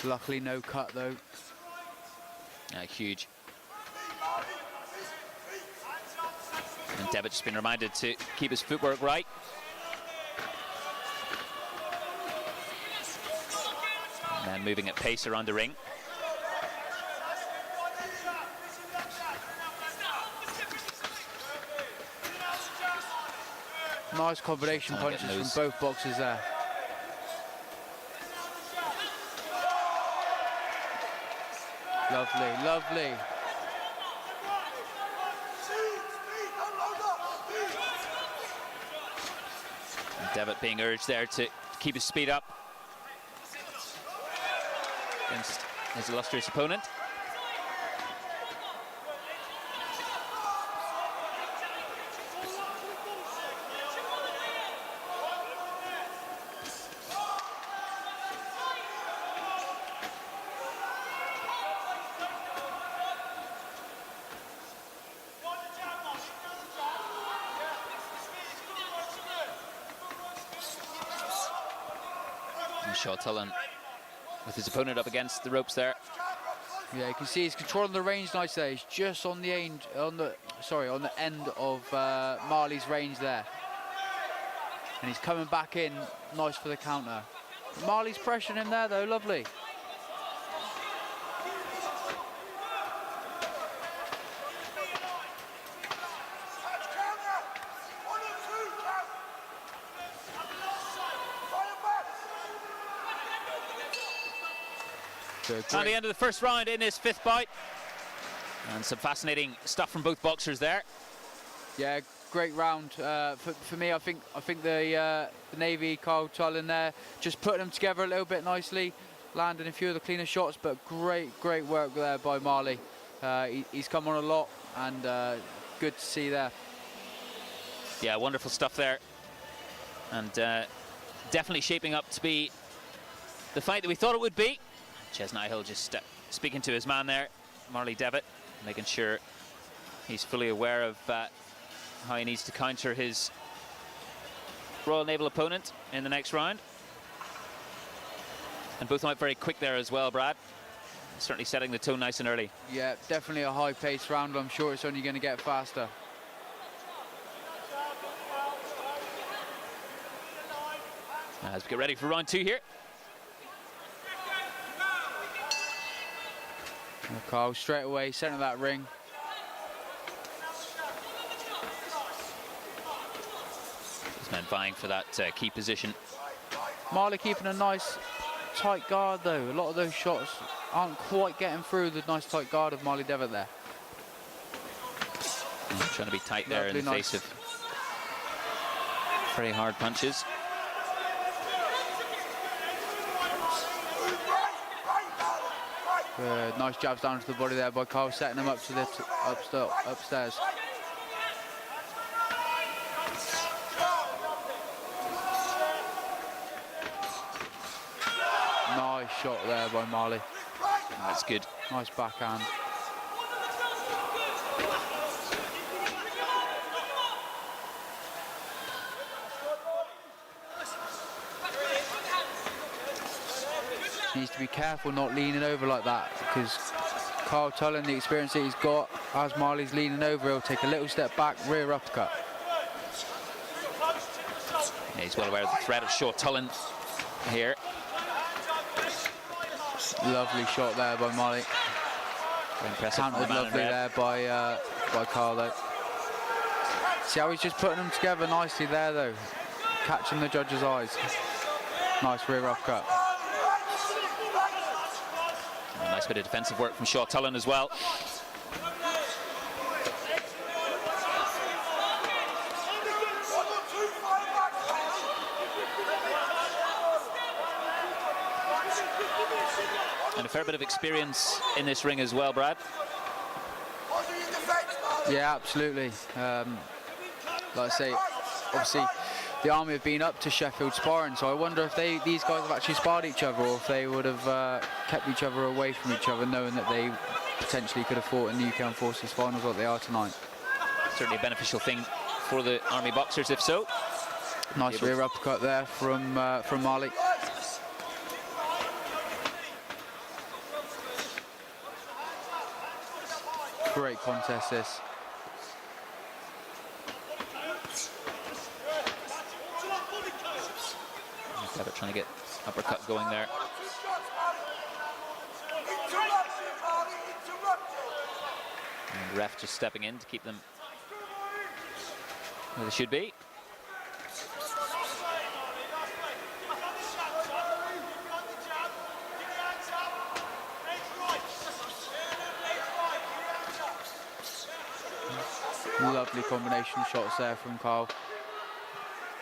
Luckily no cut though. Huge. And Devitt just been reminded to keep his footwork right. And then moving at pace around the ring. Nice combination punches from both boxers there. Lovely, lovely. And Devitt being urged there to keep his speed up against his illustrious opponent. Shaw-Tullin with his opponent up against the ropes there. Yeah, you can see he's controlling the range nice there. He's just on the end, on the end of Marley's range there, and he's coming back in nice for the counter. Marley's pressuring him there though, lovely. At the end of the first round in his 5th bout. And some fascinating stuff from both boxers there. Yeah, great round. For me, I think the Navy, Shaw-Tullin there, just putting them together a little bit nicely, landing a few of the cleaner shots, but great work there by Marley. He's come on a lot, and good to see there. Yeah, wonderful stuff there. And definitely shaping up to be the fight that we thought it would be. Chesney Hill just speaking to his man there, Marley Devitt, making sure he's fully aware of how he needs to counter his Royal Naval opponent in the next round. And both went very quick there as well, Brad. Certainly setting the tone nice and early. Yeah, definitely a high-paced round. I'm sure it's only going to get faster. As we get ready for round 2 here. Carl straight away, centre of that ring. These men vying for that key position. Marley keeping a nice tight guard though. A lot of those shots aren't quite getting through the nice tight guard of Marley Devitt there. Trying to be tight there in the face of very hard punches. Nice jabs down to the body there by Carl, setting him up to the upstairs. Nice shot there by Marley. That's good. Nice backhand. Needs to be careful not leaning over like that, because Shaw-Tullin, the experience that he's got, as Marley's leaning over, he'll take a little step back, rear uppercut. Yeah, he's well aware of the threat of Shaw-Tullin here. Lovely shot there by Marley. Very impressive. Countered lovely there by Carl though. See how he's just putting them together nicely there though, catching the judge's eyes. Nice rear uppercut. A nice bit of defensive work from Shaw-Tullin as well. And a fair bit of experience in this ring as well, Brad. Yeah, absolutely. Like I say, obviously the Army have been up to Sheffield sparring, so I wonder if these guys have actually sparred each other, or if they would have kept each other away from each other, knowing that they potentially could have fought in the UK Armed Forces finals like they are tonight. Certainly a beneficial thing for the Army boxers, if so. Nice rear uppercut there from Marley. Great contest this. Devitt trying to get uppercut going there. And the ref just stepping in to keep them where they should be. Lovely combination shots there from Carl.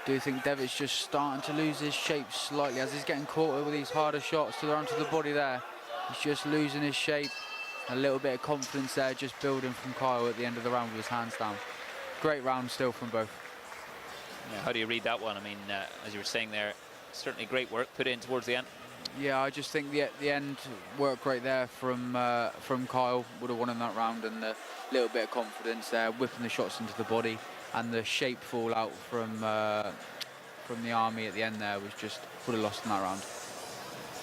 Do you think Devitt's just starting to lose his shape slightly as he's getting caught with these harder shots to the onto the body there? He's just losing his shape. A little bit of confidence there, just building from Kyle at the end of the round with his hands down. Great round still from both. Yeah, how do you read that one? I mean, as you were saying there, certainly great work put in towards the end. Yeah, I just think the end worked great there from Kyle. Would have won in that round, and a little bit of confidence there, whipping the shots into the body, and the shape fall out from the Army at the end there was just would have lost in that round.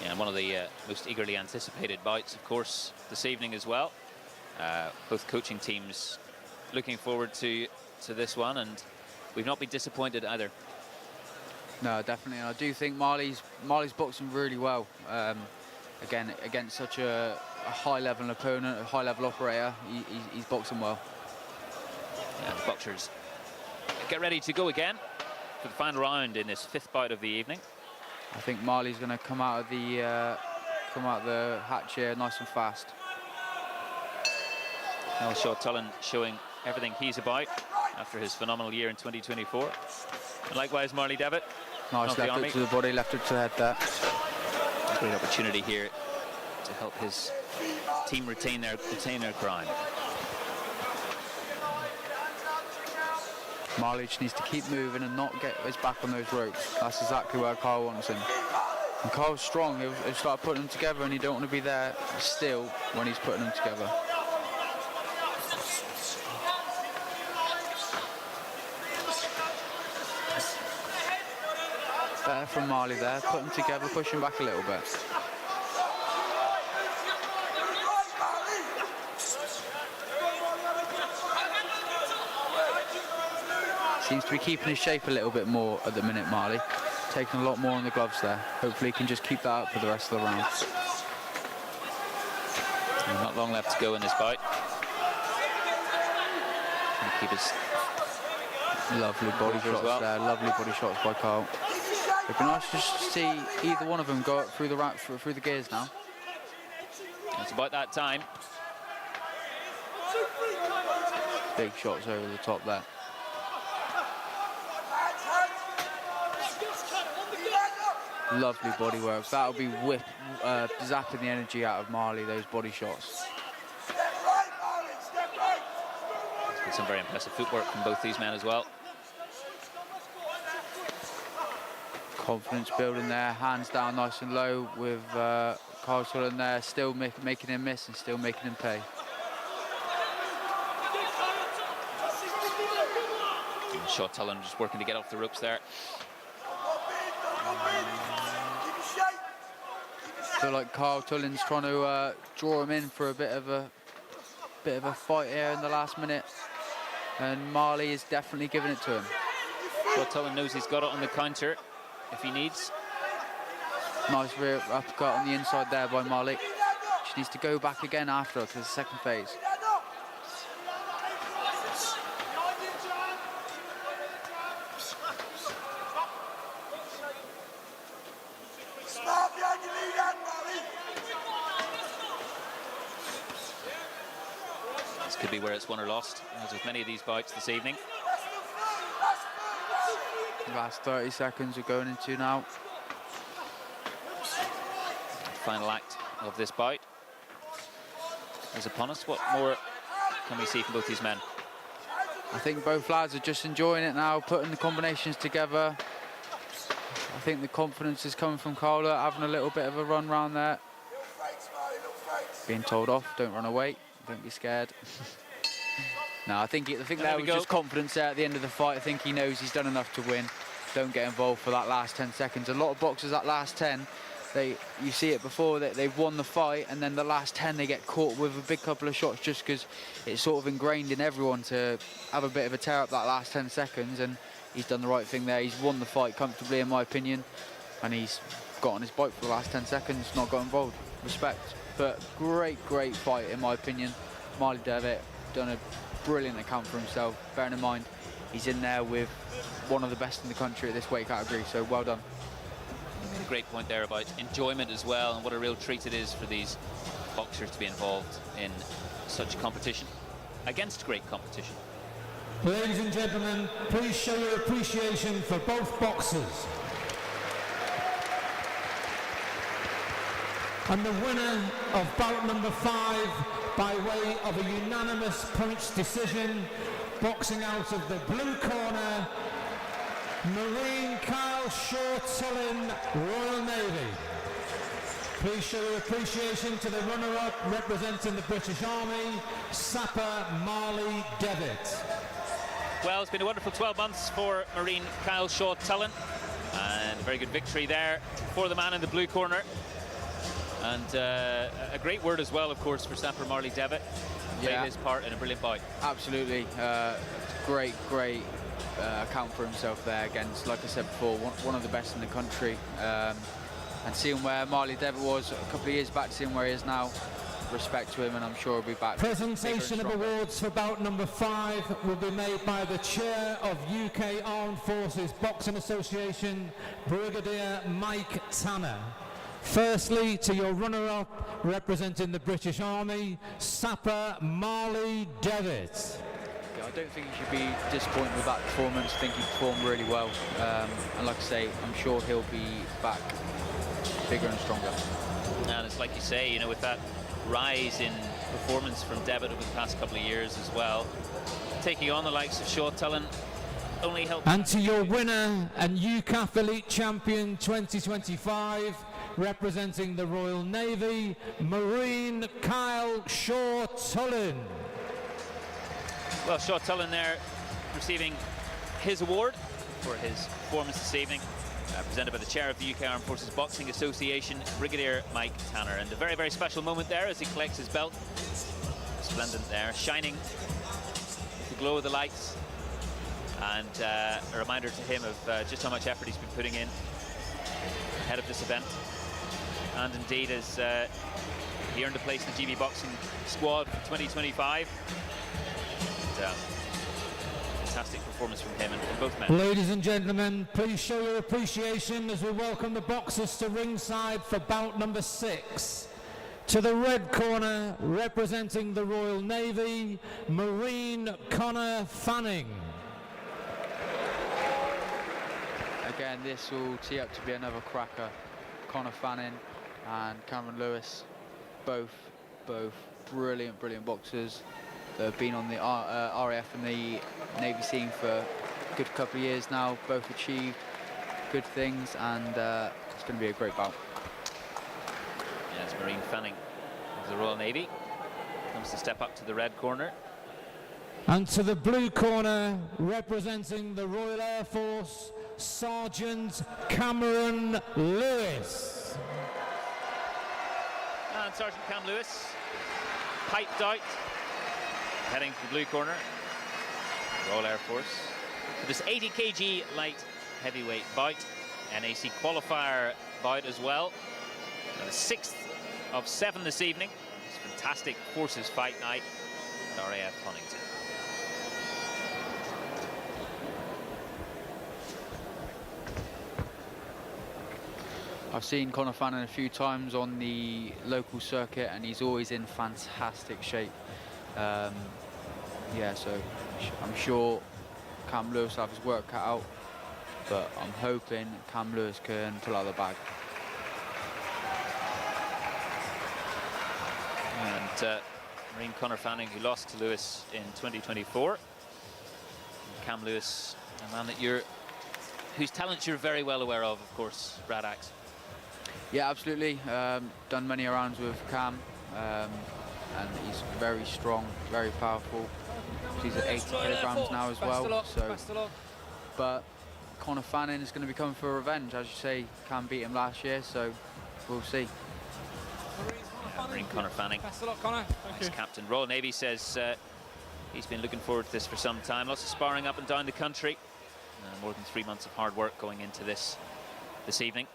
Yeah, and one of the most eagerly anticipated bouts, of course, this evening as well. Both coaching teams looking forward to this one, and we've not been disappointed either. No, definitely. And I do think Marley's boxing really well. Again, against such a high-level opponent, a high-level operator, he's boxing well. Yeah, the boxers get ready to go again for the final round in this fifth bout of the evening. I think Marley's going to come out of the hatch here nice and fast. Now Shaw-Tullin showing everything he's about after his phenomenal year in 2024. And likewise, Marley Devitt. Nice left hook to the body, left hook to the head there. A great opportunity here to help his team retain their crown. Marley just needs to keep moving and not get his back on those ropes. That's exactly where Kyle wants him. And Carl's strong. He'll start putting them together, and you don't want to be there still when he's putting them together. Better from Marley there. Put them together, push him back a little bit. Seems to be keeping his shape a little bit more at the minute, Marley. Taking a lot more on the gloves there. Hopefully he can just keep that up for the rest of the round. And not long left to go in this bout. And keep his lovely body shots well. there. Lovely body shots by Carl. It'd be nice just to see either one of them go up through the gears now. It's about that time. Big shots over the top there. Lovely body work. That'll be zapping the energy out of Marley, those body shots. There's been some very impressive footwork from both these men as well. Confidence building there, hands down nice and low with Shaw-Tullin there, still making him miss and still making him pay. Shaw-Tullin just working to get off the ropes there. I feel like Shaw-Tullin's trying to draw him in for a bit of a fight here in the last minute, and Marley is definitely giving it to him. Shaw-Tullin knows he's got it on the counter if he needs. Nice rear uppercut on the inside there by Marley. She needs to go back again after to the second phase. This could be where it's won or lost, as with many of these bouts this evening. Last 30 seconds we're going into now. Final act of this bout is upon us. What more can we see from both these men? I think both lads are just enjoying it now, putting the combinations together. I think the confidence is coming from Carla, having a little bit of a run round there. Being told off, don't run away, don't be scared. No, I think that was just confidence there at the end of the fight. I think he knows he's done enough to win. Don't get involved for that last 10 seconds. A lot of boxers, that last 10, you see it before, that they've won the fight, and then the last 10 they get caught with a big couple of shots just because it's sort of ingrained in everyone to have a bit of a tear up that last 10 seconds, and he's done the right thing there. He's won the fight comfortably, in my opinion, and he's got on his bike for the last 10 seconds, not got involved. Respect. But great fight, in my opinion. Marley Devitt done a brilliant account for himself, bearing in mind he's in there with one of the best in the country at this weight category, so well done. You made a great point there about enjoyment as well, and what a real treat it is for these boxers to be involved in such competition, against great competition. Ladies and gentlemen, please show your appreciation for both boxers. And the winner of bout number 5 by way of a unanimous points decision, boxing out of the blue corner, Marine Kyle Shaw-Tullin, Royal Navy. Please show your appreciation to the runner-up representing the British Army, Sapper Marley Devitt. Well, it's been a wonderful 12 months for Marine Kyle Shaw-Tullin, and a very good victory there for the man in the blue corner. And a great word as well, of course, for Sapper Marley Devitt. Played his part in a brilliant bout. Absolutely. Great account for himself there against, like I said before, one of the best in the country. And seeing where Marley Devitt was a couple of years back, seeing where he is now, respect to him, and I'm sure he'll be back. Presentation of awards for bout number 5 will be made by the Chair of UK Armed Forces Boxing Association, Brigadier Mike Tanner. Firstly, to your runner-up representing the British Army, Sapper Marley Devitt. I don't think he should be disappointed with that performance. I think he performed really well. And like I say, I'm sure he'll be back bigger and stronger. And it's like you say, you know, with that rise in performance from Devitt over the past couple of years as well, taking on the likes of Shaw-Tullin only helped. And to your winner and UCAF Elite Champion 2025, representing the Royal Navy, Marine Kyle Shaw-Tullin. Well, Shaw-Tullin there receiving his award for his performance this evening, presented by the chair of the UK Armed Forces Boxing Association, Brigadier Mike Tanner. And a very, very special moment there as he collects his belt. Splendid there, shining with the glow of the lights. And a reminder to him of just how much effort he's been putting in ahead of this event. And indeed, as he earned a place in the GB Boxing squad for 2025. And, fantastic performance from him and both men. Ladies and gentlemen, please show your appreciation as we welcome the boxers to ringside for bout number 6. To the red corner, representing the Royal Navy, Marine Connor Fanning. Again, this will tee up to be another cracker. Connor Fanning and Cameron Lewis, both brilliant boxers that have been on the RAF and the Navy scene for a good couple of years now. Both achieved good things, and it's going to be a great bout. Yeah, it's Marine Fanning of the Royal Navy. Comes to step up to the red corner. And to the blue corner, representing the Royal Air Force, Sergeant Cameron Lewis. And Sergeant Cam Lewis, piped out, heading to the blue corner, Royal Air Force. For this 80 kg light heavyweight bout, NAC qualifier bout as well. And the 6th of 7 this evening. It's a fantastic forces fight night at RAF Honington. I've seen Connor Fanning a few times on the local circuit, and he's always in fantastic shape. Yeah, so I'm sure Cam Lewis will have his work cut out, but I'm hoping Cam Lewis can pull out the bag. And Marine Connor Fanning, who lost to Lewis in 2024. And Cam Lewis, a man that whose talents you're very well aware of course, Brad Axe. Yeah, absolutely. Done many rounds with Cam, and he's very strong, very powerful. He's at 80 kilograms now as well. But Connor Fanning is going to be coming for revenge. As you say, Cam beat him last year, so we'll see. Marine Connor Fanning, ex-captain. Royal Navy says he's been looking forward to this for some time. Lots of sparring up and down the country. More than 3 months of hard work going into this evening.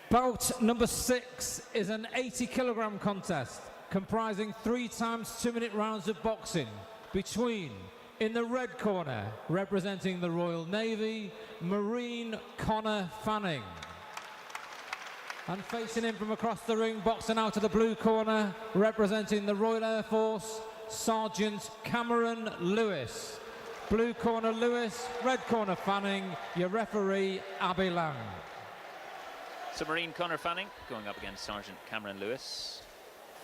Bout number 6 is an 80 kilogram contest comprising 3 times 2-minute rounds of boxing between, in the red corner, representing the Royal Navy, Marine Connor Fanning. And facing in from across the ring, boxing out of the blue corner, representing the Royal Air Force, Sergeant Cameron Lewis. Blue corner Lewis, red corner Fanning, your referee Abby Lang. So Marine Connor Fanning going up against Sergeant Cameron Lewis.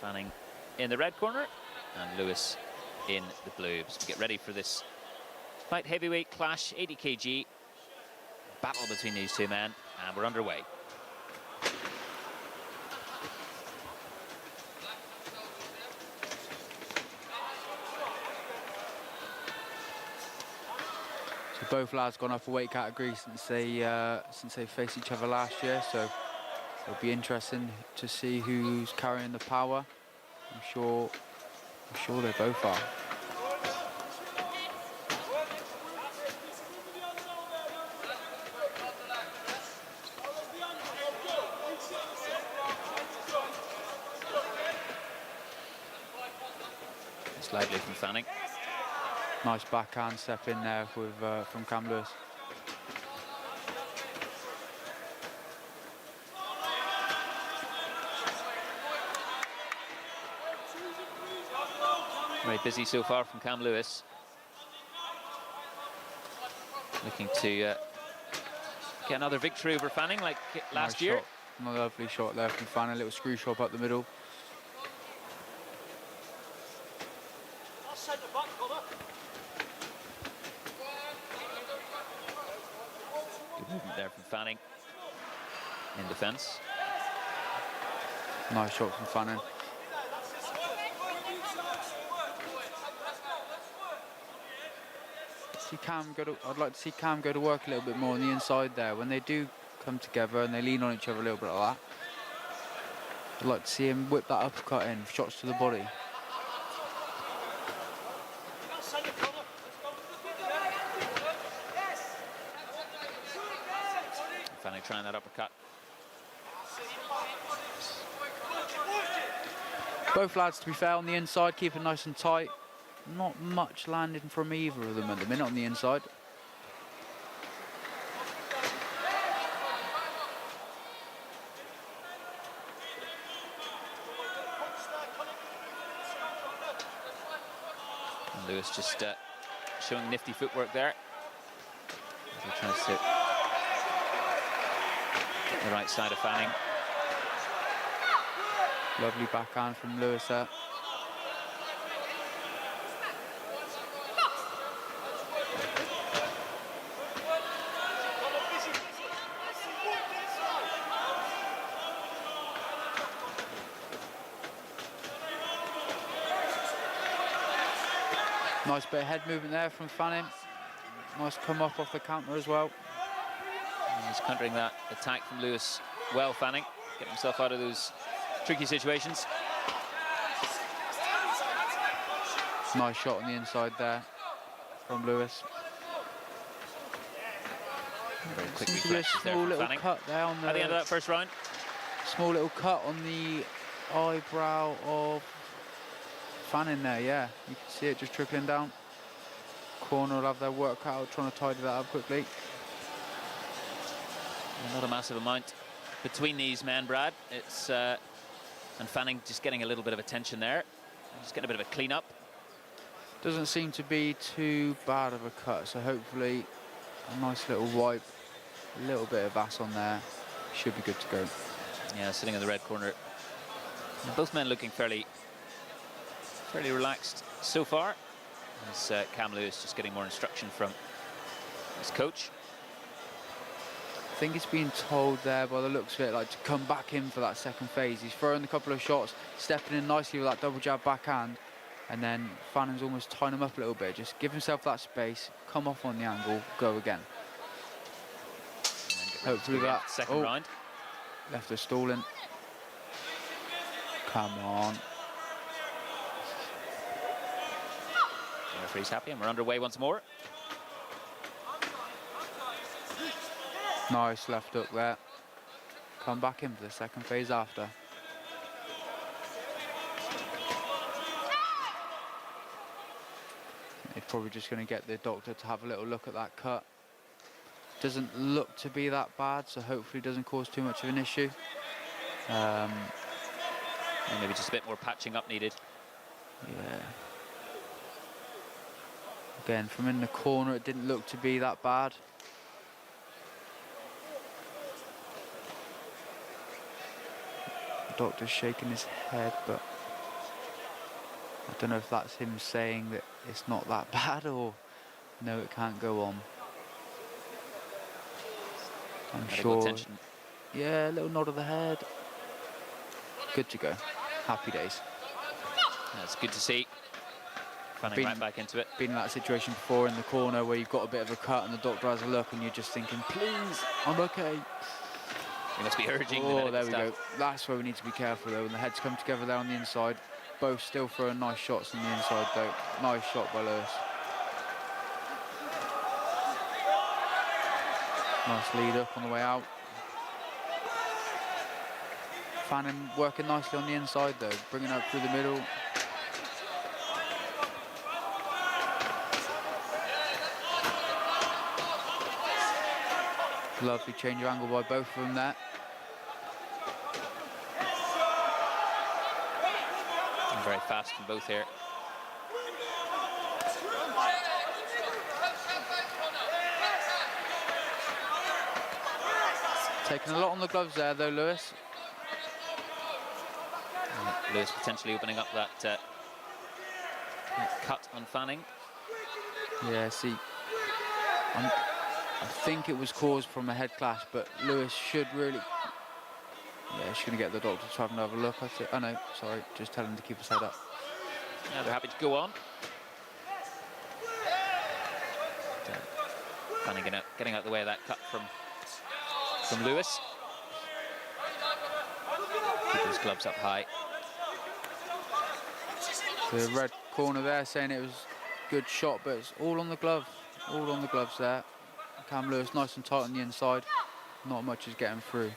Fanning in the red corner and Lewis in the blue. So we get ready for this light heavyweight clash, 80 kg battle between these two men, and we're underway. So both lads gone up a weight category since they faced each other last year, so it'll be interesting to see who's carrying the power. I'm sure they both are. It's lively from Fanning. Nice backhand step in there with from Cam Lewis. Very busy so far from Cam Lewis. Looking to get another victory over Fanning like last year. Shot. Another lovely shot there from Fanning, a little screw shot up the middle. Good movement there from Fanning in defence. Nice shot from Fanning. I'd like to see Cam go to work a little bit more on the inside there. When they do come together and they lean on each other a little bit like that, I'd like to see him whip that uppercut in, shots to the body. Fanning trying that uppercut. Both lads, to be fair, on the inside, keeping nice and tight. Not much landing from either of them at the minute on the inside. And Lewis just showing nifty footwork there. He's trying to sit the right side of Fanning. Lovely backhand from Lewis there. Nice bit of head movement there from Fanning. Nice come up off the counter as well. And he's countering that attack from Lewis well, Fanning. Getting himself out of those tricky situations. Nice shot on the inside there from Lewis. Very quick Seems to be a reflexes there small from little Fanning. cut there on the At the end of that first round. Small little cut on the eyebrow of Fanning there, yeah. You can see it just trickling down. Corner will have their work cut out, trying to tidy that up quickly. Not a massive amount between these men, Brad. It's and Fanning just getting a little bit of attention there. Just getting a bit of a clean up. Doesn't seem to be too bad of a cut, so hopefully a nice little wipe, a little bit of ass on there. Should be good to go. Yeah, sitting in the red corner. And both men looking fairly relaxed so far. As Cam Lewis just getting more instruction from his coach. I think he's been told there by the looks of it, like, to come back in for that second phase. He's throwing a couple of shots, stepping in nicely with that double jab backhand, and then Fanning's almost tying him up a little bit. Just give himself that space, come off on the angle, go again. Hopefully that second round. Left her stalling. Come on. The referee's happy, and we're underway once more. Nice left hook there. Come back in for the second phase after. They're probably just going to get the doctor to have a little look at that cut. Doesn't look to be that bad, so hopefully it doesn't cause too much of an issue. And maybe just a bit more patching up needed. Yeah. Again, from in the corner, it didn't look to be that bad. The doctor's shaking his head, but I don't know if that's him saying that it's not that bad or no, it can't go on. I'm Medical sure. attention. Yeah, a little nod of the head. Good to go. Happy days. That's good to see. Fanning right back into it. Been in that situation before in the corner where you've got a bit of a cut and the doctor has a look and you're just thinking, please, I'm okay. You must be urging the Oh, medical there we staff. go. That's where we need to be careful though. When the heads come together there on the inside, both still throwing nice shots on the inside though. Nice shot by Lewis. Nice lead up on the way out. Fanning working nicely on the inside though, bringing up through the middle. Lovely change of angle by both of them there. And very fast from both here. Taking a lot on the gloves there though, Lewis. And Lewis potentially opening up that cut on Fanning. Yeah, see, I think it was caused from a head clash, but Lewis should really Yeah, she's going to get the doctor to have another look. Oh no, sorry, just tell him to keep his head up. Yeah, they're happy to go on. Fanning getting out the way of that cut from Lewis. Keep his gloves up high. The red corner there saying it was a good shot, but it's all on the glove. All on the gloves there. Cam Lewis nice and tight on the inside. Not much is getting through.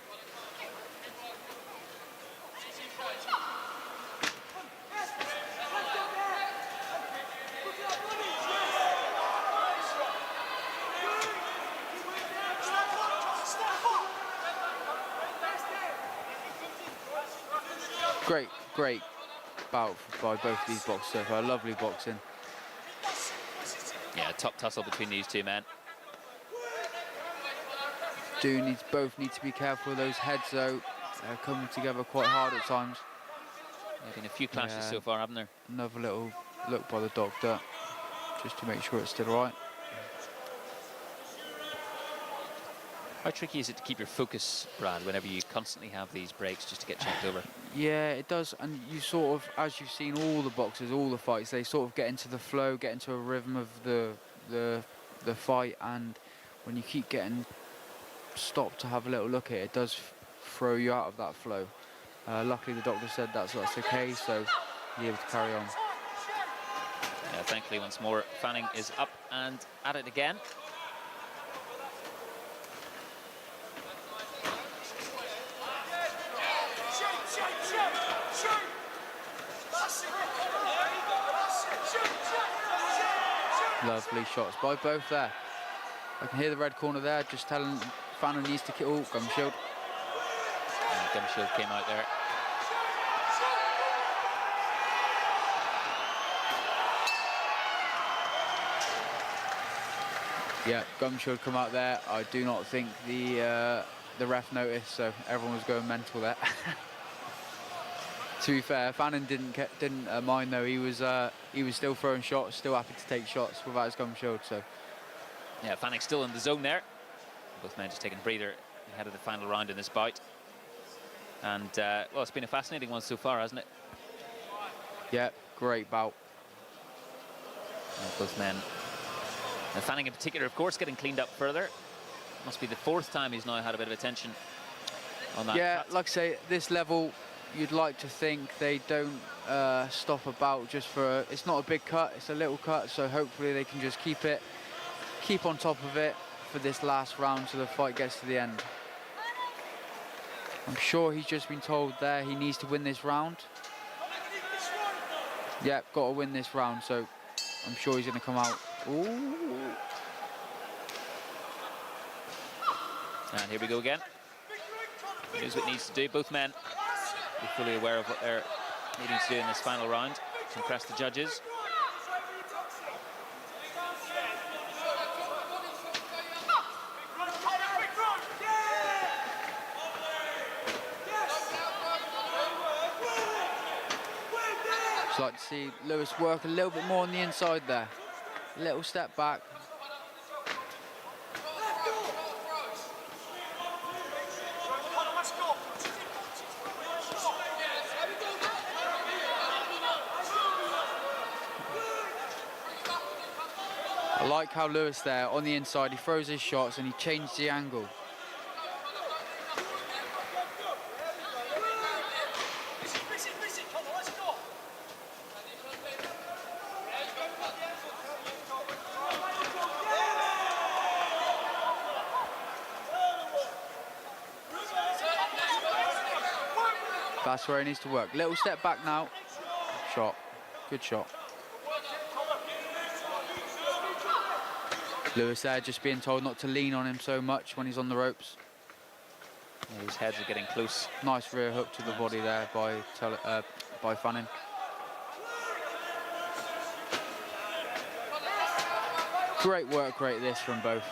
Great bout by both of these boxers so far. Lovely boxing. Yeah, top tussle between these two men. Both need to be careful of those heads though. They're coming together quite hard at times. There have been a few clashes so far, haven't there? Another little look by the doctor, just to make sure it's still right. How tricky is it to keep your focus, Brad, whenever you constantly have these breaks just to get checked over? Yeah, it does, and you sort of, as you've seen all the boxers, all the fights, they sort of get into the flow, get into a rhythm of the fight, and when you keep getting stopped to have a little look at it, it does throw you out of that flow. Luckily, the doctor said that's okay, so you're able to carry on. Yeah, thankfully, once more, Fanning is up and at it again. Lovely shots by both there. I can hear the red corner there, just telling Fanning needs to kill gum shield. Gum shield came out there. Yeah, gum shield come out there. I do not think the ref noticed, so everyone was going mental there. To be fair, Fanning didn't mind though. He was still throwing shots, still happy to take shots without his gum shield. So yeah, Fanning still in the zone there. Both men just taking a breather ahead of the final round in this bout. And well, it's been a fascinating one so far, hasn't it? Yeah, great bout. Both men. And Fanning in particular, of course, getting cleaned up further. Must be the fourth time he's now had a bit of attention on that. Yeah, cut. like I say, this level, you'd like to think they don't stop a bout just for it's not a big cut, it's a little cut, so hopefully they can just keep on top of it for this last round so the fight gets to the end. I'm sure he's just been told there he needs to win this round. Yeah, got to win this round, so I'm sure he's going to come out. Ooh. And here we go again. He knows what he needs to do. Both men are fully aware of what they're needing to do in this final round to impress the judges. Just like to see Lewis work a little bit more on the inside there. A little step back. I like how Lewis there on the inside, he throws his shots and he changed the angle. That's where he needs to work. Little step back now. Shot. Good shot. Lewis there just being told not to lean on him so much when he's on the ropes. Yeah, his heads are getting close. Nice rear hook to the body there by Fanning. Great work rate this from both.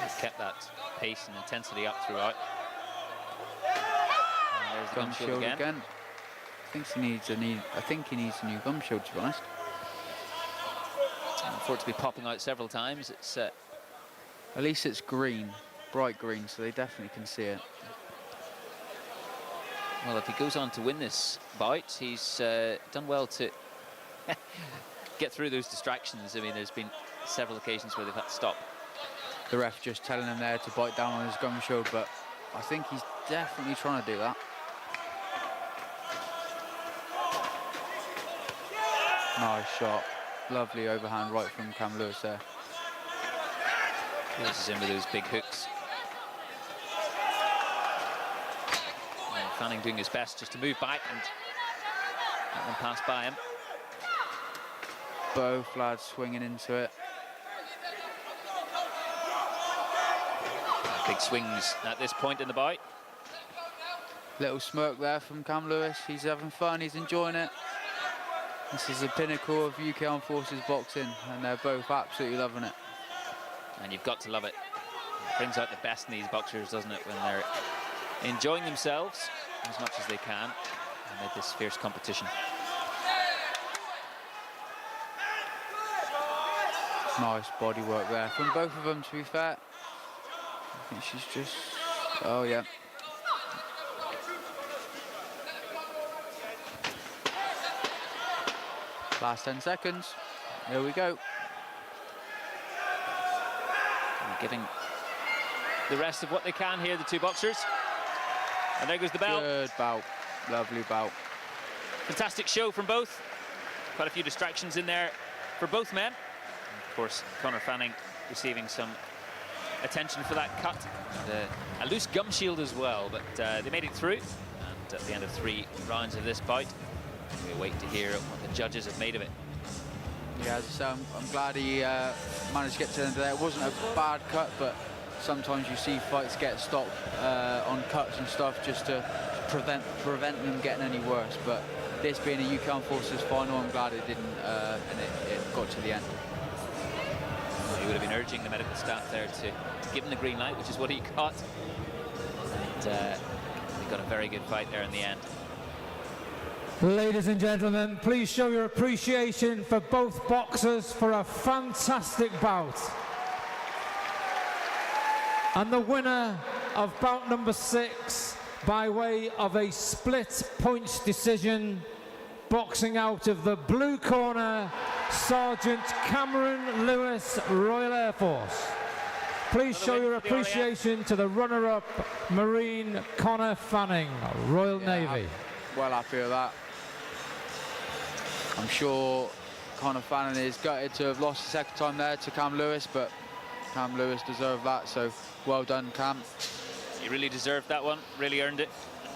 He's kept that pace and intensity up throughout. And there's the Gum shield again. I think he needs a new gum shield, to be honest. And for it to be popping out several times, it's at least it's green, bright green, so they definitely can see it. Well, if he goes on to win this bout, he's done well to get through those distractions. I mean, there's been several occasions where they've had to stop. The ref just telling him there to bite down on his gum shield, but I think he's definitely trying to do that. Nice shot. Lovely overhand right from Cam Lewis there. This is in with those big hooks. And Fanning doing his best just to move back, and that one passed by him. Both lads swinging into it. Big swings at this point in the bout. Little smirk there from Cam Lewis. He's having fun, he's enjoying it. This is the pinnacle of UK Armed Forces boxing, and they're both absolutely loving it. And you've got to love it. It brings out the best in these boxers, doesn't it, when they're enjoying themselves as much as they can amid this fierce competition. Nice body work there from both of them, to be fair. I think she's just... Oh, yeah. Last 10 seconds. Here we go. And giving the rest of what they can here, the two boxers. And there goes the bell. Good bout. Lovely bout. Fantastic show from both. Quite a few distractions in there for both men. And of course, Conor Fanning receiving some attention for that cut. And a loose gum shield as well, but they made it through. And at the end of 3 rounds of this bout, we wait to hear what the judges have made of it. Yeah, as I say, I'm glad he managed to get to the end of there. It wasn't a bad cut, but sometimes you see fights get stopped on cuts and stuff just to prevent them getting any worse. But this being a UK Armed Forces final, I'm glad it didn't, and it got to the end. Well, he would have been urging the medical staff there to give him the green light, which is what he got. And they got a very good fight there in the end. Ladies and gentlemen, please show your appreciation for both boxers for a fantastic bout. And the winner of bout number 6 by way of a split points decision, boxing out of the blue corner, Sergeant Cameron Lewis, Royal Air Force. Please show your appreciation to the runner-up, Marine Conor Fanning, Royal Navy. I'm well happy with that. I'm sure Conor Fanning is gutted to have lost the second time there to Cam Lewis, but Cam Lewis deserved that, so well done, Cam. He really deserved that one, really earned it.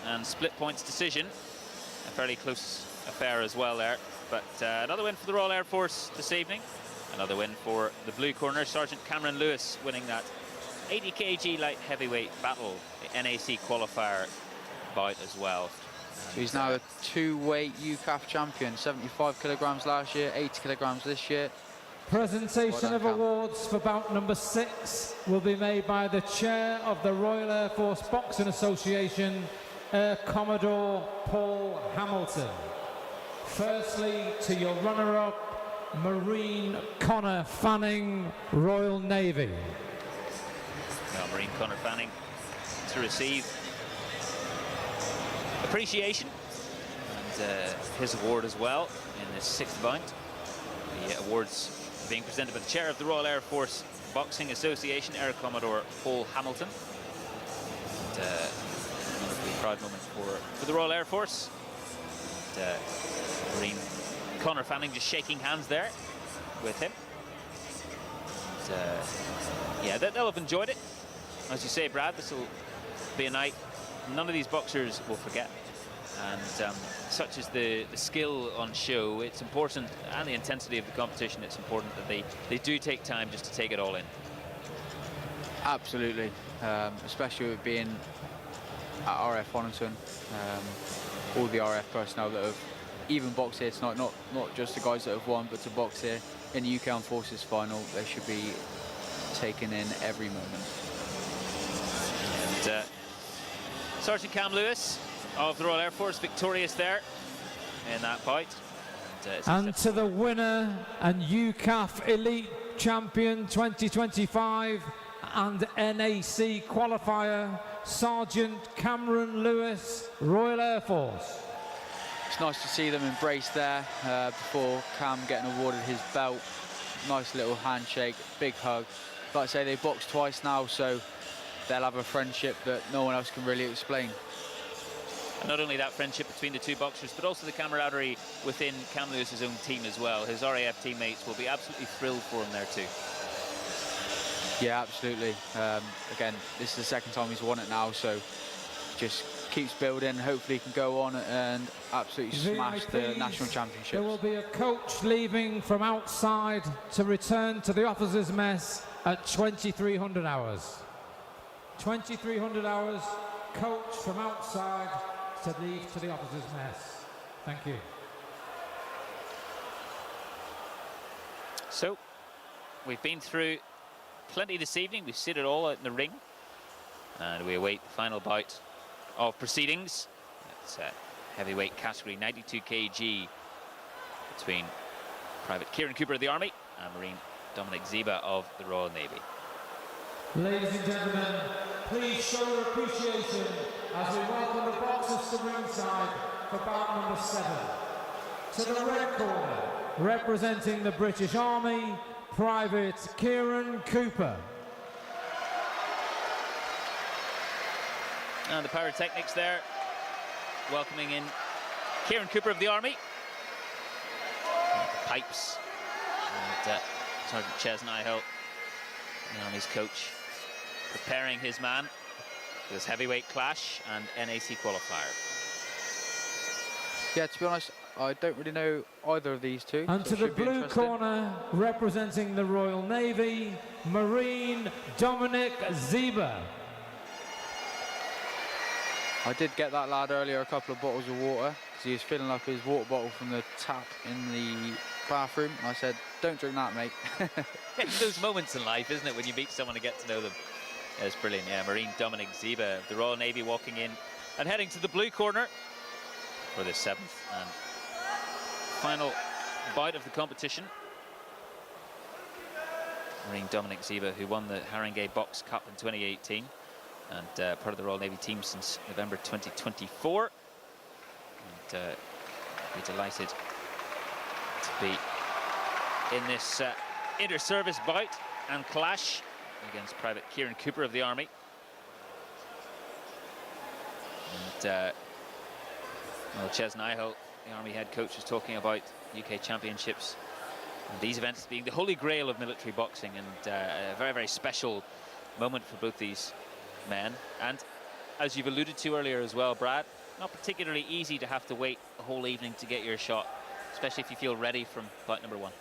And split points decision, a fairly close affair as well there. But another win for the Royal Air Force this evening. Another win for the blue corner, Sergeant Cameron Lewis winning that 80 kg light heavyweight battle, the NAC qualifier bout as well. So he's now a 2-weight UCAF champion, 75 kilograms last year, 80 kilograms this year. Presentation of awards for bout number 6 will be made by the chair of the Royal Air Force Boxing Association, Air Commodore Paul Hamilton. Firstly, to your runner-up, Marine Conor Fanning, Royal Navy. Now, Marine Conor Fanning to receive appreciation and his award as well in this 6th bout. The awards being presented by the chair of the Royal Air Force Boxing Association, Air Commodore Paul Hamilton. And, a proud moment for the Royal Air Force. And, Marine Conor Fanning just shaking hands there with him. And, yeah, they'll have enjoyed it. As you say, Brad, this will be a night none of these boxers will forget. And such is the skill on show, it's important, and the intensity of the competition, it's important that they do take time just to take it all in. Absolutely, especially with being at RF Honiton, all the RF personnel that have even boxed here tonight, not just the guys that have won, but to box here in the UK Armed Forces final, they should be taken in every moment. And, Sergeant Cam Lewis of the Royal Air Force victorious there in that fight. And to the winner and UCAF Elite Champion 2025 and NAC qualifier, Sergeant Cameron Lewis, Royal Air Force. It's nice to see them embrace there before Cam getting awarded his belt. Nice little handshake, big hug. Like I say, they boxed twice now, so they'll have a friendship that no one else can really explain. And not only that friendship between the two boxers, but also the camaraderie within Cam Lewis's own team as well. His RAF teammates will be absolutely thrilled for him there too. Yeah, absolutely. Again, this is the second time he's won it now, so just keeps building. Hopefully he can go on and absolutely smash the national championships. There will be a coach leaving from outside to return to the officers' mess at 2300 hours. 2300 hours, coach from outside to leave to the officers' mess. Thank you. So, we've been through plenty this evening. We've seen it all out in the ring. And we await the final bout of proceedings. It's a heavyweight category, 92 kg, between Private Kieran Cooper of the Army and Marine Dominic Zieba of the Royal Navy. Ladies and gentlemen, please show your appreciation as we welcome the boxers to ringside for bout number 7. To the red corner, representing the British Army, Private Kieran Cooper. And the pyrotechnics there, welcoming in Kieran Cooper of the Army. The pipes. And Sergeant Ches Nihil, the Army's coach, preparing his man for this heavyweight clash and NAC qualifier. Yeah, to be honest, I don't really know either of these two. And so to the blue corner, representing the Royal Navy, Marine Dominic Zieba. I did get that lad earlier a couple of bottles of water because he was filling up his water bottle from the tap in the bathroom. And I said, don't drink that, mate. It's those moments in life, isn't it, when you meet someone and get to know them. Yeah, it's brilliant. Yeah, Marine Dominic Zieba of the Royal Navy walking in and heading to the blue corner for the 7th and final bout of the competition. Marine Dominic Zieba, who won the Haringey Box Cup in 2018 and part of the Royal Navy team since November 2024. And be delighted to be in this inter-service bout and clash against Private Kieran Cooper of the Army. And well, Ches Nihil, the Army head coach, was talking about UK Championships and these events being the holy grail of military boxing, and a very, very special moment for both these men. And as you've alluded to earlier as well, Brad, not particularly easy to have to wait a whole evening to get your shot, especially if you feel ready from bout number 1.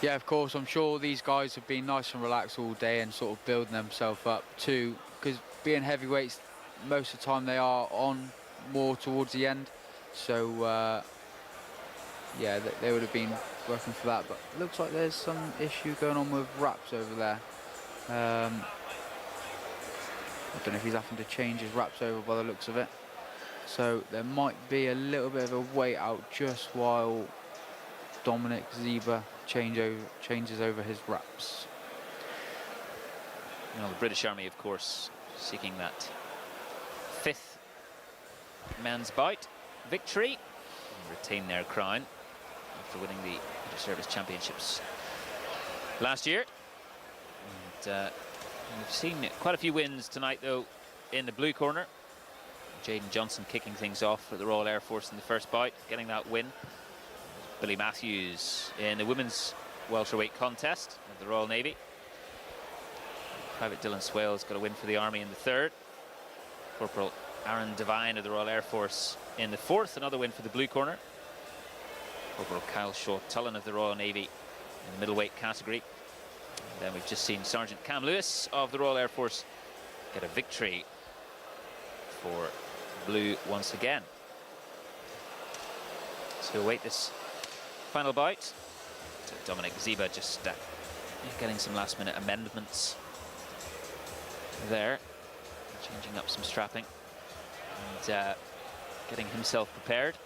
Yeah, of course. I'm sure these guys have been nice and relaxed all day and sort of building themselves up too, because being heavyweights, most of the time they are on more towards the end. So yeah, they would have been working for that. But it looks like there's some issue going on with wraps over there. I don't know if he's having to change his wraps over by the looks of it. So there might be a little bit of a wait out just while Dominic Zieba changes over his wraps. You know, the British Army, of course, seeking that 5th men's bout victory and retain their crown after winning the Inter-Service Championships last year. And we've seen quite a few wins tonight, though, in the blue corner. Jaden Johnson kicking things off for the Royal Air Force in the first bout, getting that win. Billy Matthews in the women's welterweight contest of the Royal Navy. Private Dylan Swales got a win for the Army in the 3rd. Corporal Aaron Devine of the Royal Air Force in the 4th, another win for the blue corner. Corporal Kyle Shaw-Tullin of the Royal Navy in the middleweight category. And then we've just seen Sergeant Cam Lewis of the Royal Air Force get a victory for blue once again. So await this final bout. So Dominic Zieba just getting some last-minute amendments there, changing up some strapping and getting himself prepared.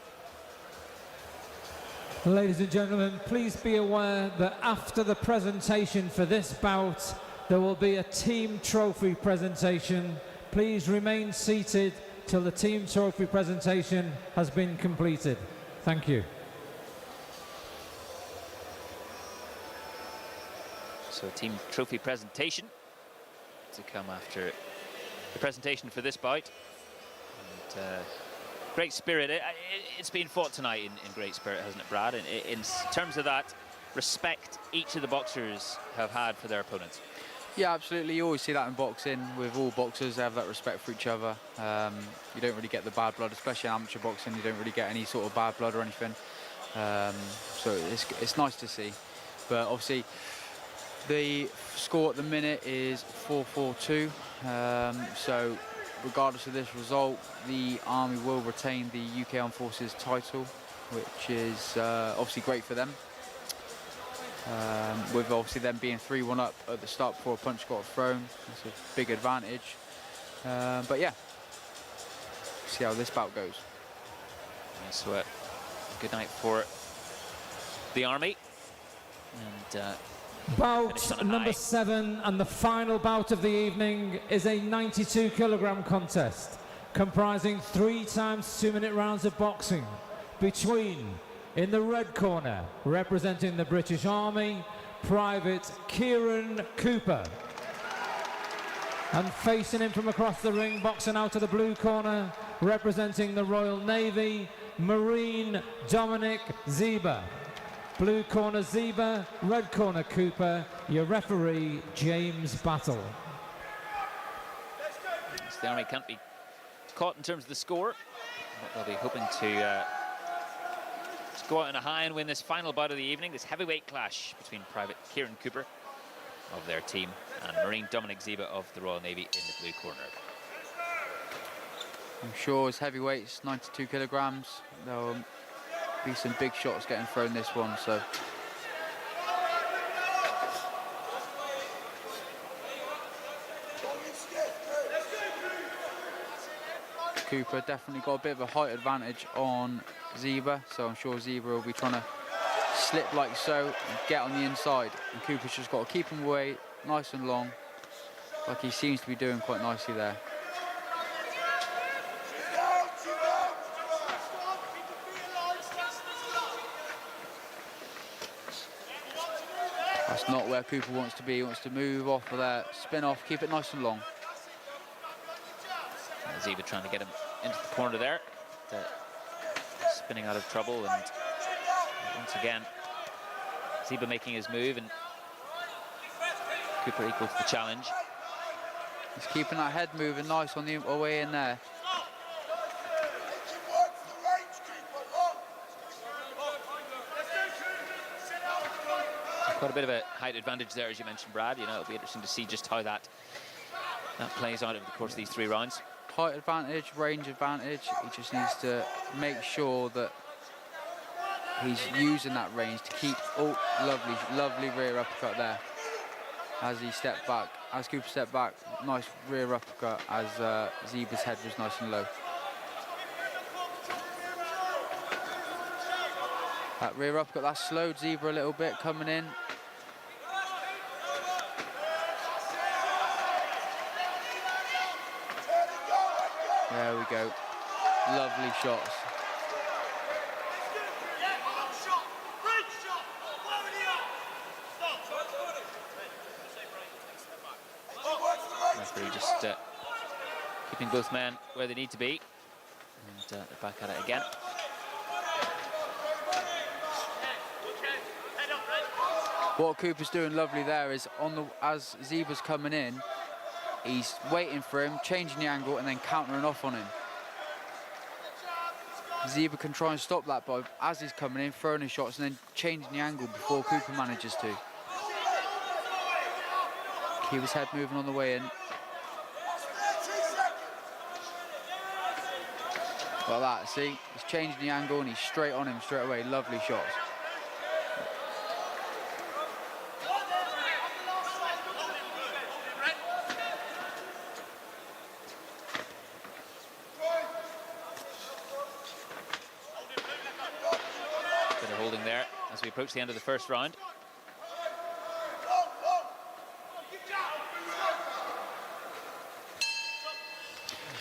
Ladies and gentlemen, please be aware that after the presentation for this bout, there will be a team trophy presentation. Please remain seated till the team trophy presentation has been completed. Thank you. So a team trophy presentation to come after the presentation for this bout. And, great spirit. It's been fought tonight in great spirit, hasn't it, Brad? In terms of that respect each of the boxers have had for their opponents. Yeah, absolutely. You always see that in boxing. With all boxers, they have that respect for each other. You don't really get the bad blood, especially in amateur boxing. You don't really get any sort of bad blood or anything. So it's nice to see. But obviously, the score at the minute is 4-4-2. So regardless of this result, the Army will retain the UK Armed Forces title, which is obviously great for them. With obviously them being 3-1 up at the start before a punch got thrown. That's a big advantage. But yeah, see how this bout goes. So good night for the Army. And bout number 7 and the final bout of the evening is a 92 kilogram contest comprising 3 times 2-minute rounds of boxing between, in the red corner, representing the British Army, Private Kieran Cooper. And facing him from across the ring, boxing out of the blue corner, representing the Royal Navy, Marine Dominic Zieba. Blue corner Zieba, red corner Cooper, your referee James Battle. The Army can't be caught in terms of the score, but they'll be hoping to go out on a high and win this final bout of the evening, this heavyweight clash between Private Kieran Cooper of their team and Marine Dominic Zieba of the Royal Navy in the blue corner. I'm sure as heavyweights, 92 kilograms, there'll be some big shots getting thrown this one, so. Cooper definitely got a bit of a height advantage on Zieba, so I'm sure Zieba will be trying to slip like so and get on the inside. And Cooper's just got to keep him away nice and long, like he seems to be doing quite nicely there. That's not where Cooper wants to be. He wants to move off of there, spin off, keep it nice and long. Zieba trying to get him into the corner there, spinning out of trouble, and once again Zieba making his move and Cooper equal to the challenge. He's keeping that head moving nice on the way in there. Quite a bit of a height advantage there, as you mentioned, Brad. You know, it'll be interesting to see just how that plays out over the course of these 3 rounds. Height advantage, range advantage. He just needs to make sure that he's using that range to keep. Oh, lovely rear uppercut there. As he stepped back, as Cooper stepped back, nice rear uppercut as Zieba's head was nice and low. That rear uppercut, that slowed Zieba a little bit coming in. There we go. Lovely shots. Referee just keeping both men where they need to be. And they're back at it again. What Cooper's doing lovely there is as Zieba's coming in, he's waiting for him, changing the angle and then countering off on him. Zieba can try and stop that by, as he's coming in, throwing his shots and then changing the angle before Cooper manages to. Keep his head moving on the way in. Like that, see? He's changing the angle and he's straight on him straight away. Lovely shots. Bit of holding there as we approach the end of the first round.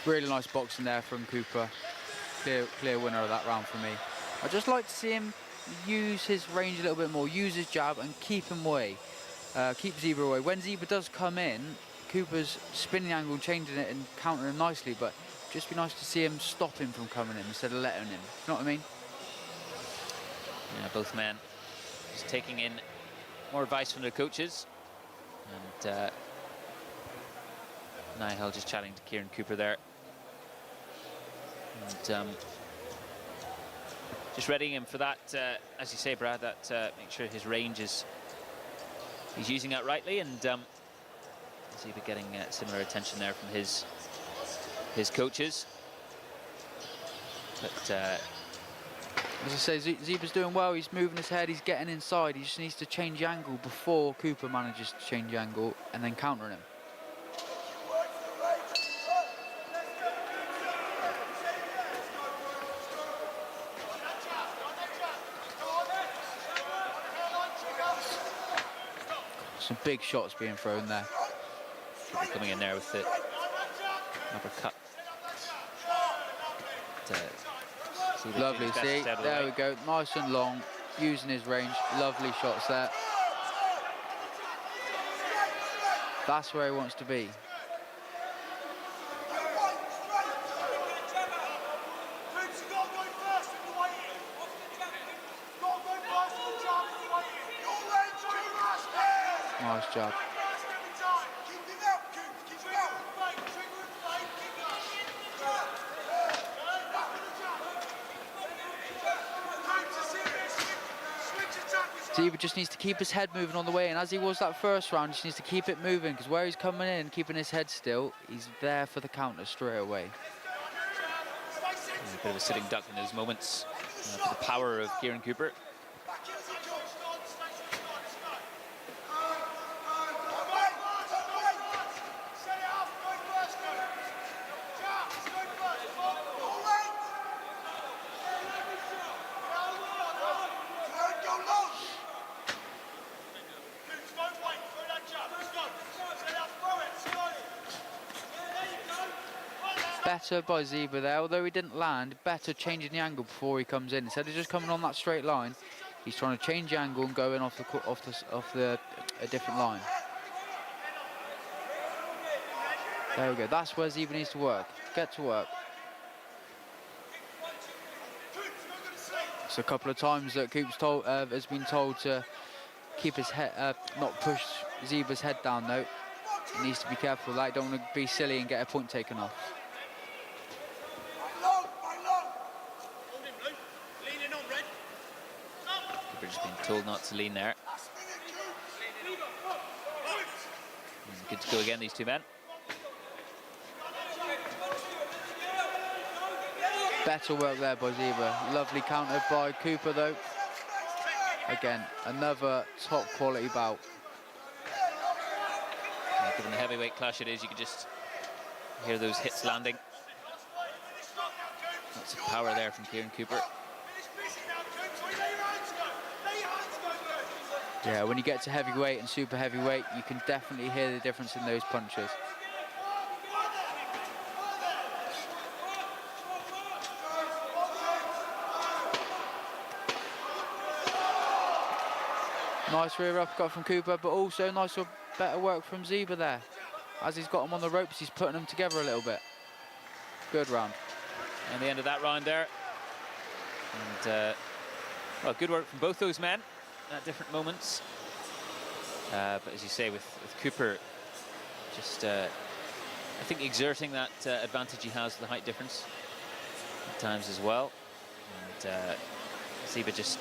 Really nice boxing there from Cooper. Clear winner of that round for me. I'd just like to see him use his range a little bit more, use his jab and keep him away. Keep Zieba away. When Zieba does come in, Cooper's spinning the angle, changing it and countering him nicely, but just be nice to see him stop him from coming in instead of letting him. You know what I mean? Yeah, both men just taking in more advice from their coaches. And Nihal just chatting to Kieran Cooper there. And just readying him for that, as you say, Brad, that make sure his range is, he's using that rightly, and Zieba getting similar attention there from his coaches. But as I say, Zeba's doing well. He's moving his head, he's getting inside. He just needs to change the angle before Cooper manages to change the angle and then countering him. Some big shots being thrown there. Coming in there with the uppercut. Lovely, see, there we go, nice and long, using his range, lovely shots there. That's where he wants to be. Nice job. Zieba just needs to keep his head moving on the way, and as he was that first round, he just needs to keep it moving, because where he's coming in, keeping his head still, he's there for the counter straight away. A bit of a sitting duck in those moments for the power of Kieran Cooper. Better by Zieba there, although he didn't land, better changing the angle before he comes in. Instead of just coming on that straight line, he's trying to change the angle and go in off a different line. There we go, that's where Zieba needs to work. Get to work. So a couple of times that Coop's has been told to keep his head, not push Zeba's head down though. He needs to be careful of that, don't want to be silly and get a point taken off. Just been told not to lean there. Good to go again, these two men. Better work there by Zieba. Lovely counter by Cooper though. Again, another top quality bout. Yeah, given the heavyweight clash it is, you can just hear those hits landing. Lots of power there from Kieran Cooper. Yeah, when you get to heavyweight and super heavyweight, you can definitely hear the difference in those punches. Nice rear uppercut from Cooper, but also nice or better work from Zieba there. As he's got him on the ropes, he's putting them together a little bit. Good round. And the end of that round there. And well, good work from both those men at different moments. But as you say, with Cooper, just I think exerting that advantage he has, the height difference at times as well. And Zieba just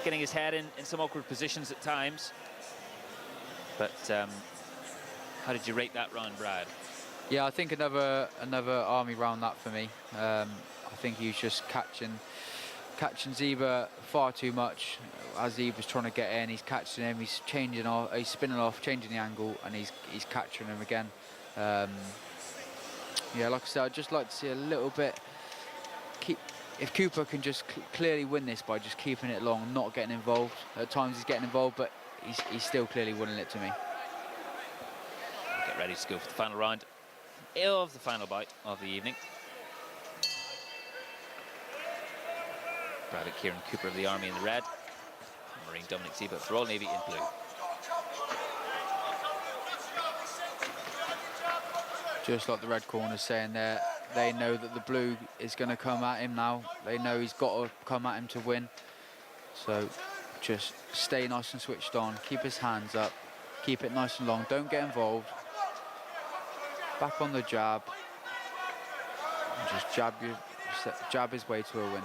getting his head in some awkward positions at times. But how did you rate that round, Brad? Yeah, I think another army round that for me. I think he was just catching Zieba far too much. As Zeba's trying to get in, he's catching him, he's changing off, he's spinning off, changing the angle, and he's catching him again. Yeah, like I said, I'd just like to see a little bit. If Cooper can just clearly win this by just keeping it long, not getting involved. At times he's getting involved, but he's still clearly winning it to me. Get ready to go for the final round. of the final bout of the evening. Private Kieran Cooper of the Army in the red, Marine Dominic Zieba of the Royal Navy in blue. Just like the red corner's saying there, they know that the blue is going to come at him now. They know he's got to come at him to win. So just stay nice and switched on, keep his hands up, keep it nice and long, don't get involved. Back on the jab, and just jab his way to a win.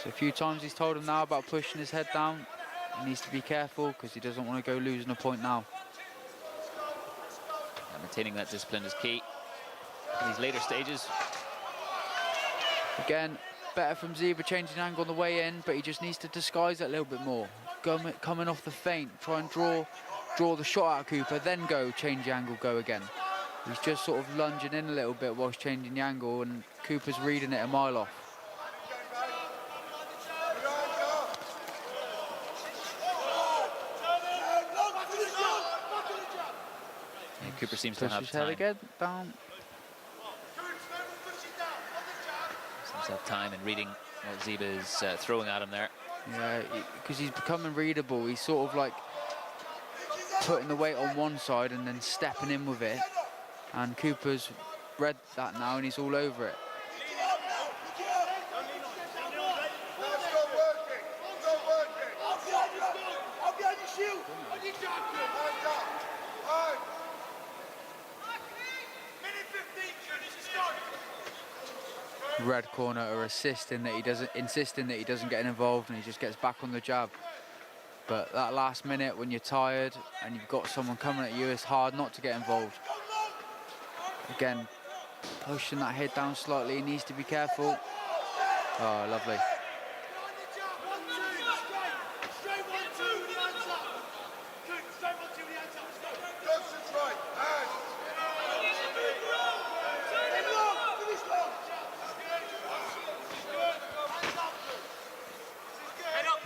So a few times he's told him now about pushing his head down. He needs to be careful because he doesn't want to go losing a point now. And maintaining that discipline is key in these later stages. Again, better from Zieba changing angle on the way in, but he just needs to disguise it a little bit more. Coming off the feint, try and draw the shot out of Cooper, then go, change the angle, go again. He's just sort of lunging in a little bit whilst changing the angle, and Cooper's reading it a mile off. And Cooper seems to have time. Again, down. Seems to have time in reading what Zieba is throwing at him there. Yeah, because he's becoming readable. He's sort of like putting the weight on one side and then stepping in with it. And Cooper's read that now and he's all over it. Red corner are insisting that he doesn't get involved, and he just gets back on the jab. But that last minute when you're tired and you've got someone coming at you, it's hard not to get involved. Again, pushing that head down slightly, he needs to be careful. Oh, lovely.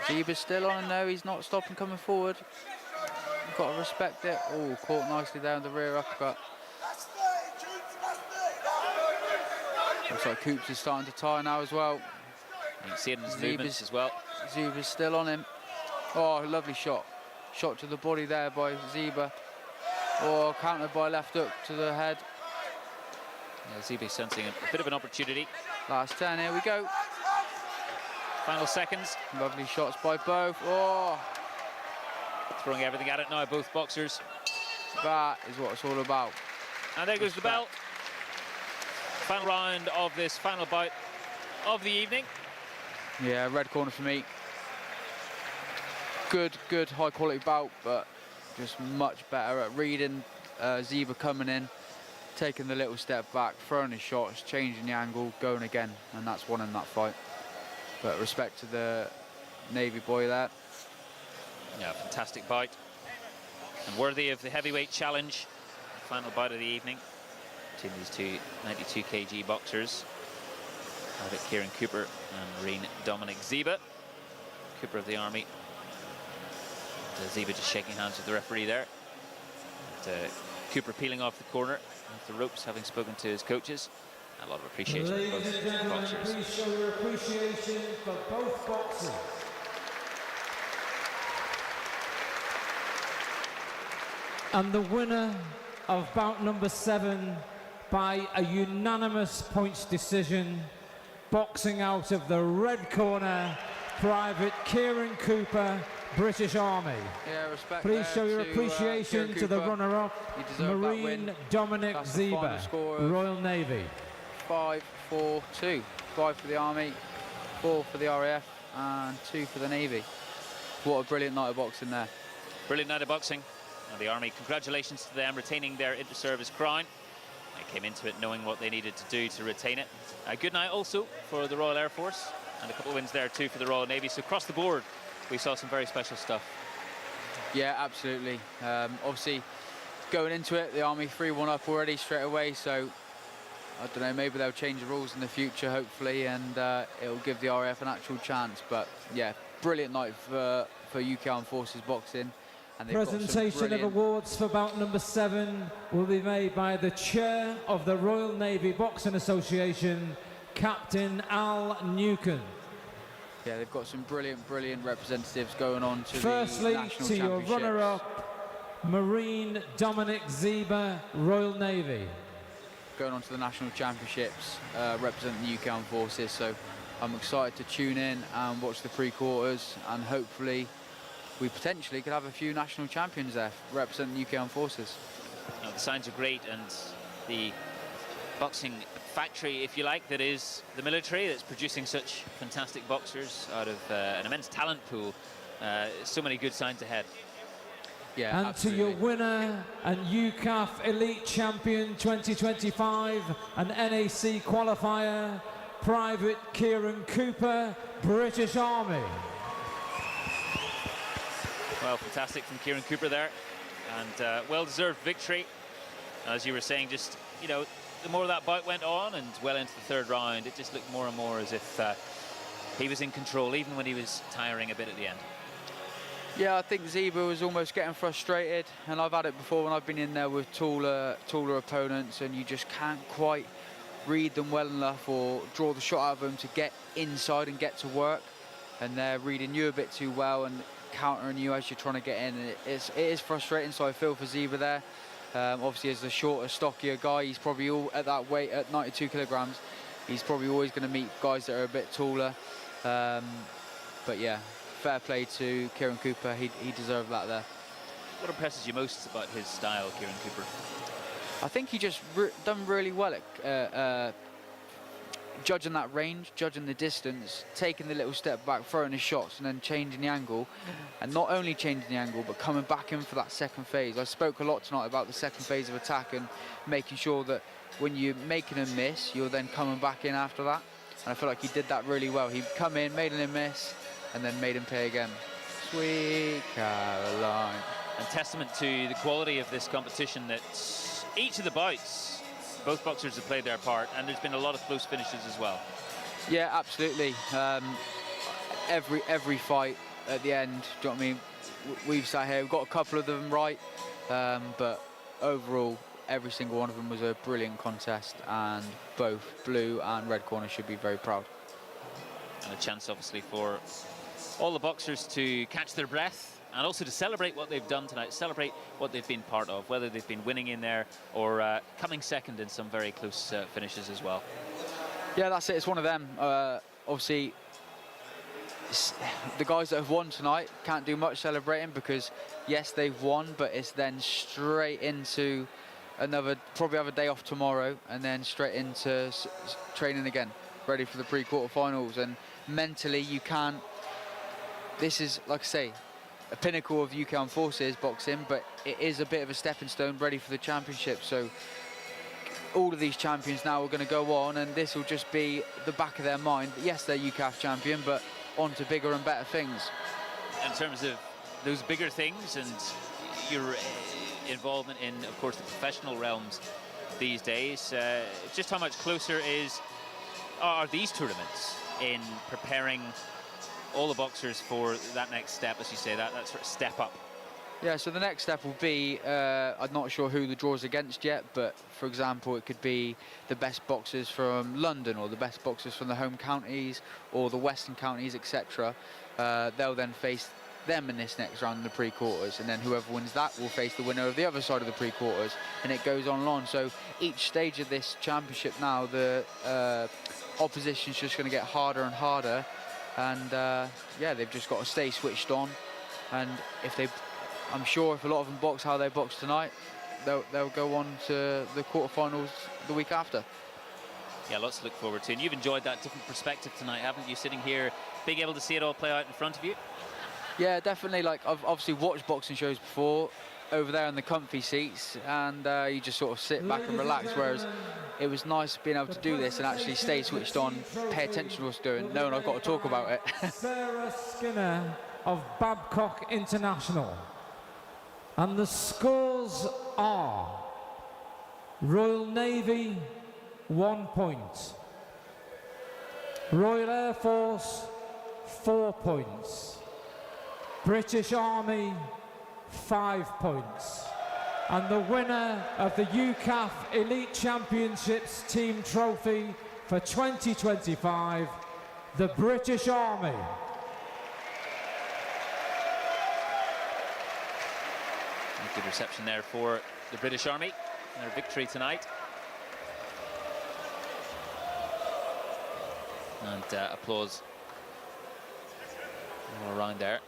Zieba's still on, no, he's not stopping coming forward. You've got to respect it. Oh, caught nicely down the rear uppercut. Looks like Coops is starting to tire now as well. You can see it in his movements as well. Zieba's still on him. Oh, lovely shot. Shot to the body there by Zieba. Oh, countered by left hook to the head. Yeah, Zieba sensing a bit of an opportunity. Last 10, here we go. Final seconds. Lovely shots by both. Oh, throwing everything at it now, both boxers. That is what it's all about. And there goes the bell. Final round of this final bout of the evening. Yeah, red corner for me. Good high quality bout, but just much better at reading Zieba coming in, taking the little step back, throwing his shots, changing the angle, going again, and that's won in that fight. But respect to the Navy boy there. Yeah, fantastic bout. And worthy of the heavyweight challenge. Final bout of the evening between these two 92 kg boxers. Private Kieran Cooper and Marine Dominic Zieba. Cooper of the Army. Zieba just shaking hands with the referee there. And, Cooper peeling off the corner of the ropes, having spoken to his coaches. A lot of appreciation for both boxers. Please show your appreciation for both boxers. And the winner of bout number 7 by a unanimous points decision, boxing out of the red corner, Private Kieran Cooper, British Army. Yeah, respect. Please show your appreciation to the runner-up, Marine Dominic Zieba, Royal Navy. 5-4-2. 5 for the Army, 4 for the RAF, and 2 for the Navy. What a brilliant night of boxing there. Brilliant night of boxing. And the Army, congratulations to them retaining their inter-service crown. They came into it knowing what they needed to do to retain it. A good night also for the Royal Air Force, and a couple of wins there too for the Royal Navy. So across the board, we saw some very special stuff. Yeah, absolutely. Obviously, going into it, the Army 3-1 up already straight away, so I don't know, maybe they'll change the rules in the future, hopefully, and it'll give the RAF an actual chance. But yeah, brilliant night for for UK Armed Forces boxing. And they've Presentation of awards for bout number 7 will be made by the Chair of the Royal Navy Boxing Association, Captain Al Newcomb. Yeah, they've got some brilliant representatives going on to Firstly, the national to your championships. runner-up, Marine Dominic Zieba, Royal Navy. Going on to the national championships, representing the UK Armed Forces. So I'm excited to tune in and watch the pre-quarters, and hopefully we potentially could have a few national champions there representing the UK Armed Forces. The signs are great, and the boxing factory, if you like, that is the military, that's producing such fantastic boxers out of an immense talent pool. So many good signs ahead. Yeah, and absolutely. to your winner and UCAF Elite Champion 2025 and NAC qualifier, Private Kieran Cooper, British Army. Well, fantastic from Kieran Cooper there, and well-deserved victory. As you were saying, just, you know, the more that bout went on and well into the 3rd round, it just looked more and more as if he was in control, even when he was tiring a bit at the end. Yeah, I think Zieba was almost getting frustrated, and I've had it before when I've been in there with taller opponents, and you just can't quite read them well enough or draw the shot out of them to get inside and get to work. And they're reading you a bit too well and countering you as you're trying to get in. And it is frustrating, so I feel for Zieba there. Obviously, as the shorter, stockier guy, he's probably all at that weight at 92 kilograms. He's probably always going to meet guys that are a bit taller. But yeah, fair play to Kieran Cooper. He deserved that there. What impresses you most about his style, Kieran Cooper? I think he just done really well at judging that range, judging the distance, taking the little step back, throwing his shots, and then changing the angle. And not only changing the angle, but coming back in for that second phase. I spoke a lot tonight about the second phase of attack and making sure that when you're making a miss, you're then coming back in after that. And I feel like he did that really well. He'd come in, made him miss, and then made him pay again. Sweet Caroline. And testament to the quality of this competition that each of the bouts, both boxers have played their part, and there's been a lot of close finishes as well. Yeah, absolutely. Every fight at the end, do you know what I mean? We've sat here, we've got a couple of them right, but overall, every single one of them was a brilliant contest, and both blue and red corner should be very proud. And a chance, obviously, for all the boxers to catch their breath and also to celebrate what they've done tonight, celebrate what they've been part of, whether they've been winning in there or coming second in some very close finishes as well. Yeah, that's it. It's one of them. Obviously, the guys that have won tonight can't do much celebrating because, yes, they've won, but it's then straight into probably have a day off tomorrow, and then straight into training again, ready for the pre-quarterfinals. And mentally, you can't. This is, like I say, a pinnacle of UK Armed Forces boxing, but it is a bit of a stepping stone ready for the championship. So all of these champions now are going to go on, and this will just be the back of their mind. Yes, they're UCAF champion, but on to bigger and better things. In terms of those bigger things and your involvement in, of course, the professional realms these days, just how much closer are these tournaments in preparing all the boxers for that next step, as you say, that sort of step up? Yeah, so the next step will be, I'm not sure who the draw's against yet, but for example, it could be the best boxers from London or the best boxers from the home counties or the western counties, etc. They'll then face them in this next round in the pre-quarters, and then whoever wins that will face the winner of the other side of the pre-quarters, and it goes on and on. So each stage of this championship now, the opposition's just going to get harder and harder. And yeah, they've just got to stay switched on, and I'm sure if a lot of them box how they box tonight, they'll go on to the quarterfinals the week after. Yeah, lots to look forward to, and you've enjoyed that different perspective tonight, haven't you, sitting here being able to see it all play out in front of you? Yeah, definitely. Like, I've obviously watched boxing shows before over there in the comfy seats, and you just sort of sit back and relax, whereas it was nice being able to do this and actually stay switched on, pay attention to what's doing, knowing I've got to talk about it. Sarah Skinner of Babcock International. And the scores are Royal Navy, 1 point. Royal Air Force, 4 points. British Army, 5 points. And the winner of the UCAF Elite Championships Team Trophy for 2025, the British Army. Good reception there for the British Army, their victory tonight. And applause all around there.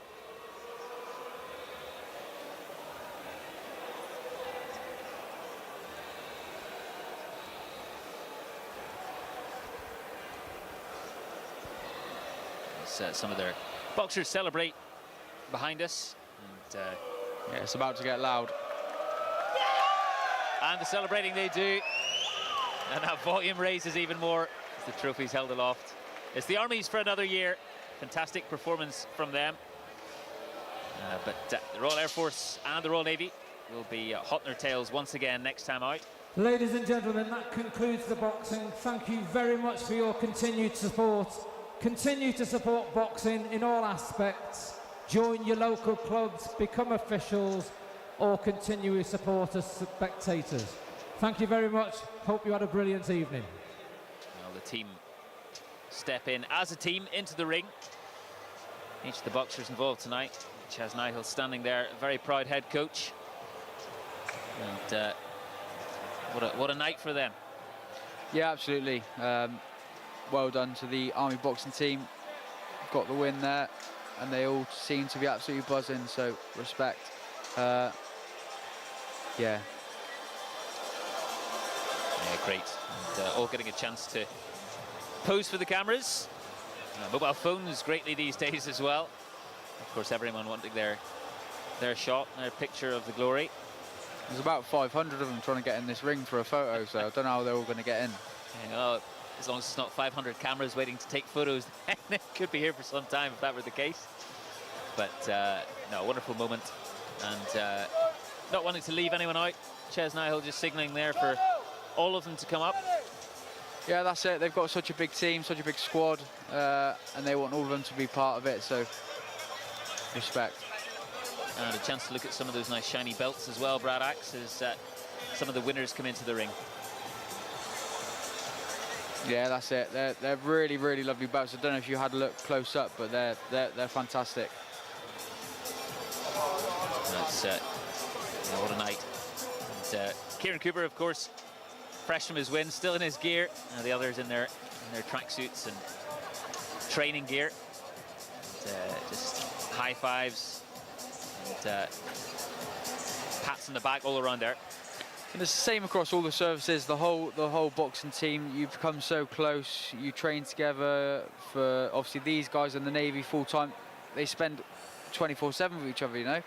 As some of their boxers celebrate behind us. And, yeah, it's about to get loud. And the celebrating they do. And that volume raises even more as the trophy's held aloft. It's the Army's for another year. Fantastic performance from them. But the Royal Air Force and the Royal Navy will be hot in their tails once again next time out. Ladies and gentlemen, that concludes the boxing. Thank you very much for your continued support. Continue to support boxing in all aspects. Join your local clubs, become officials, or continue to support as spectators. Thank you very much. Hope you had a brilliant evening. Well, the team step in as a team into the ring. Each of the boxers involved tonight. Chaz Nihill standing there, a very proud head coach. And what a night for them. Yeah, absolutely. Well done to the Army boxing team. Got the win there, and they all seem to be absolutely buzzing, so respect. Yeah, great. And all getting a chance to pose for the cameras. Mobile phones greatly these days as well. Of course, everyone wanting their shot, their picture of the glory. There's about 500 of them trying to get in this ring for a photo, so I don't know how they're all going to get in. You know, as long as it's not 500 cameras waiting to take photos, it could be here for some time if that were the case. But no, a wonderful moment, and not wanting to leave anyone out. Chaz Nihill just signalling there for all of them to come up. Yeah, that's it. They've got such a big team, such a big squad, and they want all of them to be part of it, so respect. And a chance to look at some of those nice shiny belts as well, Brad Axe, as some of the winners come into the ring. Yeah, that's it. They're really, really lovely belts. I don't know if you had a look close up, but they're fantastic. That's what a night. And, Kieran Cooper, of course, fresh from his win, still in his gear. The others in their tracksuits and training gear. And, just high fives and pats on the back all around there. And it's the same across all the services, the whole boxing team. You become so close, you train together. For obviously these guys in the Navy full time, they spend 24/7 with each other, you know.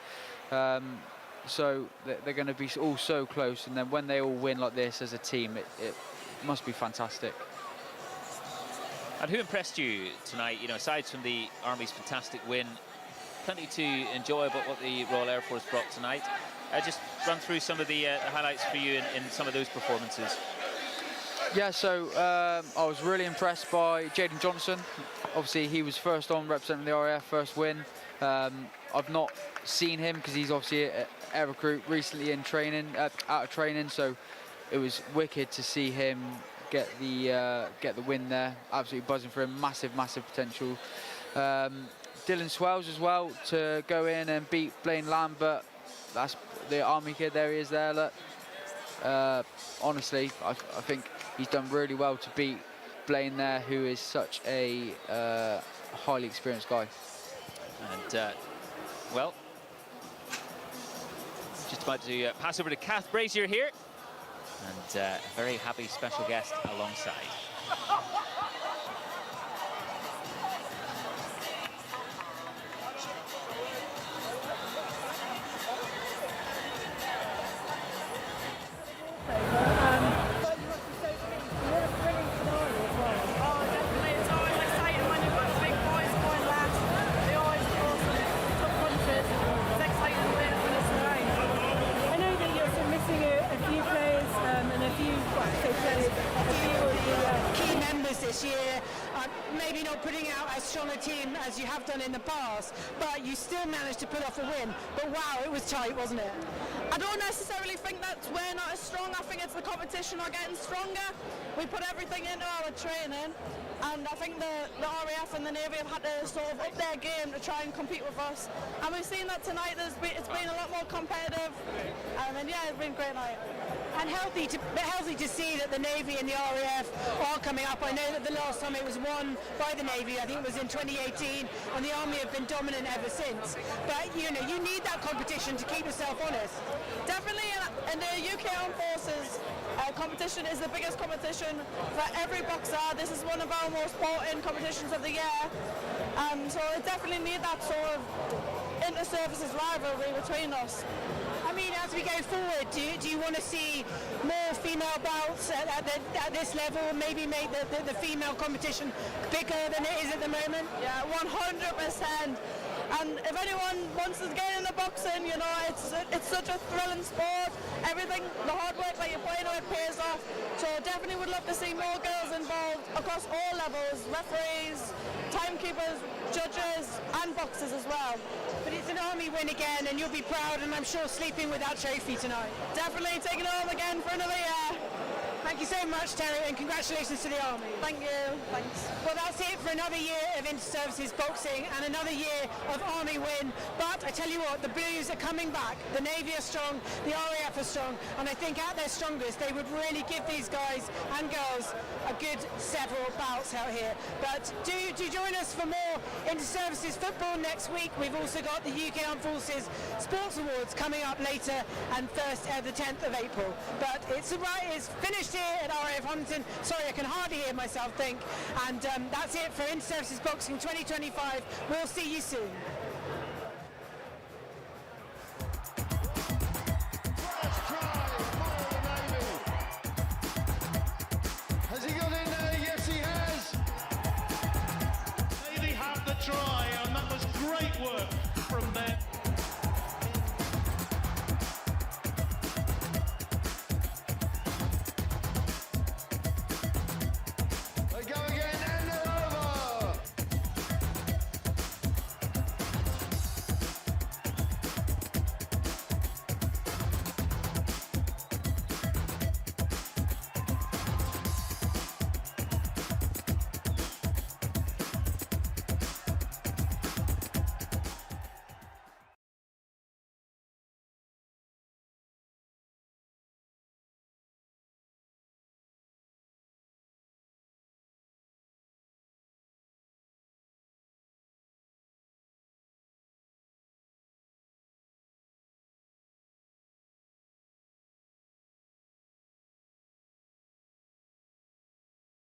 So they're going to be all so close, and then when they all win like this as a team, it must be fantastic. And who impressed you tonight? You know, aside from the Army's fantastic win, plenty to enjoy about what the Royal Air Force brought tonight. Just run through some of the highlights for you in some of those performances. Yeah, so I was really impressed by Jaden Johnson. Obviously, he was first on representing the RAF, first win. I've not seen him because he's obviously an air recruit recently in training, out of training. So it was wicked to see him get the win there. Absolutely buzzing for him. Massive potential. Dylan Swales as well to go in and beat Blaine Lambert. That's the Army kid. There he is there. Look. Honestly, I think he's done really well to beat Blaine there, who is such a highly experienced guy. And well, just about to pass over to Kath Brazier here, and a very happy special guest alongside. nervous this year, maybe not putting out as strong a team as you have done in the past, but you still managed to pull off a win. But wow, it was tight, wasn't it? I don't necessarily think that we're not as strong. I think it's the competition are getting stronger. We put everything into our training, and I think the RAF and the Navy have had to sort of up their game to try and compete with us. And we've seen that tonight. It's been a lot more competitive, and yeah, it's been a great night. And healthy to see that the Navy and the RAF are coming up. I know that the last time it was won by the Navy, I think it was in 2018, and the Army have been dominant ever since. But you know, you need that competition to keep yourself honest. Definitely, in the UK Armed Forces, competition is the biggest competition for every boxer. This is one of our most important competitions of the year. So it definitely need that sort of inter-services rivalry between us. I mean, as we go forward, do you want to see more female bouts at this level, maybe make the female competition bigger than it is at the moment? Yeah, 100%. And if anyone wants to get into boxing, you know, it's such a thrilling sport. Everything, the hard work that you put into it pays off. So definitely would love to see more girls involved across all levels, referees, timekeepers, judges, and boxers as well. But it's an Army win again, and you'll be proud, and I'm sure sleeping with that trophy tonight. Definitely taking it home again for another year. Thank you so much, Terry, and congratulations to the Army. Thank you. Thanks. Well, that's it for another year of Inter-Services Boxing and another year of Army win. But I tell you what, the Blues are coming back. The Navy are strong, the RAF are strong, and I think at their strongest, they would really give these guys and girls a good several bouts out here. But do join us for more Inter-Services football next week. We've also got the UK Armed Forces Sports Awards coming up later, and first the 10th of April. But it's finished here at RAF Huntington. Sorry, I can hardly hear myself think. And that's it for Inter-Services Boxing 2025. We'll see you soon.